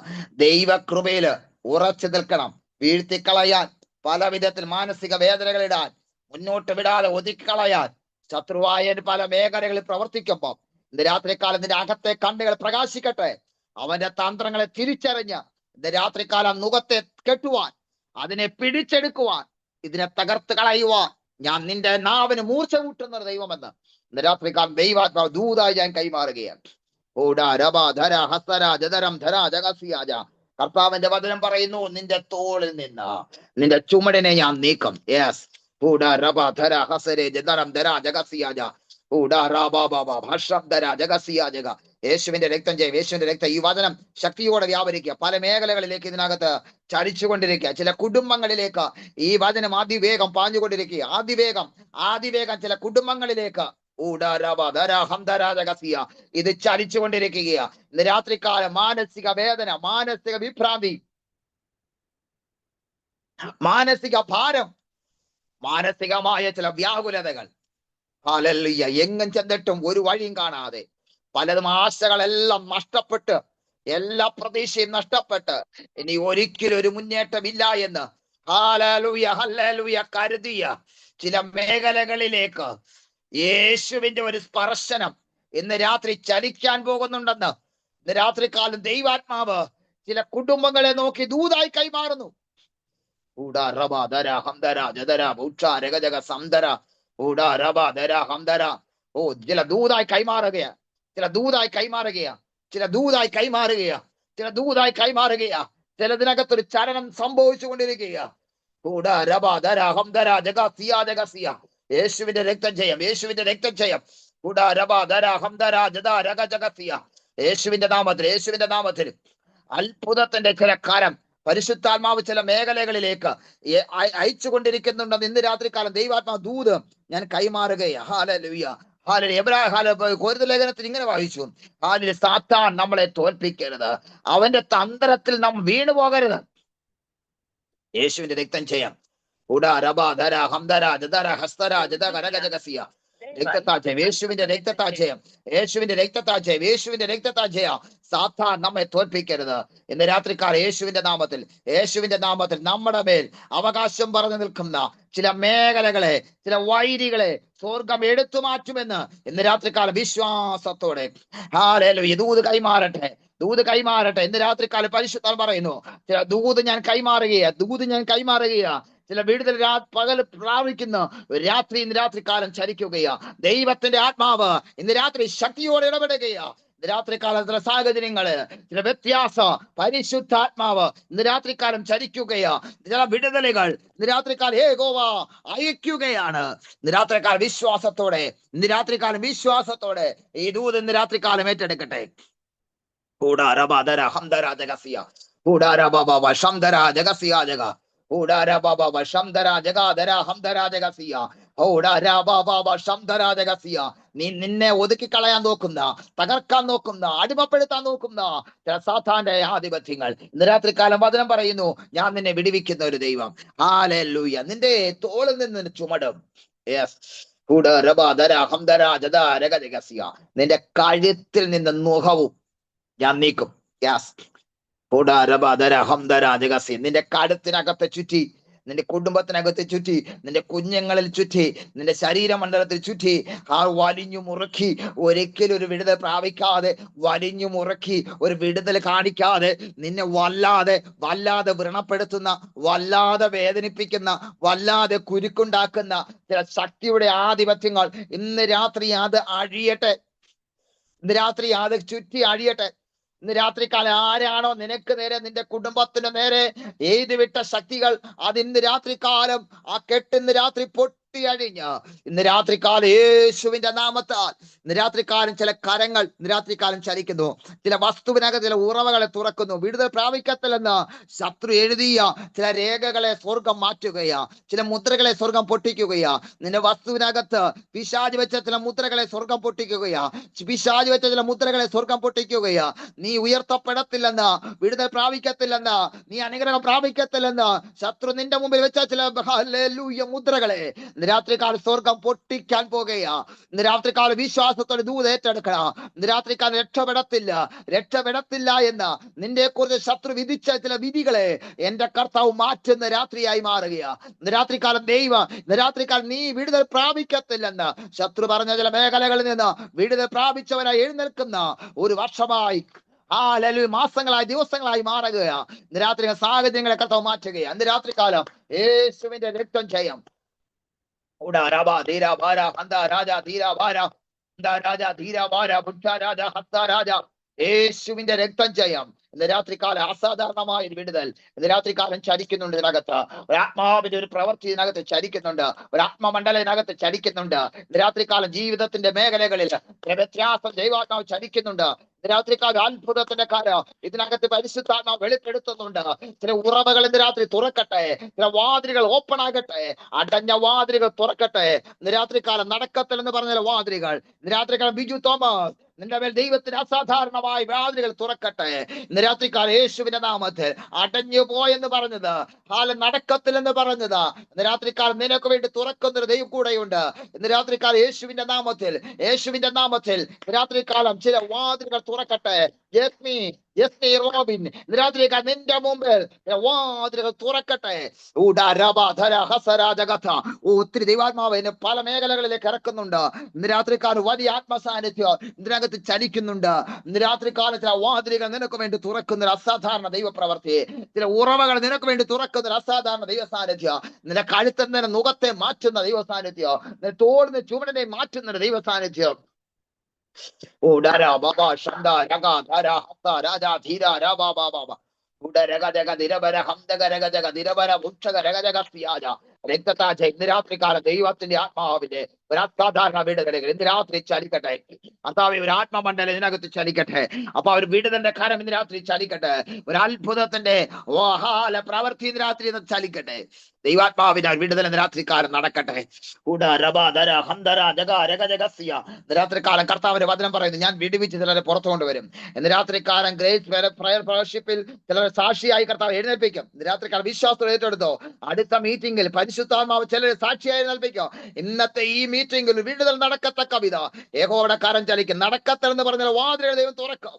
ദൈവകൃപയില് ഉറച്ചു നിൽക്കണം. വീഴ്ത്തിക്കളയാൻ, പല വിധത്തിൽ മാനസിക വേദനകളിടാൻ, മുന്നോട്ട് വിടാതെ ഒതുക്കിക്കളയാൻ ശത്രുവായ പല മേഖലകളിൽ പ്രവർത്തിക്കുമ്പോൾ ഇന്ന് രാത്രികാലം നിന്റെ അകത്തെ കണ്ണുകൾ പ്രകാശിക്കട്ടെ. അവന്റെ തന്ത്രങ്ങളെ തിരിച്ചറിഞ്ഞ് ഇന്ന് രാത്രികാലം മുഖത്തെ കെട്ടുവാൻ, അതിനെ പിടിച്ചെടുക്കുവാൻ, ഇതിനെ തകർത്ത് കളയുവാൻ ഞാൻ നിന്റെ നാവിന് മൂർച്ച കൂട്ടുന്ന ഒരു ദൈവമെന്ന് ഇന്ന് രാത്രികാലം ദൈവാത്മാവ് ദൂതായി ഞാൻ കൈമാറുകയാണ്. കർത്താവിന്റെ വചനം പറയുന്നു, നിന്റെ തോളിൽ നിന്ന് നിന്റെ ചുമടിനെ ഞാൻ നീക്കും. യേശുവിന്റെ രക്തം ചെയ്യും. യേശുവിന്റെ രക്തം ഈ വചനം ശക്തിയോടെ വ്യാപരിക്കുക. പല മേഖലകളിലേക്ക് ഇതിനകത്ത് ചലിച്ചുകൊണ്ടിരിക്കുക. ചില കുടുംബങ്ങളിലേക്ക് ഈ വചനം അതിവേഗം പാഞ്ഞുകൊണ്ടിരിക്കുക. അതിവേഗം ചില കുടുംബങ്ങളിലേക്ക് ഇത് ചലിച്ചുകൊണ്ടിരിക്കുകയാ. ഇന്ന് രാത്രികാലം മാനസിക വേദന, മാനസിക വിഭ്രാന്തി, മാനസിക ഭാരം, മാനസികമായ ചില വ്യാകുലതകൾ, ഹല്ലേലൂയ, എങ്ങും ചെന്നിട്ടും ഒരു വഴിയും കാണാതെ പലതും ആശകളെല്ലാം നഷ്ടപ്പെട്ട്, എല്ലാ പ്രതീക്ഷയും നഷ്ടപ്പെട്ട് ഇനി ഒരിക്കലും ഒരു മുന്നേറ്റമില്ല എന്ന് ഹല്ലേലൂയ ഹല്ലേലൂയ കരുതിയ ചില മേഖലകളിലേക്ക് യേശുവിന്റെ ഒരു സ്പർശനം ഇന്ന് രാത്രി ചലിക്കാൻ പോകുന്നുണ്ടെന്ന് ഇന്ന് രാത്രികാലം ദൈവാത്മാവ് ചില കുടുംബങ്ങളെ നോക്കി ദൂതായി കൈമാറുന്നു. ചില ദൂതായി കൈമാറുകയാ, ചില ദൂതായി കൈമാറുകയാ, ചില ദൂതായി കൈമാറുകയാ, ചില ദൂതായി കൈമാറുകയാ. ചിലതിനകത്തൊരു ചലനം സംഭവിച്ചു കൊണ്ടിരിക്കുകയാ. യേശുവിന്റെ രക്തം ജയം, യേശുവിന്റെ രക്തം ജയം. യേശുവിന്റെ നാമത്തിൽ, യേശുവിന്റെ നാമത്തിൽ അത്ഭുതത്തിന്റെ ചില കരം പരിശുദ്ധാത്മാവ് ചില മേഖലകളിലേക്ക് അയച്ചുകൊണ്ടിരിക്കുന്നുണ്ടെന്ന് ഇന്ന് രാത്രികാലം ദൈവാത്മാ ദൂത് ഞാൻ കൈമാറുകയാ. ഹല്ലേലൂയ കൊരിന്ത്യർ ലേഖനത്തിൽ ഇങ്ങനെ വായിച്ചു, ഹാലേ, സാത്താൻ നമ്മളെ തോൽപ്പിക്കരുത്, അവന്റെ തന്ത്രത്തിൽ നാം വീണു പോകരുത്. യേശുവിന്റെ രക്തം ചെയ്യാം. രക്തത്താജയം, യേശുവിന്റെ രക്തത്താജയം, യേശുവിന്റെ രക്തത്താജയം, യേശുവിന്റെ രക്തത്താജയം. സാത്താൻ നമ്മെ തോൽപ്പിക്കരുത്. ഇന്ന് രാത്രിക്കാലം യേശുവിന്റെ നാമത്തിൽ, യേശുവിന്റെ നാമത്തിൽ നമ്മുടെ മേൽ അവകാശം പറഞ്ഞു നിൽക്കുന്ന ചില മേഖലകളെ, ചില വൈരികളെ സ്വർഗം എടുത്തു മാറ്റുമെന്ന് ഇന്ന് രാത്രികാലം വിശ്വാസത്തോടെ ഹല്ലേലൂയ ദൂത് കൈമാറട്ടെ, ദൂത് കൈമാറട്ടെ. ഇന്ന് രാത്രികാലം പരിശുദ്ധൻ പറയുന്നു, ചില ദൂത് ഞാൻ കൈമാറുകയാ, ദൂത് ഞാൻ കൈമാറുകയാ. ചില വിടുതൽ പകൽ പ്രാപിക്കുന്ന രാത്രി ഇന്ന് രാത്രികാലം ചലിക്കുകയാ. ദൈവത്തിന്റെ ആത്മാവ് ഇന്ന് രാത്രി ശക്തിയോടെ ഇടപെടുകയാ. ഇന്ന് രാത്രികാലം ചില സാഹചര്യങ്ങള്, ചില വ്യത്യാസം പരിശുദ്ധാത്മാവ് ഇന്ന് രാത്രികാലം ചലിക്കുകയാ. ചില വിടുതലുകൾ ഇന്ന് രാത്രികാലം യഹോവ അയക്കുകയാണ്. ഇന്ന് രാത്രികാലം വിശ്വാസത്തോടെ, ഇന്ന് രാത്രികാലം വിശ്വാസത്തോടെ ഈ ദൂത് ഇന്ന് രാത്രികാലം ഏറ്റെടുക്കട്ടെ. നീ നിന്നെ ഒതുക്കിക്കളയാൻ നോക്കുന്ന, തകർക്കാൻ നോക്കുന്ന, അടിമപ്പെടുത്താൻ നോക്കുന്ന ചില സാത്താന്റെ ആധിപത്യങ്ങൾ ഇന്ന് രാത്രികാലം വചനം പറയുന്നു, ഞാൻ നിന്നെ വിടുവിക്കുന്ന ഒരു ദൈവം. ഹല്ലേലൂയ. നിന്റെ തോളിൽ നിന്ന് ചുമടും, നിന്റെ കഴുത്തിൽ നിന്ന് നുഹവും ഞാൻ നീക്കും. നിന്റെ കഴുത്തിനകത്തെ ചുറ്റി, നിന്റെ കുടുംബത്തിനകത്ത് ചുറ്റി, നിന്റെ കുഞ്ഞുങ്ങളിൽ ചുറ്റി, നിന്റെ ശരീരമണ്ഡലത്തിൽ ചുറ്റി വലിഞ്ഞു മുറുക്കി, ഒരിക്കലും ഒരു വിടുതൽ പ്രാപിക്കാതെ വലിഞ്ഞു മുറുക്കി, ഒരു വിടുതൽ കാണിക്കാതെ നിന്നെ വല്ലാതെ വ്രണപ്പെടുത്തുന്ന, വല്ലാതെ വേദനിപ്പിക്കുന്ന, വല്ലാതെ കുരുക്കുണ്ടാക്കുന്ന ചില ശക്തിയുടെ ആധിപത്യങ്ങൾ ഇന്ന് രാത്രി അത് അഴിയട്ടെ. ഇന്ന് രാത്രി അത് ചുറ്റി അഴിയട്ടെ. ഇന്ന് രാത്രികാലം ആരാണോ നിനക്ക് നേരെ, നിന്റെ കുടുംബത്തിന് നേരെ എഴുതി വിട്ട ശക്തികൾ, അത് ഇന്ന് രാത്രികാലം ആ കെട്ട് ഇന്ന് രാത്രി പൊട്ടിയഴിഞ്ഞ് ഇന്ന് രാത്രികാലം യേശുവിന്റെ നാമത്താൽ ഇന്ന് രാത്രികാലം ചില കരങ്ങൾ ഇന്ന് രാത്രികാലം ചലിക്കുന്നു. ചില വസ്തുവിനകത്ത് ചില ഉറവകളെ തുറക്കുന്നു. വിടുതൽ പ്രാപിക്കത്തില്ലെന്ന് ശത്രു എഴുതിയ ചില രേഖകളെ സ്വർഗം മാറ്റുകയാ. ചില മുദ്രകളെ സ്വർഗം പൊട്ടിക്കുകയാ. നിന്റെ വസ്തുവിനകത്ത് പിശാച് വെച്ച ചില മുദ്രകളെ സ്വർഗം പൊട്ടിക്കുകയാ. പിശാച് വെച്ച ചില മുദ്രകളെ സ്വർഗം പൊട്ടിക്കുകയാ. നീ ഉയർത്തപ്പെടത്തില്ലെന്ന്, വിടുതൽ പ്രാപിക്കത്തില്ലെന്ന്, നീ അനുഗ്രഹം പ്രാപിക്കത്തില്ലെന്ന് ശത്രു നിന്റെ മുമ്പിൽ വെച്ച ചില ഹല്ലേലൂയ മുദ്രകളെ ഇന്ന് രാത്രികാലം സ്വർഗം പൊട്ടിക്കാൻ പോകുകയാ. ഇന്ന് രാത്രികാലം വിശ്വാസത്തോടെ ദൂത് ഏറ്റെടുക്കണം. ഇന്ന് രാത്രികാലം രക്ഷപ്പെടത്തില്ല എന്ന് നിന്നെ കുറിച്ച് ശത്രു വിധിച്ച ചില വിധികളെ എന്റെ കർത്താവ് മാറ്റുന്ന രാത്രിയായി മാറുകയാ. ഇന്ന് രാത്രികാലം ഇന്ന് രാത്രികാലം നീ വിടുതൽ പ്രാപിക്കത്തില്ലെന്ന് ശത്രു പറഞ്ഞ ചില മേഖലകളിൽ നിന്ന് വിടുതൽ പ്രാപിച്ചവനായി എഴുന്നേൽക്കുന്ന ഒരു വർഷമായി, മാസങ്ങളായി, ദിവസങ്ങളായി മാറുകയാ. ഇന്ന് രാത്രി സാഹചര്യങ്ങളെ കർത്താവ് മാറ്റുകയാ. ഇന്ന് രാത്രികാലം യേശുവിന്റെ രക്തം ജയം. യേശുവിന്റെ രക്തം ജയം. ഇന്ന് രാത്രികാലം അസാധാരണമായ ഒരു വിടുതൽ ഇന്ന് രാത്രികാലം ചലിക്കുന്നുണ്ട്. ഇതിനകത്ത് ഒരു ആത്മാവിന്റെ ഒരു പ്രവൃത്തി ഇതിനകത്ത് ചലിക്കുന്നുണ്ട്. ഒരു ആത്മമണ്ഡലം ഇതിനകത്ത് ചലിക്കുന്നുണ്ട്. ഇന്ന് രാത്രികാലം ജീവിതത്തിന്റെ മേഖലകളിൽ വ്യത്യാസം ദൈവാത്മാവ് ചലിക്കുന്നുണ്ട്. രാത്രിക്കാല അത്ഭുതത്തിന്റെ കാലം ഇതിനകത്ത് പരിശുദ്ധാത്മാവ് വെളിപ്പെടുത്തുന്നുണ്ട്. ചില ഉറവകൾ ഇന്ന് രാത്രി തുറക്കട്ടെ, ചില വാതിലുകൾ ഓപ്പൺ ആകട്ടെ, അടഞ്ഞ വാതിലുകൾ തുറക്കട്ടെ. ഇന്ന് രാത്രിക്കാലം നടക്കത്തിൽ എന്ന് പറഞ്ഞ വാതിലുകൾ, ഇന്ന് രാത്രിക്കാലം ബിജു തോമസ് നിന്റെ മേൽ ദൈവത്തിന് അസാധാരണമായ വാതിലുകൾ തുറക്കട്ടെ. ഇന്ന് രാത്രിക്കാലം യേശുവിന്റെ നാമത്തിൽ അടഞ്ഞു പോയെന്ന് പറഞ്ഞത് നടക്കത്തിൽ എന്ന് പറഞ്ഞത് ഇന്ന് രാത്രിക്കാലം നിനക്ക് വേണ്ടി തുറക്കുന്നൊരു ദൈവം കൂടെയുണ്ട്. ഇന്ന് രാത്രിക്കാലം യേശുവിന്റെ നാമത്തിൽ രാത്രികാലം ചില വാതിലുകൾ തുറക്കട്ടെ. റോബിൻ രാത്രികാലം നിന്റെ മുമ്പിൽ വാതിലുകൾ തുറക്കട്ടെ. ഒത്തിരി ദൈവാത്മാവ് പല മേഖലകളിലേക്ക് ഇറക്കുന്നുണ്ട്. ഇന്ന് രാത്രിക്കാലം വലിയ ആത്മസാന്നിധ്യം ഇതിനകത്ത് ചലിക്കുന്നുണ്ട്. ഇന്ന് രാത്രികാലം ചില വാതിലുകൾ നിനക്ക് വേണ്ടി തുറക്കുന്ന ഒരു അസാധാരണ ദൈവപ്രവർത്തി, ചില ഉറവകൾ നിനക്ക് വേണ്ടി തുറക്കുന്ന ഒരു അസാധാരണ ദൈവ സാന്നിധ്യം, നിന്റെ കഴുത്തുന്ന മുഖത്തെ മാറ്റുന്ന ദൈവ സാന്നിധ്യം, നിന്റെ തോളിന് ചുവടിനെ മാറ്റുന്ന ദൈവ സാന്നിധ്യം. രാത്രികാലം ദൈവത്തിന്റെ ആത്മാവിന്റെ ഒരു അസാധാരണ വിടുതലുകൾ ഇന്ന് രാത്രി ചലിക്കട്ടെ. അതാവ് ഒരു ആത്മമണ്ഡലം ഇതിനകത്ത് ചലിക്കട്ടെ. അപ്പൊ ഒരു വിടുതലിന്റെ കാര്യം ഇന്ന് രാത്രി ചലിക്കട്ടെ. ഒരു അത്ഭുതത്തിന്റെ പ്രവൃത്തി ഇന്ന് രാത്രി ചലിക്കട്ടെ. ദൈവാത്മാവിന്റെ വിടുതൽ ഇന്ന് രാത്രികാലം നടക്കട്ടെ. രാത്രികാലം കർത്താവിന്റെ വചനം പറയുന്നു, ഞാൻ വിടുവിച്ച് ചിലരെ പുറത്തു കൊണ്ടുവരും. ഇന്ന് രാത്രികാലം ഗ്രേറ്റ് പ്രയർ ഫെലോഷിപ്പിൽ ചിലരെ സാക്ഷിയായി കർത്താവ് എഴുന്നേൽപ്പിക്കും. ഇന്ന് രാത്രികാലം വിശ്വാസം ഏറ്റെടുത്തോ. അടുത്ത മീറ്റിംഗിൽ പരിശുദ്ധാത്മാവ് ചിലരെ സാക്ഷിയായി എഴുന്നേൽപ്പിക്കും. ഇന്നത്തെ ഈ മീറ്റിംഗിൽ വിടുതൽ നടക്കത്തക്ക വിധ യഹോവയുടെ കരം ചലിക്കും. നടക്കത്തൽ എന്ന് പറഞ്ഞാൽ വാതിലുകൾ ദൈവം തുറക്കും.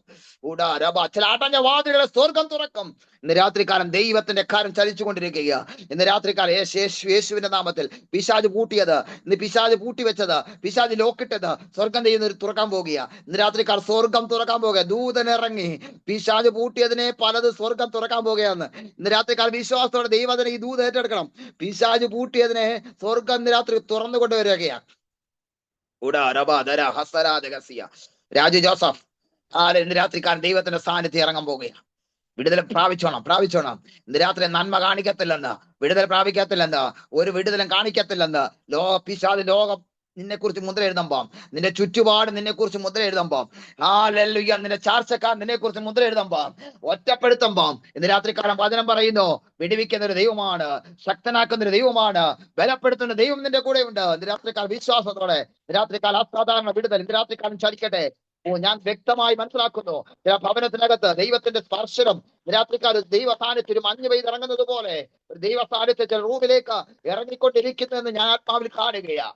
ചില അടഞ്ഞ വാതിലുകളെ സ്വർഗം തുറക്കും. ഇന്ന് രാത്രികാലം ദൈവത്തിന്റെ കരം ചലിച്ചുകൊണ്ടിരിക്കുക. ഇന്ന് രാത്രികാലം യേശുവിന്റെ നാമത്തിൽ പിശാച് പൂട്ടിയത്, ഇന്ന് പിശാച് പൂട്ടിവെച്ചത്, പിശാച് ലോക്കിട്ടത് സ്വർഗം ദൈവം തുറക്കാൻ പോകുക. ഇന്ന് രാത്രികാലം സ്വർഗം തുറക്കാൻ പോകുക. ദൂതൻ ഇറങ്ങി പിശാച് പൂട്ടിയതിനെ പലത് സ്വർഗം തുറക്കാൻ പോകുകയാണ്. ഇന്ന് രാത്രികാലം വിശ്വാസത്തോടെ ദൈവത്തിനെ ഈ ദൂത് ഏറ്റെടുക്കണം. പിശാച് പൂട്ടിയതിനെ സ്വർഗം ഇന്ന് രാത്രി തുറന്നു കൊണ്ടുവരികയാണ്. രാജു ജോസഫ് ഇന്ന് രാത്രിക്കാരൻ ദൈവത്തിന്റെ സാന്നിധ്യം ഇറങ്ങാൻ പോകുകയാണ്. വിടുതൽ പ്രാപിച്ചോണം. ഇന്ന് രാത്രി നന്മ കാണിക്കത്തില്ലെന്ന്, വിടുതൽ പ്രാപിക്കത്തില്ലെന്ന്, ഒരു വിടുതലും കാണിക്കത്തില്ലെന്ന് പിശാച് ലോകം നിന്നെ കുറിച്ച് മുദ്ര എഴുതുമ്പോ, നിന്റെ ചുറ്റുപാട് നിന്നെ കുറിച്ച് മുദ്ര എഴുതുമ്പോ, നിന്റെ ചാർച്ചക്കാർ നിന്നെ കുറിച്ച് മുദ്ര എഴുതുമ്പോ, ഒറ്റപ്പെടുത്തുമ്പോ, ഇന്ന് രാത്രിക്കാലം വചനം പറയുന്നു, വിടുവിക്കുന്ന ഒരു ദൈവമാണ്, ശക്തനാക്കുന്ന ഒരു ദൈവമാണ്, ബലപ്പെടുത്തുന്ന ദൈവം നിന്റെ കൂടെ ഉണ്ട്. ഇന്ന് രാത്രിക്കാലം വിശ്വാസത്തോടെ രാത്രിക്കാലം അസാധാരണ വിടുതൽ ഇന്ന് രാത്രിക്കാലം ചലിക്കട്ടെ. ഞാൻ വ്യക്തമായി മനസ്സിലാക്കുന്നു, ഭവനത്തിനകത്ത് ദൈവത്തിന്റെ സ്പർശനം രാത്രിക്കാലം ദൈവ സാന്നിധ്യം മഞ്ഞ് പെയ്ത് ഇറങ്ങുന്നത് പോലെ ഒരു ദൈവ സാന്നിധ്യത്തിൽ റൂമിലേക്ക് ഇറങ്ങിക്കൊണ്ടിരിക്കുന്നതെന്ന് ഞാൻ ആത്മാവിൽ കാണുകയാ.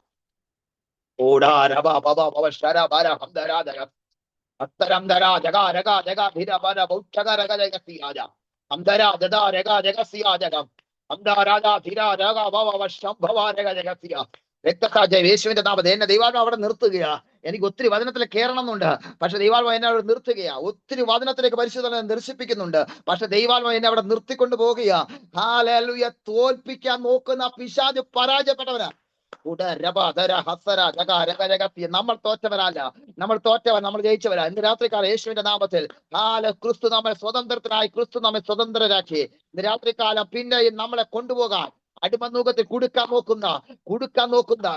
യേശുവിന്റെ നാമത്തിൽ എന്നെ ദൈവാത്മാവ് അവിടെ നിർത്തുകയാ. എനിക്ക് ഒത്തിരി വചനത്തിൽ കയറണം എന്നുണ്ട്, പക്ഷെ ദൈവാത്മാവ് എന്നെ അവിടെ നിർത്തുകയാ. ഒത്തിരി വചനത്തിലേക്ക് പരിശുദ്ധനെ ദർശിപ്പിക്കുന്നുണ്ട്, പക്ഷെ ദൈവാത്മാവ് എന്നെ അവിടെ നിർത്തിക്കൊണ്ട് പോകുകയാ. ഹല്ലേലൂയ. തോൽപ്പിക്കാൻ നോക്കുന്ന പിശാച് പരാജയപ്പെട്ടവനാ. നമ്മൾ തോറ്റവരല്ല, നമ്മൾ ജയിച്ചവരാ. ഇന്ന് രാത്രിക്കാലം യേശുവിന്റെ നാമത്തിൽ ക്രിസ്തു നമ്മെ സ്വതന്ത്രത്തിനായി, ക്രിസ്തു നമ്മെ സ്വതന്ത്രരാക്കി. ഇന്ന് രാത്രികാലം പിന്നെ നമ്മളെ കൊണ്ടുപോകാൻ അടിമനൂകത്തിൽ കൊടുക്കാൻ നോക്കുന്ന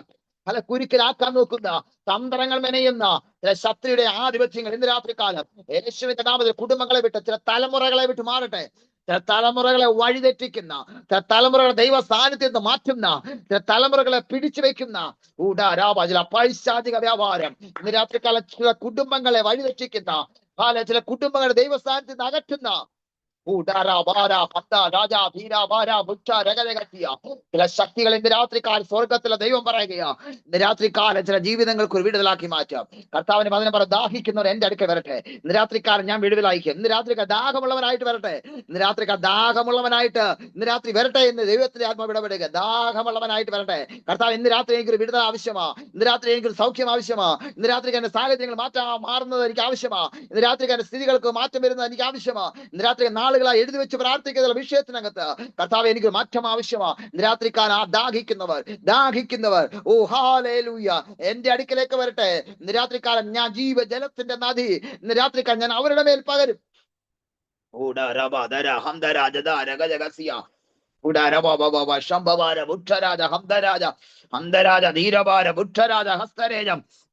പല കുരുക്കലാക്കാൻ നോക്കുന്ന തന്ത്രങ്ങൾ മെനയുന്ന ചില ശത്രുയുടെ ആധിപത്യങ്ങൾ ഇന്ന് രാത്രികാലം യേശുവിന്റെ നാമത്തിൽ കുടുംബങ്ങളെ വിട്ട് ചില തലമുറകളെ വിട്ട് മാറട്ടെ. ചില തലമുറകളെ വഴിതെറ്റിക്കുന്ന, ചില തലമുറകളെ ദൈവ സാന്നിധ്യത്തിൽ മാറ്റുന്ന, ചില തലമുറകളെ പിടിച്ചു വെക്കുന്ന ചില പൈശാചിക വ്യാപാരം ഇന്ന് രാത്രികാലം ചില കുടുംബങ്ങളെ വഴിതെറ്റിക്കുന്ന, ചില കുടുംബങ്ങളെ ദൈവ സാന്നിധ്യത്തിൽ അകറ്റുന്ന ചില ശക്തികൾ ഇന്ന് രാത്രികാലം സ്വർഗത്തിലെ ദൈവം പറയുകയാ. ഇന്ന് രാത്രികാലം ചില ജീവിതങ്ങൾക്ക് ഒരു വിടുതലാക്കി മാറ്റാം. കർത്താവിന് വചനം പറ, ദാഹിക്കുന്നവർ എന്റെ അടുക്കൽ വരട്ടെ. ഇന്ന് രാത്രികാലം ഞാൻ വിടുതലായിരിക്കും. ഇന്ന് രാത്രിക്കാലം ദാഹമുള്ളവനായിട്ട് വരട്ടെ. ഇന്ന് രാത്രിക്കാലം ദാഹമുള്ളവനായിട്ട് ഇന്ന് രാത്രി വരട്ടെ എന്ന് ദൈവത്തിന്റെ ആത്മാവ് ഇടപെടുക. ദാഹമുള്ളവനായിട്ട് വരട്ടെ. കർത്താവ് ഇന്ന് രാത്രി എനിക്കൊരു വിടുതൽ ആവശ്യമാ. ഇന്ന് രാത്രി എനിക്കൊരു സൗഖ്യം ആവശ്യമാ. ഇന്ന് രാത്രി എന്റെ സാഹചര്യങ്ങൾ മാറുന്നത് എനിക്ക് ആവശ്യമാ. ഇന്ന് രാത്രി എന്റെ സ്ഥിതികൾക്ക് മാറ്റം വരുന്നത് എനിക്ക് ആവശ്യമാ. ഇന്ന് രാത്രി നാളുകളായി എഴുതി വെച്ച് പ്രാർത്ഥിക്കുന്ന വിഷയത്തിനകത്ത് കർത്താവ് എനിക്ക് മാറ്റം ആവശ്യമാ. ഇന്ന് രാത്രിക്കാലം ദാഹിക്കുന്നവർ ഓ ഹല്ലേലൂയ എന്റെ അടുക്കലേക്ക് വരട്ടെ. ഇന്ന് രാത്രിക്കാലം ഞാൻ ജീവജലത്തിന്റെ നദി ഇന്ന് രാത്രിക്കാലം ഞാൻ അവരുടെ മേൽ പകരും.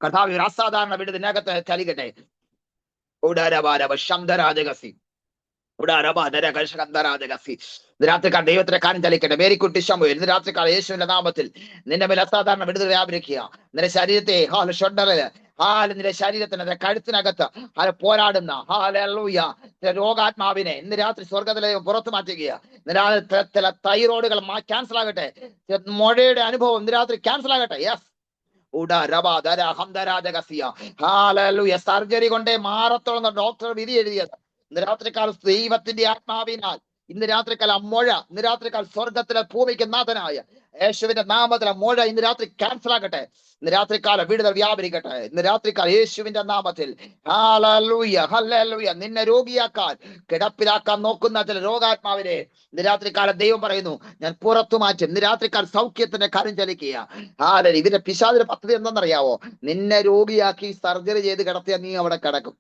കർത്താവ് ഒരു അസാധാരണ വിടുതലിനകത്ത് ചലിക്കട്ടെ. ശബ്ദരാജകസി രാത്രിക്കാൽ ദൈവത്തിന്റെ കാര്യം ചലിക്കട്ടെ. മേരിക്കുട്ടി ശമുവേൽ, ഇന്ന് രാത്രിക്കാൽ യേശുവിന്റെ നാമത്തിൽ നിന്റെ മേൽ അസാധാരണ വിടുതൽ വ്യാപരിക്കുക. നിന്റെ ശരീരത്തെ നിന്റെ ശരീരത്തിന് നിന്റെ കഴുത്തിനകത്ത് പോരാടുന്ന രോഗാത്മാവിനെ ഇന്ന് രാത്രി സ്വർഗത്തിലെ പുറത്തു മാറ്റുക. ചില തൈറോയിഡുകൾ ക്യാൻസൽ ആകട്ടെ. മുഴയുടെ അനുഭവം ഇന്ന് രാത്രി ക്യാൻസൽ ആകട്ടെ. യെസ്, സർജറി കൊണ്ടേ മാറത്തോളം ഡോക്ടർ വിധി എഴുതിയത്. ഇന്ന് രാത്രിക്കാലം ദൈവത്തിന്റെ ആത്മാവിനാൽ ഇന്ന് രാത്രിക്കാലം മുഴ, ഇന്ന് രാത്രിക്കാൽ സ്വർഗത്തിലെ ഭൂമിക്ക് നാഥനായ യേശുവിന്റെ നാമത്തിലെ മുഴ ഇന്ന് രാത്രി ക്യാൻസൽ ആകട്ടെ. ഇന്ന് രാത്രിക്കാലം വിടുതൽ വ്യാപരിക്കട്ടെ. ഇന്ന് രാത്രിക്കാലം യേശുവിന്റെ നാമത്തിൽ ഹല്ലേലൂയ, ഹല്ലേലൂയ. നിന്നെ രോഗിയാക്കാൻ, കിടപ്പിലാക്കാൻ നോക്കുന്ന ചില രോഗാത്മാവിനെ ഇന്ന് രാത്രിക്കാലം ദൈവം പറയുന്നു, ഞാൻ പുറത്തു മാറ്റും. ഇന്ന് രാത്രിക്കാലം സൗഖ്യത്തിന്റെ കാര്യം ചലിക്കുക. ഇതിന്റെ പിശാചിന്റെ പദ്ധതി എന്താണെന്നറിയാവോ? നിന്നെ രോഗിയാക്കി സർജറി ചെയ്ത് കിടത്തിയാൽ നീ അവിടെ കിടക്കും.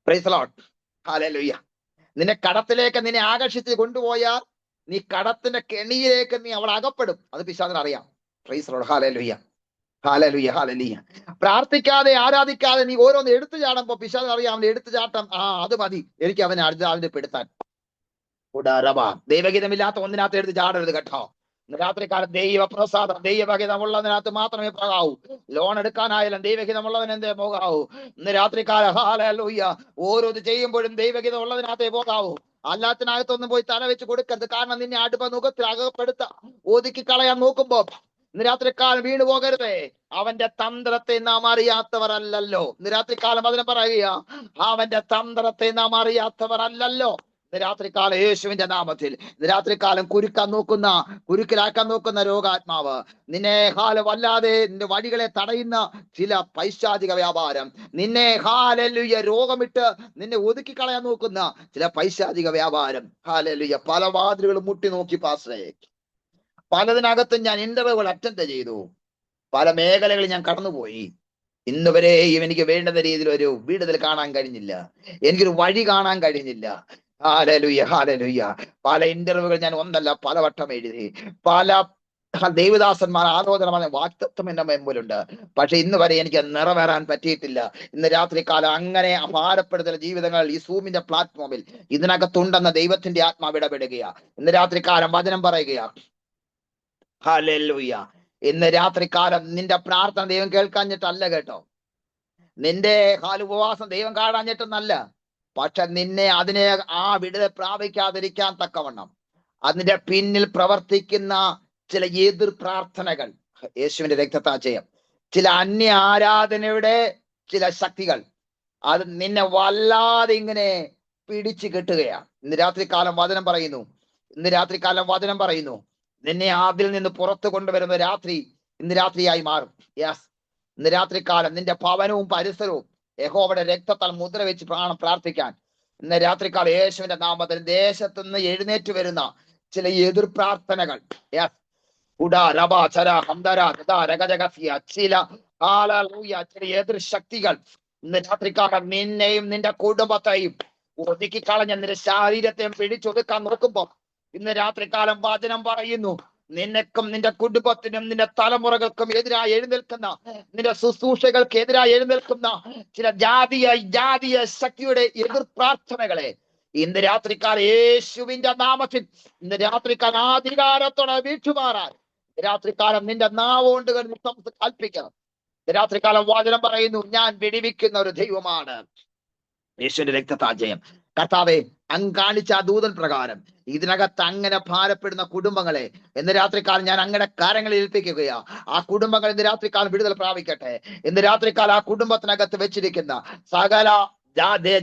Price the Lord, hallelujah. നിന്നെ കടത്തിലേക്ക് നിന്നെ ആകർഷിച്ച് കൊണ്ടുപോയാൽ നീ കടത്തിന്റെ കെണിയിലേക്ക് നീ അവൾ അകപ്പെടും. അത് പിശാചിന് അറിയാം. Praise the Lord, hallelujah, hallelujah, hallelujah. പ്രാർത്ഥിക്കാതെ ആരാധിക്കാതെ നീ ഓരോന്ന് എടുത്തു ചാടുമ്പോ പിശാചിന് അറിയാം അവന്റെ എടുത്തു ചാട്ടം. അത് മതി, എനിക്ക് അവനെ പെടുത്താൻ. ദൈവഗീതമില്ലാത്ത ഒന്നിനകത്ത് എടുത്ത് ചാടരുത് കേട്ടോ. ഇന്ന് രാത്രിക്കാലം ദൈവപ്രസാദം, ദൈവഹിതമുള്ളതിനകത്ത് മാത്രമേ പോകാവൂ. ലോൺ എടുക്കാനായാലും ദൈവഹിതമുള്ളതിന് എന്തേ പോകാവൂ. ഇന്ന് രാത്രിക്കാലം ഹല്ലേലൂയ, ഓരോത് ചെയ്യുമ്പോഴും ദൈവഹിതം ഉള്ളതിനകത്തേ പോകാവൂ. അല്ലാത്തിനകത്തൊന്നും പോയി തല വെച്ച് കൊടുക്കരുത്. കാരണം നിന്നെ അടുപ്പ മുഖത്തിൽ അകപ്പെടുത്ത ഒതുക്കി കളയാൻ നോക്കുമ്പോ ഇന്ന് രാത്രിക്കാലം വീണു പോകരുതേ. അവന്റെ തന്ത്രത്തെ നാം അറിയാത്തവർ അല്ലല്ലോ. ഇന്ന് രാത്രിക്കാലം അതിനെ പറയുക, അവന്റെ തന്ത്രത്തെ നാം അറിയാത്തവർ അല്ലല്ലോ. രാത്രികാലം യേശുവിന്റെ നാമത്തിൽ രാത്രികാലം കുരുക്കിലാക്കാൻ നോക്കുന്ന രോഗാത്മാവ്, നിന്നെ വല്ലാതെ നിന്റെ വഴികളെ തടയുന്ന ചില പൈശാചിക വ്യാപാരം, നിന്നെ രോഗമിട്ട് നിന്നെ ഒതുക്കി കളയാൻ നോക്കുന്ന ചില പൈശാചിക വ്യാപാരം, പല വാതിലുകളും മുട്ടി നോക്കി പാസ്റ്റേ. പലതിനകത്തും ഞാൻ ഇന്റർവ്യൂകൾ അറ്റൻഡ് ചെയ്തു. പല മേഖലകളിൽ ഞാൻ കടന്നുപോയി. ഇന്നുവരെയും എനിക്ക് വേണ്ടുന്ന രീതിയിൽ ഒരു വിടുതൽ കാണാൻ കഴിഞ്ഞില്ല. എനിക്കൊരു വഴി കാണാൻ കഴിഞ്ഞില്ല. Hallelujah, hallelujah. പല ഇന്റർവ്യൂകൾ ഞാൻ ഒന്നല്ല പലവട്ടം എഴുതി. പല ദേവദാസന്മാർ ആലോചന വാക്തത്വം എന്റെ മുമ്പിലുണ്ട്. പക്ഷെ ഇന്ന് വരെ എനിക്ക് നിറവേറാൻ പറ്റിയിട്ടില്ല. ഇന്ന് രാത്രികാലം അങ്ങനെ അപാരപ്പെടുത്തുന്ന ജീവിതങ്ങൾ ഈ സൂമിന്റെ പ്ലാറ്റ്ഫോമിൽ ഇതിനകത്തുണ്ടെന്ന ദൈവത്തിന്റെ ആത്മാവ് ഇടപെടുകയാ. ഇന്ന് രാത്രികാലം വചനം പറയുകയാ. ഹല്ലേലൂയ. ഇന്ന് രാത്രികാലം നിന്റെ പ്രാർത്ഥന ദൈവം കേൾക്കാഞ്ഞിട്ടല്ല കേട്ടോ. നിന്റെ ഉപവാസം ദൈവം കാണാഞ്ഞിട്ടെന്നല്ല. പക്ഷെ നിന്നെ അതിനെ വിടുതൽ പ്രാപിക്കാതിരിക്കാൻ തക്കവണ്ണം അതിന്റെ പിന്നിൽ പ്രവർത്തിക്കുന്ന ചില എതിർ പ്രാർത്ഥനകൾ, യേശുവിന്റെ രക്തത്താജയം, ചില അന്യ ആരാധനയുടെ ചില ശക്തികൾ, അത് നിന്നെ വല്ലാതെ ഇങ്ങനെ പിടിച്ചു കെട്ടുകയാണ്. ഇന്ന് രാത്രികാലം വചനം പറയുന്നു, നിന്നെ അതിൽ നിന്ന് പുറത്തു കൊണ്ടുവരുന്ന രാത്രി ഇന്ന് രാത്രിയായി മാറും. യെസ്, ഇന്ന് രാത്രികാലം നിന്റെ ഭവനവും പരിസരവും യഹോവയുടെ രക്തത്താൽ മുദ്ര വെച്ച് പ്രാർത്ഥിക്കാൻ ഇന്ന് രാത്രികാലം യേശുവിന്റെ നാമത്തിൽ ദേശത്തുനിന്ന് എഴുന്നേറ്റ് വരുന്ന ചില എതിർ പ്രാർത്ഥനകൾ, ചില എതിർ ശക്തികൾ ഇന്ന് രാത്രികാലം നിന്നെയും നിന്റെ കുടുംബത്തെയും ഒതുക്കി കളഞ്ഞ നിന്റെ ശരീരത്തെയും പിടിച്ചൊതുക്കാൻ നോക്കുമ്പോ ഇന്ന് രാത്രികാലം വചനം പറയുന്നു, നിനക്കും നിന്റെ കുടുംബത്തിനും നിന്റെ തലമുറകൾക്കും എതിരായി എഴുന്നേൽക്കുന്ന, നിന്റെ ശുശ്രൂഷകൾക്ക് എതിരായി എഴുന്നേൽക്കുന്ന ചില ജാതീയ ശക്തിയുടെ എതിർ പ്രാർത്ഥനകളെ ഇന്ന് രാത്രിക്കാലം യേശുവിന്റെ നാമത്തിൽ ഇന്ന് രാത്രിക്കാലം അധികാരത്തോടെ വീട്ടുമാറാൻ രാത്രികാലം നിന്റെ നാവുകൊണ്ട് കൽപ്പിക്കണം. രാത്രികാലം വചനം പറയുന്നു, ഞാൻ വിടിവിക്കുന്ന ഒരു ദൈവമാണ്. യേശുവിന്റെ രക്തത്താജയം. കർത്താവേ, അങ്ങ് കാണിച്ച ആ ദൂതൻ പ്രകാരം ഇതിനകത്ത് അങ്ങനെ ഭാരപ്പെടുന്ന കുടുംബങ്ങളെ ഇന്ന് രാത്രികാലം ഞാൻ അങ്ങയുടെ കാര്യങ്ങളിൽ ഏൽപ്പിക്കുകയാ. ആ കുടുംബങ്ങൾ ഇന്ന് രാത്രികാലം വിടുതൽ പ്രാപിക്കട്ടെ. ഇന്ന് രാത്രികാലം ആ കുടുംബത്തിനകത്ത് വെച്ചിരിക്കുന്ന സകല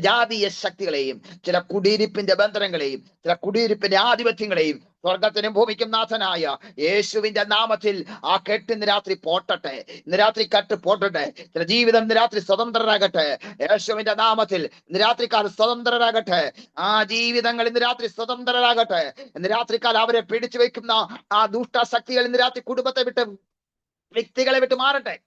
ജാതീയ ശക്തികളെയും, ചില കുടിയിരിപ്പിന്റെ ബന്ധനങ്ങളെയും, ചില കുടിയിരിപ്പിന്റെ ആധിപത്യങ്ങളെയും സ്വർഗത്തിനും ഭൂമിക്കും നാഥനായ യേശുവിന്റെ നാമത്തിൽ ആ കെട്ട് ഇന്ന് രാത്രി പോട്ടട്ടെ. ഇന്ന് രാത്രി കെട്ട് പോട്ടട്ടെ. ചില ജീവിതം ഇന്ന് രാത്രി സ്വതന്ത്രരാകട്ടെ. യേശുവിന്റെ നാമത്തിൽ ഇന്ന് രാത്രിക്കാലം സ്വതന്ത്രരാകട്ടെ. ആ ജീവിതങ്ങൾ ഇന്ന് രാത്രി സ്വതന്ത്രരാകട്ടെ. ഇന്ന് രാത്രിക്കാലം അവരെ പിടിച്ചു വെക്കുന്ന ആ ദുഷ്ടശക്തികൾ ഇന്ന് രാത്രി കുടുംബത്തെ വിട്ട്, വ്യക്തികളെ വിട്ട് മാറട്ടെ.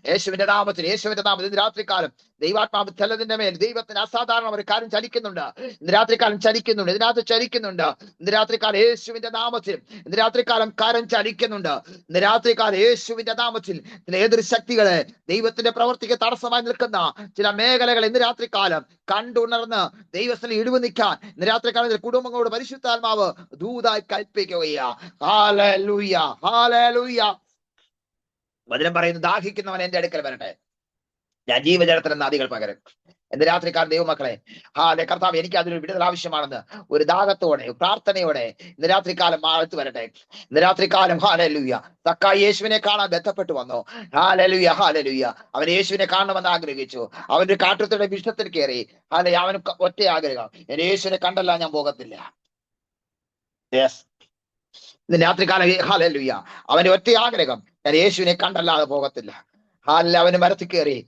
യേശുവിന്റെ നാമത്തിൽ ഇന്ന് രാത്രികാലം ദൈവാത്മാവ് ചിലതിന്റെ മേൽ ദൈവത്തിന് അസാധാരണ ഒരു കാര്യം ചലിക്കുന്നുണ്ട്. ഇന്ന് രാത്രികാലം ചലിക്കുന്നുണ്ട്, ഇതിനകത്ത് ചലിക്കുന്നുണ്ട്. ഇന്ന് രാത്രികാലം യേശുവിന്റെ നാമത്തിൽ ഇന്ന് രാത്രികാലം കാര്യം ചലിക്കുന്നുണ്ട്. ഇന്ന് രാത്രികാലം യേശുവിന്റെ നാമത്തിൽ ചില എതിർ ശക്തികളെ ദൈവത്തിന്റെ പ്രവർത്തിക്ക് തടസ്സമായി നിൽക്കുന്ന ചില മേഖലകൾ ഇന്ന് രാത്രികാലം കണ്ടുണർന്ന് ദൈവത്തിന് ഇടിവ് നിൽക്കാൻ ഇന്ന് രാത്രികാലത്തിൽ കുടുംബങ്ങളോട് പരിശുദ്ധാത്മാവ് ദൂതായി കൽപ്പിക്കുകയാ. Hallelujah, hallelujah. വചനം പറയുന്നു, ദാഹിക്കുന്നവൻ എന്റെ അടുക്കൽ വരട്ടെ, ഞാൻ ജീവജലത്തിന് നദികൾ പകരും. എന്റെ രാത്രിക്കാർ ദൈവമക്കളെ, കർത്താവ് എനിക്ക് അതിനൊരു വിടുതൽ ആവശ്യമാണെന്ന് ഒരു ദാഹത്തോടെ പ്രാർത്ഥനയോടെ ഇന്ന് രാത്രികാലം അടുത്ത് വരട്ടെ. ഇന്ന് രാത്രികാലം ഹല്ലേലൂയ. സക്കായി യേശുവിനെ കാണാൻ ബന്ധപ്പെട്ടു വന്നു. Hallelujah, hallelujah. അവൻ യേശുവിനെ കാണണമെന്ന് ആഗ്രഹിച്ചു. അവന്റെ കാട്ടുത്തയുടെ വിഷത്തിൽ കയറി. അവന് ഒറ്റ ആഗ്രഹം, ഞാൻ യേശുവിനെ കണ്ടല്ല ഞാൻ പോകത്തില്ല. യെസ്, ഇന്ന് രാത്രികാലം ഹല്ലേലൂയ. അവന്റെ ഒറ്റ ആഗ്രഹം, ഞാൻ യേശുവിനെ കണ്ടല്ലാതെ പോകത്തില്ല. അവന് മരത്തിൽ കയറി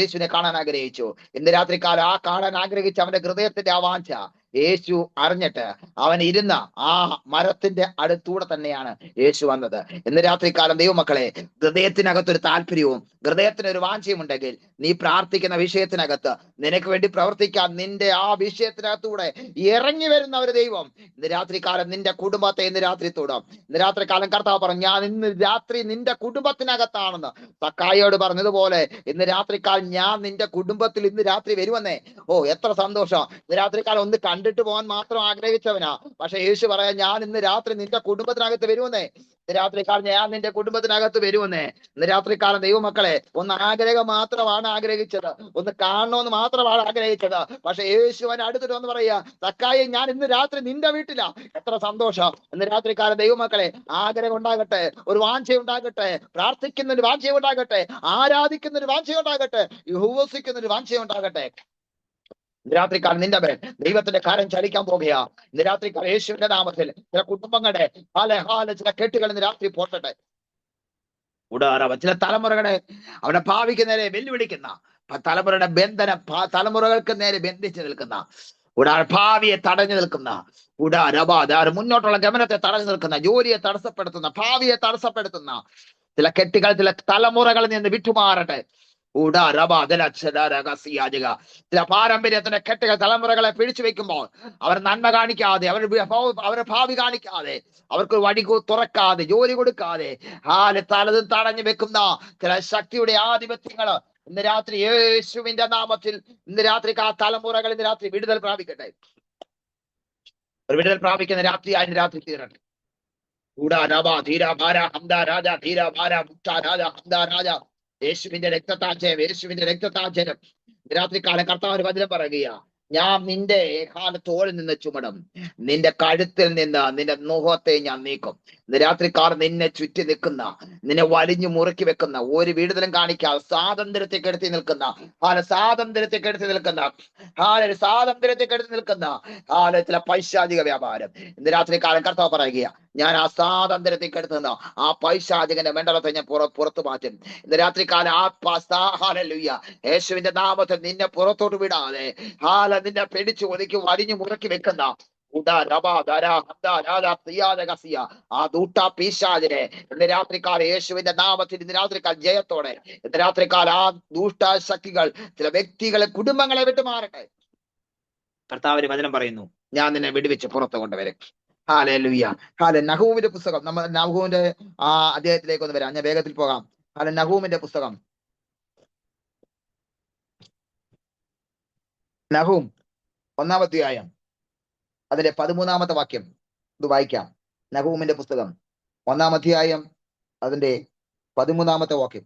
യേശുവിനെ കാണാൻ ആഗ്രഹിച്ചു. ഇന്ന് രാത്രികാലം ആ കാണാൻ ആഗ്രഹിച്ച അവന്റെ ഹൃദയത്തിന്റെ ആ വാഞ്ച യേശു അറിഞ്ഞിട്ട് അവൻ ഇരുന്ന ആ മരത്തിന്റെ അടുത്തൂടെ തന്നെയാണ് യേശു വന്നത്. ഇന്ന് രാത്രികാലം ദൈവമക്കളെ, ഹൃദയത്തിനകത്തൊരു താല്പര്യവും ഹൃദയത്തിനൊരു വാഞ്ചയും ഉണ്ടെങ്കിൽ നീ പ്രാർത്ഥിക്കുന്ന വിഷയത്തിനകത്ത് നിനക്ക് വേണ്ടി പ്രവർത്തിക്കാൻ നിന്റെ ആ വിഷയത്തിനകത്തൂടെ ഇറങ്ങി വരുന്ന ഒരു ദൈവം ഇന്ന് രാത്രികാലം നിന്റെ കുടുംബത്തെ ഇന്ന് രാത്രി തൊടും. ഇന്ന് രാത്രികാലം കർത്താവ് പറഞ്ഞു, ഞാൻ ഇന്ന് രാത്രി നിന്റെ കുടുംബത്തിനകത്താണെന്ന് സക്കായിയോട് പറഞ്ഞതുപോലെ ഇന്ന് രാത്രികാലം ഞാൻ നിന്റെ കുടുംബത്തിൽ ഇന്ന് രാത്രി വരുമെന്നേ. ഓ, എത്ര സന്തോഷം. ഇന്ന് രാത്രികാലം ഒന്ന് കണ്ടിട്ട് പോകാൻ മാത്രം ആഗ്രഹിച്ചവനാ, പക്ഷെ യേശു പറയാ, ഞാൻ ഇന്ന് രാത്രി നിന്റെ കുടുംബത്തിനകത്ത് വരുമെന്നേ. ഇന്ന് രാത്രികാലം ഞാൻ നിന്റെ കുടുംബത്തിനകത്ത് വരുമെന്നേ. ഇന്ന് രാത്രികാലം ദൈവമക്കളെ, ഒന്ന് ആഗ്രഹം മാത്രമാണ് ആഗ്രഹിച്ചത്, ഒന്ന് കാണണമെന്ന് മാത്രമാണ് ആഗ്രഹിച്ചത്. പക്ഷെ യേശുവിനെ അടുത്തിട്ട് ഒന്ന് പറയാ, സക്കായി ഞാൻ ഇന്ന് രാത്രി നിന്റെ വീട്ടിലാ. എത്ര സന്തോഷം. ഇന്ന് രാത്രികാലം ദൈവമക്കളെ, ആഗ്രഹം ഉണ്ടാകട്ടെ, ഒരു വാഞ്ച ഉണ്ടാകട്ടെ, പ്രാർത്ഥിക്കുന്ന ഒരു വാഞ്ച ഉണ്ടാകട്ടെ, ആരാധിക്കുന്ന ഒരു വാഞ്ച ഉണ്ടാകട്ടെ, യഹോവസിക്കുന്ന ഒരു വാഞ്ച ഉണ്ടാകട്ടെ. രാത്രിക്കാലം നിന്റെ പേര് ദൈവത്തിന്റെ കാര്യം ചലിക്കാൻ പോകുകയാ. ഇന്ന് രാത്രിക്കാലം യേശുവിന്റെ നാമത്തിൽ ചില കുടുംബങ്ങളുടെ ചില കെട്ടുകൾ ഇന്ന് രാത്രി പോട്ടട്ടെ. ചില തലമുറകളെ അവരുടെ ഭാവിക്ക് നേരെ വെല്ലുവിളിക്കുന്ന തലമുറയുടെ ബന്ധനം, തലമുറകൾക്ക് നേരെ ബന്ധിച്ചു നിൽക്കുന്ന ഭാവിയെ തടഞ്ഞു നിൽക്കുന്ന മുന്നോട്ടുള്ള ഗമനത്തെ തടഞ്ഞു നിൽക്കുന്ന, ജോലിയെ തടസ്സപ്പെടുത്തുന്ന, ഭാവിയെ തടസ്സപ്പെടുത്തുന്ന ചില കെട്ടുകൾ ചില തലമുറകളിൽ നിന്ന് വിട്ടുമാറട്ടെ. ചില പാരമ്പര്യത്തിന്റെ കെട്ടുകൾ തലമുറകളെ പിടിച്ചു വെക്കുമ്പോൾ അവർ നന്മ കാണിക്കാതെ, അവരുടെ ഭാവി കാണിക്കാതെ, അവർക്ക് വഴി തുറക്കാതെ, ജോലി കൊടുക്കാതെ തലതും തടഞ്ഞു വെക്കുന്ന ചില ശക്തിയുടെ ആധിപത്യങ്ങൾ ഇന്ന് രാത്രി യേശുവിന്റെ നാമത്തിൽ ഇന്ന് രാത്രി ആ തലമുറകൾ ഇന്ന് രാത്രി വിടുതൽ പ്രാപിക്കട്ടെ. ഒരു വിടുതൽ പ്രാപിക്കുന്ന രാത്രി രാത്രി തീരട്ടെ. യേശുവിന്റെ രക്തത്താജയം, യേശുവിന്റെ രക്തത്താജനം. രാത്രികാലം കർത്താവിന് വചനം പറയുകയാ, ഞാൻ നിന്റെ തോളിൽ നിന്ന് ചുമടും, നിന്റെ കഴുത്തിൽ നിന്ന് നിന്റെ മുഖത്തെ ഞാൻ നീക്കും. രാത്രിക്കാർ നിന്നെ ചുറ്റി നിൽക്കുന്ന, നിന്നെ വലിഞ്ഞു മുറുക്കി വെക്കുന്ന, ഒരു വിടുതലും കാണിക്കാതെ സ്വാതന്ത്ര്യത്തെ കെടുത്തി നിൽക്കുന്ന ചില പൈശാചിക വ്യാപാരം ഇന്ന് രാത്രികാലം കർത്താവ് പറയുകയാ, ഞാൻ ആ സ്വാതന്ത്ര്യത്തെ കെടുത്തുന്ന ആ പൈശാചികന്റെ മണ്ഡലത്തെ ഞാൻ പുറത്തു മാറ്റും. ഇന്ന് രാത്രികാലം യേശുവിന്റെ നാമത്തിൽ നിന്നെ പുറത്തോട്ട് വിടാതെ നിന്നെ പിടിച്ചു ഒതുക്കി വലിഞ്ഞു മുറുക്കി വെക്കുന്ന ആ ദൂഷ്ടപിശാചിനെ ഇന്ന് രാത്രികാലം യേശുവിന്റെ നാമത്തിൽ ഇന്ന് രാത്രികാലം ജയത്തോടെ ഇന്ന് രാത്രികാലം ആ ദൂഷ്ടശക്തികൾ ചില വ്യക്തികളെ, കുടുംബങ്ങളെ വിട്ടുമാറട്ടെ. കർത്താവിന്റെ വചനം പറയുന്നു, ഞാൻ നിന്നെ വിടുവിച്ച് പുറത്തു കൊണ്ടുവരും. ഹല്ലേലൂയ. നഹൂമിന്റെ പുസ്തകം, നമ്മൾ നഹൂമിന്റെ ആ അധ്യായത്തിലേക്ക് ഒന്ന് വരാം, ഞാൻ വേഗത്തിൽ പോകാം. നഹൂമിന്റെ പുസ്തകം, നഹൂം 1-ാം അധ്യായം അതിന്റെ 13-ാമത്തെ വാക്യം ഇത് വായിക്കാം. നഹൂമിന്റെ പുസ്തകം 1-ാം അധ്യായം അതിന്റെ 13-ാമത്തെ വാക്യം.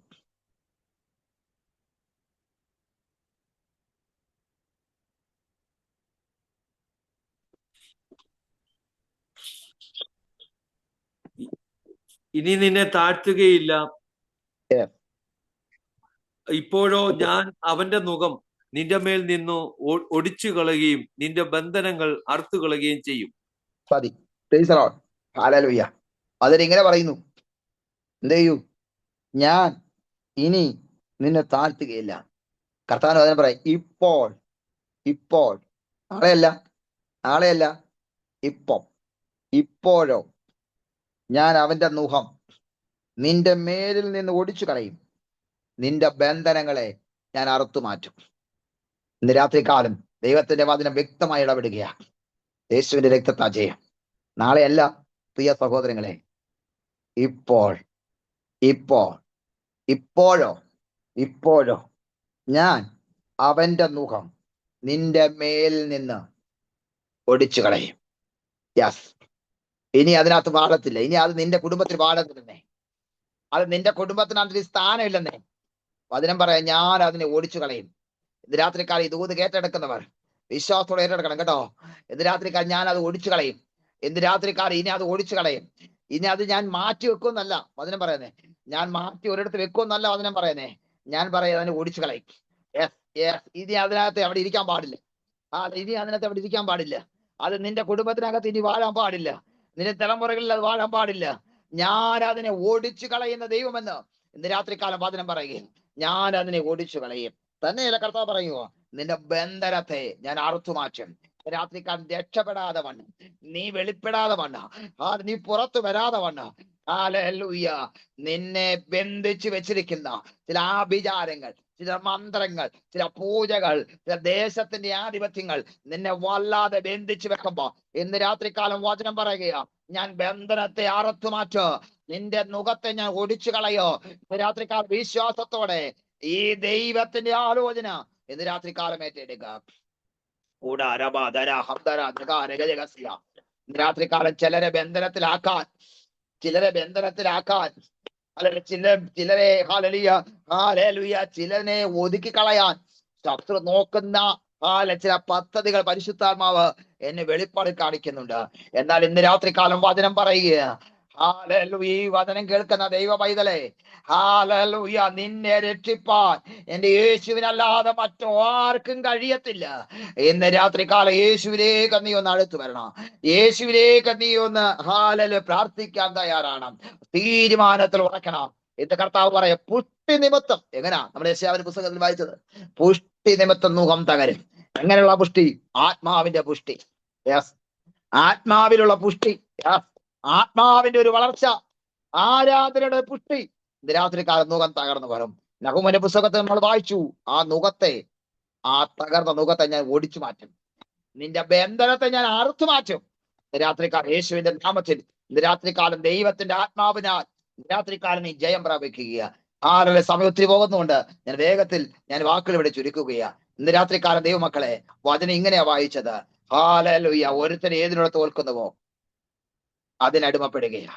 ഇനി നിന്നെ താഴ്ത്തുകയില്ല, ഇപ്പോഴോ ഞാൻ അവന്റെ മുഖം നിന്റെ മേൽ നിന്നു ഒടിച്ചു കളയുകയും നിന്റെ ബന്ധനങ്ങൾ അറുത്തു കളയുകയും ചെയ്യും. അതിനിങ്ങനെ പറയുന്നു, എന്ത് ചെയ്യൂ, ഞാൻ ഇനി നിന്നെ താഴ്ത്തുകയില്ല. കർത്താവിന് അതിനെ പറയാം, ഇപ്പോൾ നാളെയല്ല ഇപ്പോഴോ ഞാൻ അവന്റെ മുഖം നിന്റെ മേലിൽ നിന്ന് ഒടിച്ചു കളയും, നിന്റെ ബന്ധനങ്ങളെ ഞാൻ അറുത്തു മാറ്റും. ഇന്ന് രാത്രികാലം ദൈവത്തിന്റെ വചനം വ്യക്തമായി ഇടപെടുകയാണ്. യേശുവിന്റെ രക്തത്താ ജയം. നാളെയല്ല പ്രിയ സഹോദരങ്ങളെ, ഇപ്പോൾ ഇപ്പോൾ ഇപ്പോഴോ ഞാൻ അവന്റെ മുഖം നിന്റെ മേലിൽ നിന്ന് ഒടിച്ചു കളയും. യെസ്, ഇനി അതിനകത്ത് വാഴത്തില്ല. ഇനി അത് നിന്റെ കുടുംബത്തിൽ വാഴത്തില്ലെന്നേ. അത് നിന്റെ കുടുംബത്തിന് അതിന് സ്ഥാനമില്ലെന്നേ. വചനം പറയാം, ഞാൻ അതിനെ ഓടിച്ചു കളയും. ഇത് രാത്രിക്കാലം ഇതുകൂത് കേട്ടെടുക്കുന്നവർ വിശ്വാസത്തോടെ ഏറ്റെടുക്കണം കേട്ടോ. ഇത് രാത്രിക്കാലം ഞാൻ അത് ഒടിച്ചു കളയും. എന്ത് രാത്രിക്കാലം ഇനി അത് ഒടിച്ചു കളയും. ഇനി അത് ഞാൻ മാറ്റി വെക്കുമെന്നല്ല വചനം പറയുന്നേ. ഞാൻ മാറ്റി ഒരിടത്ത് വെക്കുമെന്നല്ല വചനം പറയുന്നേ. ഞാൻ പറയാം അതിനെ ഒടിച്ചു കളയും. ഇനി അതിനകത്ത് അവിടെ ഇരിക്കാൻ പാടില്ല. ഇനി അതിനകത്ത് അവിടെ ഇരിക്കാൻ പാടില്ല. അത് നിന്റെ കുടുംബത്തിനകത്ത് ഇനി വാഴാൻ പാടില്ല. നിന്റെ തലമുറകളിൽ അത് വാഴാൻ പാടില്ല. ഞാൻ അതിനെ ഓടിച്ചു കളയുന്ന ദൈവമെന്ന് ഇന്ന് രാത്രികാലം വചനം പറയുകയും ഞാൻ അതിനെ ഓടിച്ചു കളയും. തന്നെയല്ല കർത്താവ് പറയുമോ, നിന്റെ ബന്ധനത്തെ ഞാൻ അറുത്തു മാറ്റും. രാത്രിക്കാലം രക്ഷപ്പെടാതെ വണ്ണം, നീ വെളിപ്പെടാതെ വണ്ണം, നീ പുറത്തു വരാതെ വണ്ണം, ഹല്ലേലൂയ, നിന്നെ ബന്ധിച്ചു വെച്ചിരിക്കുന്ന ചില ആഭിചാരങ്ങൾ, ചില മന്ത്രങ്ങൾ, ചില പൂജകൾ, ചില ദേശത്തിന്റെ ആധിപത്യങ്ങൾ നിന്നെ വല്ലാതെ ബന്ധിച്ചു വെക്കുമ്പോ ഇന്ന് രാത്രികാലം വചനം പറയുകയാ, ഞാൻ ബന്ധനത്തെ അറുത്തു മാറ്റോ, നിന്റെ മുഖത്തെ ഞാൻ ഒടിച്ചു കളയോ. ഇന്ന് രാത്രികാലം വിശ്വാസത്തോടെ ഈ ദൈവത്തിന്റെ ആലോചന ഇന്ന് രാത്രികാലം ഏറ്റെടുക്കുക. രാത്രികാലം ചിലരെ ബന്ധനത്തിലാക്കാൻ അല്ലെങ്കിൽ ചിലരെ ചിലരെ ഒതുക്കി കളയാൻ ശത്രു നോക്കുന്ന ചില പദ്ധതികൾ പരിശുദ്ധാത്മാവ് എന്നെ വെളിപ്പാട് കാണിക്കുന്നുണ്ട്. എന്നാൽ ഇന്ന് രാത്രികാലം വചനം പറയുക, ഹല്ലേലൂയ, ഈ വചനം കേൾക്കുന്ന ദൈവ പൈതലേ, ഹല്ലേലൂയ, നിന്നെ രക്ഷിപ്പാൻ എന്റെ യേശുവിനല്ലാതെ മറ്റാർക്കും കഴിയത്തില്ല. ഇന്ന് രാത്രികാലം യേശുവിലേക്ക് നീ ഒന്ന് അടുത്തു വരണം. യേശുവിലേക്ക് നീ ഒന്ന് പ്രാർത്ഥിക്കാൻ തയ്യാറാണ്. തീരുമാനത്തിൽ ഉറക്കണം. ഇത് കർത്താവ് പറയാ, പുഷ്ടി നിമിത്തം. എങ്ങനാ നമ്മുടെ യെശയ്യാവിന്റെ പുസ്തകത്തിൽ വായിച്ചത്? പുഷ്ടി നിമിത്തം മുഖം തകരും. എങ്ങനെയുള്ള പുഷ്ടി? ആത്മാവിന്റെ പുഷ്ടി. യെസ്, ആത്മാവിലുള്ള പുഷ്ടി. ആത്മാവിന്റെ ഒരു വളർച്ച, ആരാധനയുടെ പുഷ്ടി. ഇത് രാത്രികാലം മുഖം തകർന്നു വരും. നഹൂമിന്റെ പുസ്തകത്തിൽ നമ്മൾ വായിച്ചു, ആ തകർന്ന മുഖത്തെ ഞാൻ ഓടിച്ചു മാറ്റും. നിന്റെ ബന്ധനത്തെ ഞാൻ അറുത്തു മാറ്റും. രാത്രികാലം യേശുവിന്റെ നാമത്തിൽ ഇന്ന് രാത്രികാലം ദൈവത്തിന്റെ ആത്മാവിനാൽ രാത്രികാലം നീ ജയം പ്രാപിക്കുക. ആരുടെ സമയം ഒത്തിരി പോകുന്നുണ്ട്. ഞാൻ വേഗത്തിൽ വാക്കുകൾ ഇവിടെ ചുരുക്കുകയാ. ഇന്ന് രാത്രികാലം ദൈവമക്കളെ, വചനം ഇങ്ങനെയാ വായിച്ചത്, ഹല്ലേലൂയ, ഒരുത്തൻ ഏതിനോട് തോൽക്കുന്നുവോ അതിനടിമപ്പെടുകയാ.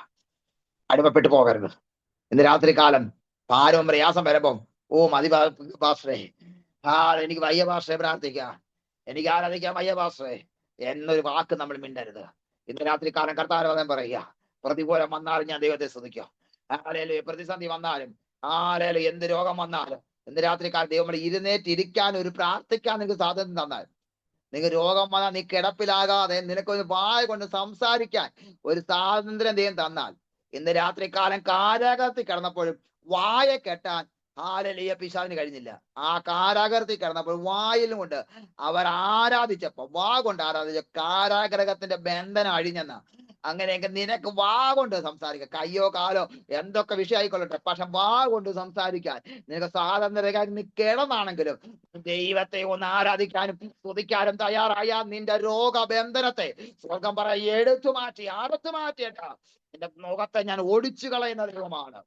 അടിമപ്പെട്ടു പോകരുത്. ഇന്ന് രാത്രികാലം ഭാരവും പ്രയാസം വരുമ്പം മതി പാസ്റ്ററേ, എനിക്ക് വയ്യ പാസ്റ്ററേ, പ്രാർത്ഥിക്കാം, എനിക്ക് ആരാധിക്കാം വയ്യ പാസ്റ്ററേ എന്നൊരു വാക്ക് നമ്മൾ മിണ്ടരുത്. ഇന്ന് രാത്രികാലം കർത്താവ് പറയുക, പ്രതികൂലം വന്നാലും ഞാൻ ദൈവത്തെ സ്തുതിക്കാം. പ്രതിസന്ധി വന്നാലും, എന്ത് രോഗം വന്നാലും ഇന്ന് രാത്രികാലം ദൈവം ഇരുന്നേറ്റിരിക്കാൻ, ഒരു പ്രാർത്ഥിക്കാൻ നിങ്ങൾക്ക് സ്വാതന്ത്ര്യം തന്നാൽ, നിങ്ങൾക്ക് രോഗം വന്നാൽ നീ കിടപ്പിലാകാതെ നിനക്കൊരു വായ കൊണ്ട് സംസാരിക്കാൻ ഒരു സ്വാതന്ത്ര്യം ദൈവം തന്നാൽ, ഇന്ന് രാത്രികാലം കാരാഗ്രഹത്തിൽ കിടന്നപ്പോഴും വായ കെട്ടാൻ പിശാചിന് കഴിഞ്ഞില്ല. ആ കാരാഗ്രഹത്തിൽ കിടന്നപ്പോൾ വായിലും കൊണ്ട് അവർ ആരാധിച്ചപ്പോ, വാ കൊണ്ട് ആരാധിച്ച കാരാഗ്രഹത്തിന്റെ ബന്ധനം അഴിഞ്ഞെന്ന. അങ്ങനെയെങ്കിൽ നിനക്ക് വാ കൊണ്ട് സംസാരിക്കാം. കയ്യോ കാലോ എന്തൊക്കെ വിഷയമായിക്കൊള്ളട്ടെ, പക്ഷെ വാ കൊണ്ട് സംസാരിക്കാൻ നിനക്ക് സ്വാതന്ത്ര്യം. നീ കിടന്നാണെങ്കിലും ദൈവത്തെ ഒന്ന് ആരാധിക്കാനും സ്തുതിക്കാനും തയ്യാറായ നിന്റെ രോഗബന്ധനത്തെ സ്വർഗം പറയ എടുത്തു മാറ്റിയേട്ടാ. നിന്റെ മുഖത്തെ ഞാൻ ഒടിച്ചു കളയുന്ന ദൈവമാണ്.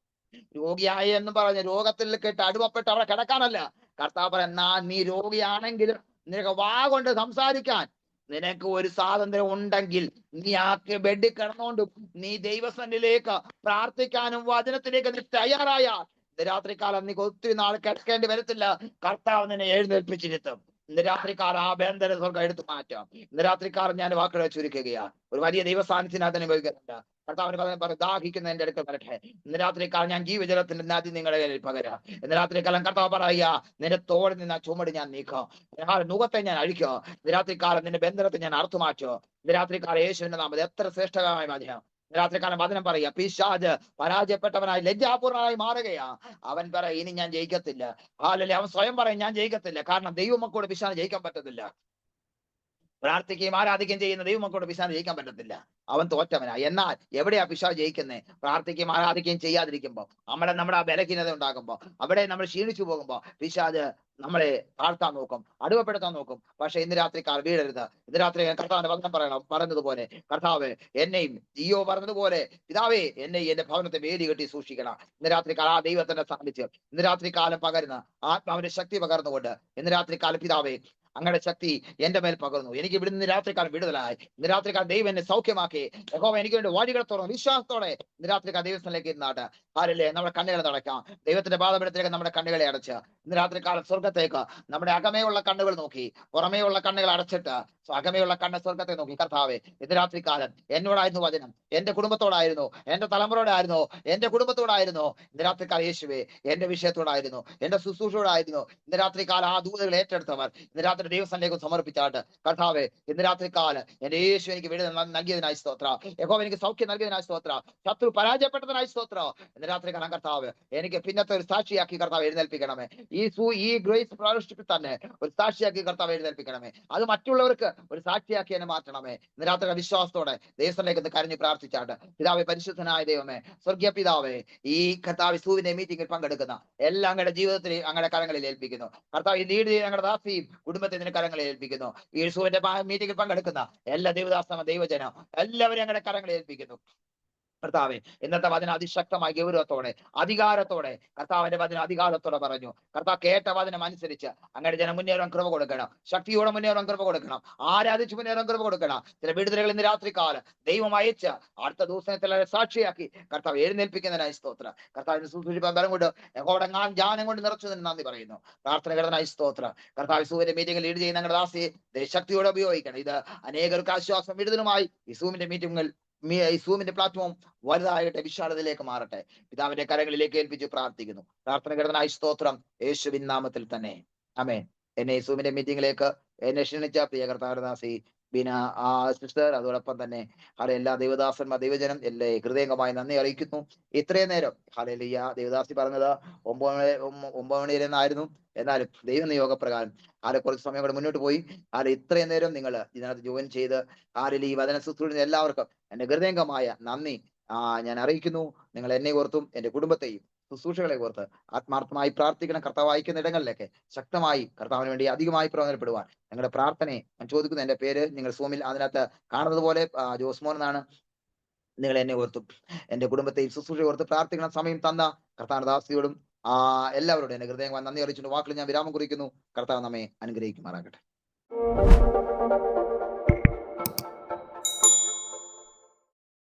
രോഗിയായി എന്ന് പറഞ്ഞ് രോഗത്തിൽ കേട്ട് അടിമപ്പെട്ട് അവിടെ കിടക്കാനല്ല. കർത്താവ് പറയുന്ന, നീ രോഗിയാണെങ്കിലും നിനക്ക് വാ കൊണ്ട് സംസാരിക്കാൻ നിനക്ക് ഒരു സ്വാതന്ത്ര്യം ഉണ്ടെങ്കിൽ, നീ ബെഡിൽ കിടന്നുകൊണ്ടും നീ ദൈവസന്നിധിയിലേക്ക് പ്രാർത്ഥിക്കാനും വചനത്തിലേക്ക് നീ തയ്യാറായ രാത്രികാലം നീ ഒത്തിരി നാൾ കിടക്കേണ്ടി വരത്തില്ല. കർത്താവ് നിന്നെ എഴുന്നേൽപ്പിച്ചിരുത്തും. ഇന്ന് രാത്രികാലം ആ ബന്ധന സ്വർഗം എടുത്തു മാറ്റാം. ഇന്ന് രാത്രികാലം ഞാൻ വാക്കുകളെ ചുരുക്കുകയാണ്. ഒരു വലിയ ദൈവസാന്നിധ്യത്തിനകത്ത് അനുഭവിക്കുന്നുണ്ട്. കർത്താവിന് ദാഹിക്കുന്ന എന്റെ അടുക്കൽ വരട്ടെ. ഇന്ന് രാത്രികാലം ഞാൻ ജീവജലത്തിന്റെ നദി നിങ്ങളുടെ കയ്യിൽ പകരാം. ഇന്ന് രാത്രികാലം കർത്താവ് പറയുക, നിന്റെ തോളിൽ നിന്ന് ചുമട് ഞാൻ നീക്കാം, മുഖത്തെ ഞാൻ അഴിക്കോ. ഇന്ന് രാത്രികാലം നിന്റെ ബന്ധനത്തെ ഞാൻ അറുത്തു മാറ്റോ. ഇന്ന് രാത്രികാലം യേശുവിന്റെ നാമത്തിൽ എത്ര ശ്രേഷ്ഠകരമായ വചനം. രാത്രികാലം വചനം പറയുക, പിശാച് പരാജയപ്പെട്ടവനായി ലജ്ജാപൂർണനായി മാറുകയാ. അവൻ പറയും, ഇനി ഞാൻ ജയിക്കത്തില്ല. അവൻ സ്വയം പറയും, ഞാൻ ജയിക്കത്തില്ല. കാരണം ദൈവമക്കളോട് പിശാച് ജയിക്കാൻ പറ്റത്തില്ല. പ്രാർത്ഥിക്കുകയും ആരാധിക്കുകയും ചെയ്യുന്ന ദൈവമക്കളോട് പിശാച് ജയിക്കാൻ പറ്റത്തില്ല. അവൻ തോറ്റവനാ. എന്നാൽ എവിടെയാ പിശാച് ജയിക്കുന്നത്? പ്രാർത്ഥിക്കുകയും ആരാധിക്കുകയും ചെയ്യാതിരിക്കുമ്പോൾ, നമ്മുടെ ആ ബലഹീനത ഉണ്ടാകുമ്പോൾ, അവിടെ നമ്മൾ ക്ഷീണിച്ചു പോകുമ്പോൾ പിശാച് നമ്മളെ താഴ്ത്താൻ നോക്കും, അടിമപ്പെടുത്താൻ നോക്കും. പക്ഷെ ഇന്ന് രാത്രി കാൽ വീഴരുത്. ഇന്ന് രാത്രി കർത്താവിന്റെ വചനം പറഞ്ഞതുപോലെ, കർത്താവ് എന്നെയും ജിയോ പറഞ്ഞതുപോലെ, പിതാവേ എന്നെ എന്റെ ഭവനത്തെ വേലി കെട്ടി സൂക്ഷിക്കണം. ഇന്ന് രാത്രി കാലം ആ ദൈവത്തിന്റെ സാന്നിധ്യം ഇന്ന് രാത്രി കാലം പകരുന്ന ആത്മാവിന്റെ ശക്തി പകർന്നുകൊണ്ട് ഇന്ന് രാത്രി കാലം പിതാവേ അങ്ങയുടെ ശക്തി എന്റെ മേൽ പകർന്നു. എനിക്ക് ഇവിടുന്ന് രാത്രിക്കാലം വിടുതലായി. ഇന്ന് രാത്രിക്കാലം ദൈവം എന്നെ സൗഖ്യമാക്കി. യഹോവ എനിക്ക് വേണ്ടി വഴികൾ തുറന്നു. വിശ്വാസത്തോടെ ഇന്ന് രാത്രിക്കാലം ദൈവത്തിലേക്ക് ഇരുന്നാട്ട് ആരല്ലേ നമ്മുടെ കണ്ണുകളെ നടക്കാം. ദൈവത്തിന്റെ പാദപീഠത്തിലേക്ക് നമ്മുടെ കണ്ണുകളെ അടച്ച് ഇന്ന് രാത്രിക്കാലം സ്വർഗത്തേക്ക് നമ്മുടെ അകമേയുള്ള കണ്ണുകൾ നോക്കി, പുറമേയുള്ള കണ്ണുകൾ അടച്ചിട്ട് അകമേയുള്ള കണ്ണ് സ്വർഗത്തെ നോക്കി, കർത്താവേ ഇന്ന് രാത്രിക്കാലം എന്നോടായിരുന്നു വചനം, എന്റെ കുടുംബത്തോടായിരുന്നു, എന്റെ തലമുറയോടായിരുന്നു, എന്റെ കുടുംബത്തോടായിരുന്നു. ഇന്ന് രാത്രിക്കാലം യേശുവേ എന്റെ വിഷയത്തോടായിരുന്നു, എന്റെ ശുശ്രൂഷയോടായിരുന്നു. ഇന്ന് രാത്രിക്കാലം ആ ദൂതകൾ ഏറ്റെടുത്തവർ ഇന്ന് രാത്രി ദൈവസന്നിധിയിലേക്ക് സമർപ്പിച്ചാട്ട്, കർത്താവേ ഇന്ന് രാത്രിക്കാലം എന്റെ യേശു എനിക്ക് വിടുതൽ നൽകിയതിനായി സ്തോത്ര. യഹോവ എനിക്ക് സൗഖ്യം നൽകിയതിനായി സ്തോത്ര. ശത്രു പരാജയപ്പെട്ടതിനായി സ്തോത്ര. ഇന്ന് രാത്രിക്കാലം കർത്താവ് എനിക്ക് പിന്നത്തെ ഒരു സാക്ഷിയാക്കി കർത്താവ് എഴുന്നേൽപ്പിക്കണമേ. ഈ ഗ്രേസ് ഫെലോഷിപ്പിൽ തന്നെ ഒരു സാക്ഷിയാക്കി കർത്താവ് എഴുന്നേൽപ്പിക്കണമേ. അത് മറ്റുള്ളവർക്ക് ഒരു സാക്ഷിയാക്കി എന്നെ മാറ്റണമേ. ഇന്ന് രാത്രി വിശ്വാസത്തോടെ ദൈവത്തിലേക്ക് ഒന്ന് കരഞ്ഞു പ്രാർത്ഥിച്ചാട്ട്, പിതാവേ പരിശുദ്ധനായ ദൈവമേ, സ്വർഗീയ പിതാവേ, ഈ കർത്താവ് സൂവിന്റെ മീറ്റിംഗിൽ പങ്കെടുക്കുന്ന എല്ലാ അങ്ങയുടെ ജീവിതത്തിൽ അങ്ങയുടെ കരങ്ങളിൽ ഏൽപ്പിക്കുന്നു. കർത്താവ് ഈ ലീഡ് ചെയ്ത് ഞങ്ങളുടെ ദാസിയും കുടുംബത്തിന്റെ കരങ്ങളിൽ ഏൽപ്പിക്കുന്നു. ഈ സൂവിന്റെ മീറ്റിംഗിൽ പങ്കെടുക്കുന്ന എല്ലാ ദൈവദാസ ദൈവജനം എല്ലാവരും ഞങ്ങളുടെ കരങ്ങളിൽ ഏൽപ്പിക്കുന്നു. കർത്താവെ ഇന്നത്തെ വചനം അതിശക്തമായ ഗൗരവത്തോടെ അധികാരത്തോടെ കർത്താവിന്റെ വചനം അധികാരത്തോടെ പറഞ്ഞു. കർത്താവ് കേട്ട വചനം അനുസരിച്ച് അങ്ങയുടെ ജനം മുന്നേറാൻ കൃപ കൊടുക്കണം, ശക്തിയോടെ മുന്നേറാൻ കൃപ കൊടുക്കണം, ആരാധിച്ച് മുന്നേറാൻ കൃപ കൊടുക്കണം. ചില വിടുതലുകൾ ഇന്ന് രാത്രികാലം ദൈവം അയച്ച് അടുത്ത ദിവസത്തിലെ സാക്ഷിയാക്കി കർത്താവ് എഴുന്നേൽപ്പിക്കുന്നതിനായി സ്തോത്ര. കർത്താവിന് സൂക്ഷിപ്പാൻ ബലം കൊണ്ട് യഹോവയുടെ ജ്ഞാനം കൊണ്ട് നിറച്ചതിന് നന്ദി പറയുന്നു. പ്രാർത്ഥനകരനായി സ്തോത്ര. കർത്താവ് സൂവിന്റെ മീറ്റിംഗിൽ ലീഡ് ചെയ്യുന്ന ഞങ്ങളുടെ ദാസിയെ ശക്തിയോടെ ഉപയോഗിക്കണം. ഇത് അനേകർക്ക് ആശ്വാസം വിടുതലുമായി ഈ സൂമിന്റെ മീറ്റിംഗുകൾ ഈ സൂമിന്റെ പ്ലാറ്റ്ഫോം വലുതായിട്ട് വിശാലതയിലേക്ക് മാറട്ടെ. പിതാവിന്റെ കരങ്ങളിലേക്ക് ഏൽപ്പിച്ച് പ്രാർത്ഥിക്കുന്നു. പ്രാർത്ഥനകരനായി സ്തോത്രം യേശുവിൻ നാമത്തിൽ തന്നെ ആമേൻ. എന്നെ ഈ സൂമിന്റെ മീറ്റിംഗിലേക്ക് എന്നെ ക്ഷണിച്ച പ്രിയ കർത്താവദാസി ബീന സിസ്റ്റർ, അതോടൊപ്പം തന്നെ എല്ലാ ദൈവദാസന്മാർ ദൈവജനം എല്ലാ ഹൃദയംഗമായി നന്ദി അറിയിക്കുന്നു. ഇത്രയും നേരം ഹല്ലേലൂയ ദേവദാസി പറഞ്ഞത് 9 മണി വരെ എന്നായിരുന്നു. എന്നാലും ദൈവനിയോഗപ്രകാരം കുറച്ച് സമയം കൂടെ മുന്നോട്ട് പോയി. ഇത്രയും നേരം നിങ്ങൾ ഇതിനകത്ത് ജോയിൻ ചെയ്ത് ഈ വചന ശുശ്രൂഷ എല്ലാവർക്കും എന്റെ ഹൃദയംഗമായ നന്ദി ഞാൻ അറിയിക്കുന്നു. നിങ്ങൾ എന്നെ ഓർത്തും എന്റെ കുടുംബത്തെയും ശുശ്രൂഷകളെ ഓർത്ത് ആത്മാർത്ഥമായി പ്രാർത്ഥിക്കണം. കർത്താവ് അയക്കുന്ന ഇടങ്ങളിലേക്ക് ശക്തമായി കർത്താവിന് വേണ്ടി അധികമായി പ്രയോജനപ്പെടുവാൻ ഞങ്ങളുടെ പ്രാർത്ഥനയെ ഞാൻ ചോദിക്കുന്നു. എന്റെ പേര് നിങ്ങൾ സൂമിൽ അതിനകത്ത് കാണുന്നത് പോലെ ജോസ്മോൻ എന്നാണ്. നിങ്ങൾ എന്നെ ഓർത്തും എന്റെ കുടുംബത്തെയും ശുശ്രൂഷ ഓർത്ത് പ്രാർത്ഥിക്കണം. സമയം തന്ന കർത്താവ് ദാസിയോടും എല്ലാവരോടും എന്റെ ഹൃദയം നന്ദി അറിയിച്ചുകൊണ്ട് വാക്കിൽ ഞാൻ വിരാമം കുറിക്കുന്നു. കർത്താവ് നമ്മെ അനുഗ്രഹിക്കുമാറാകട്ടെ.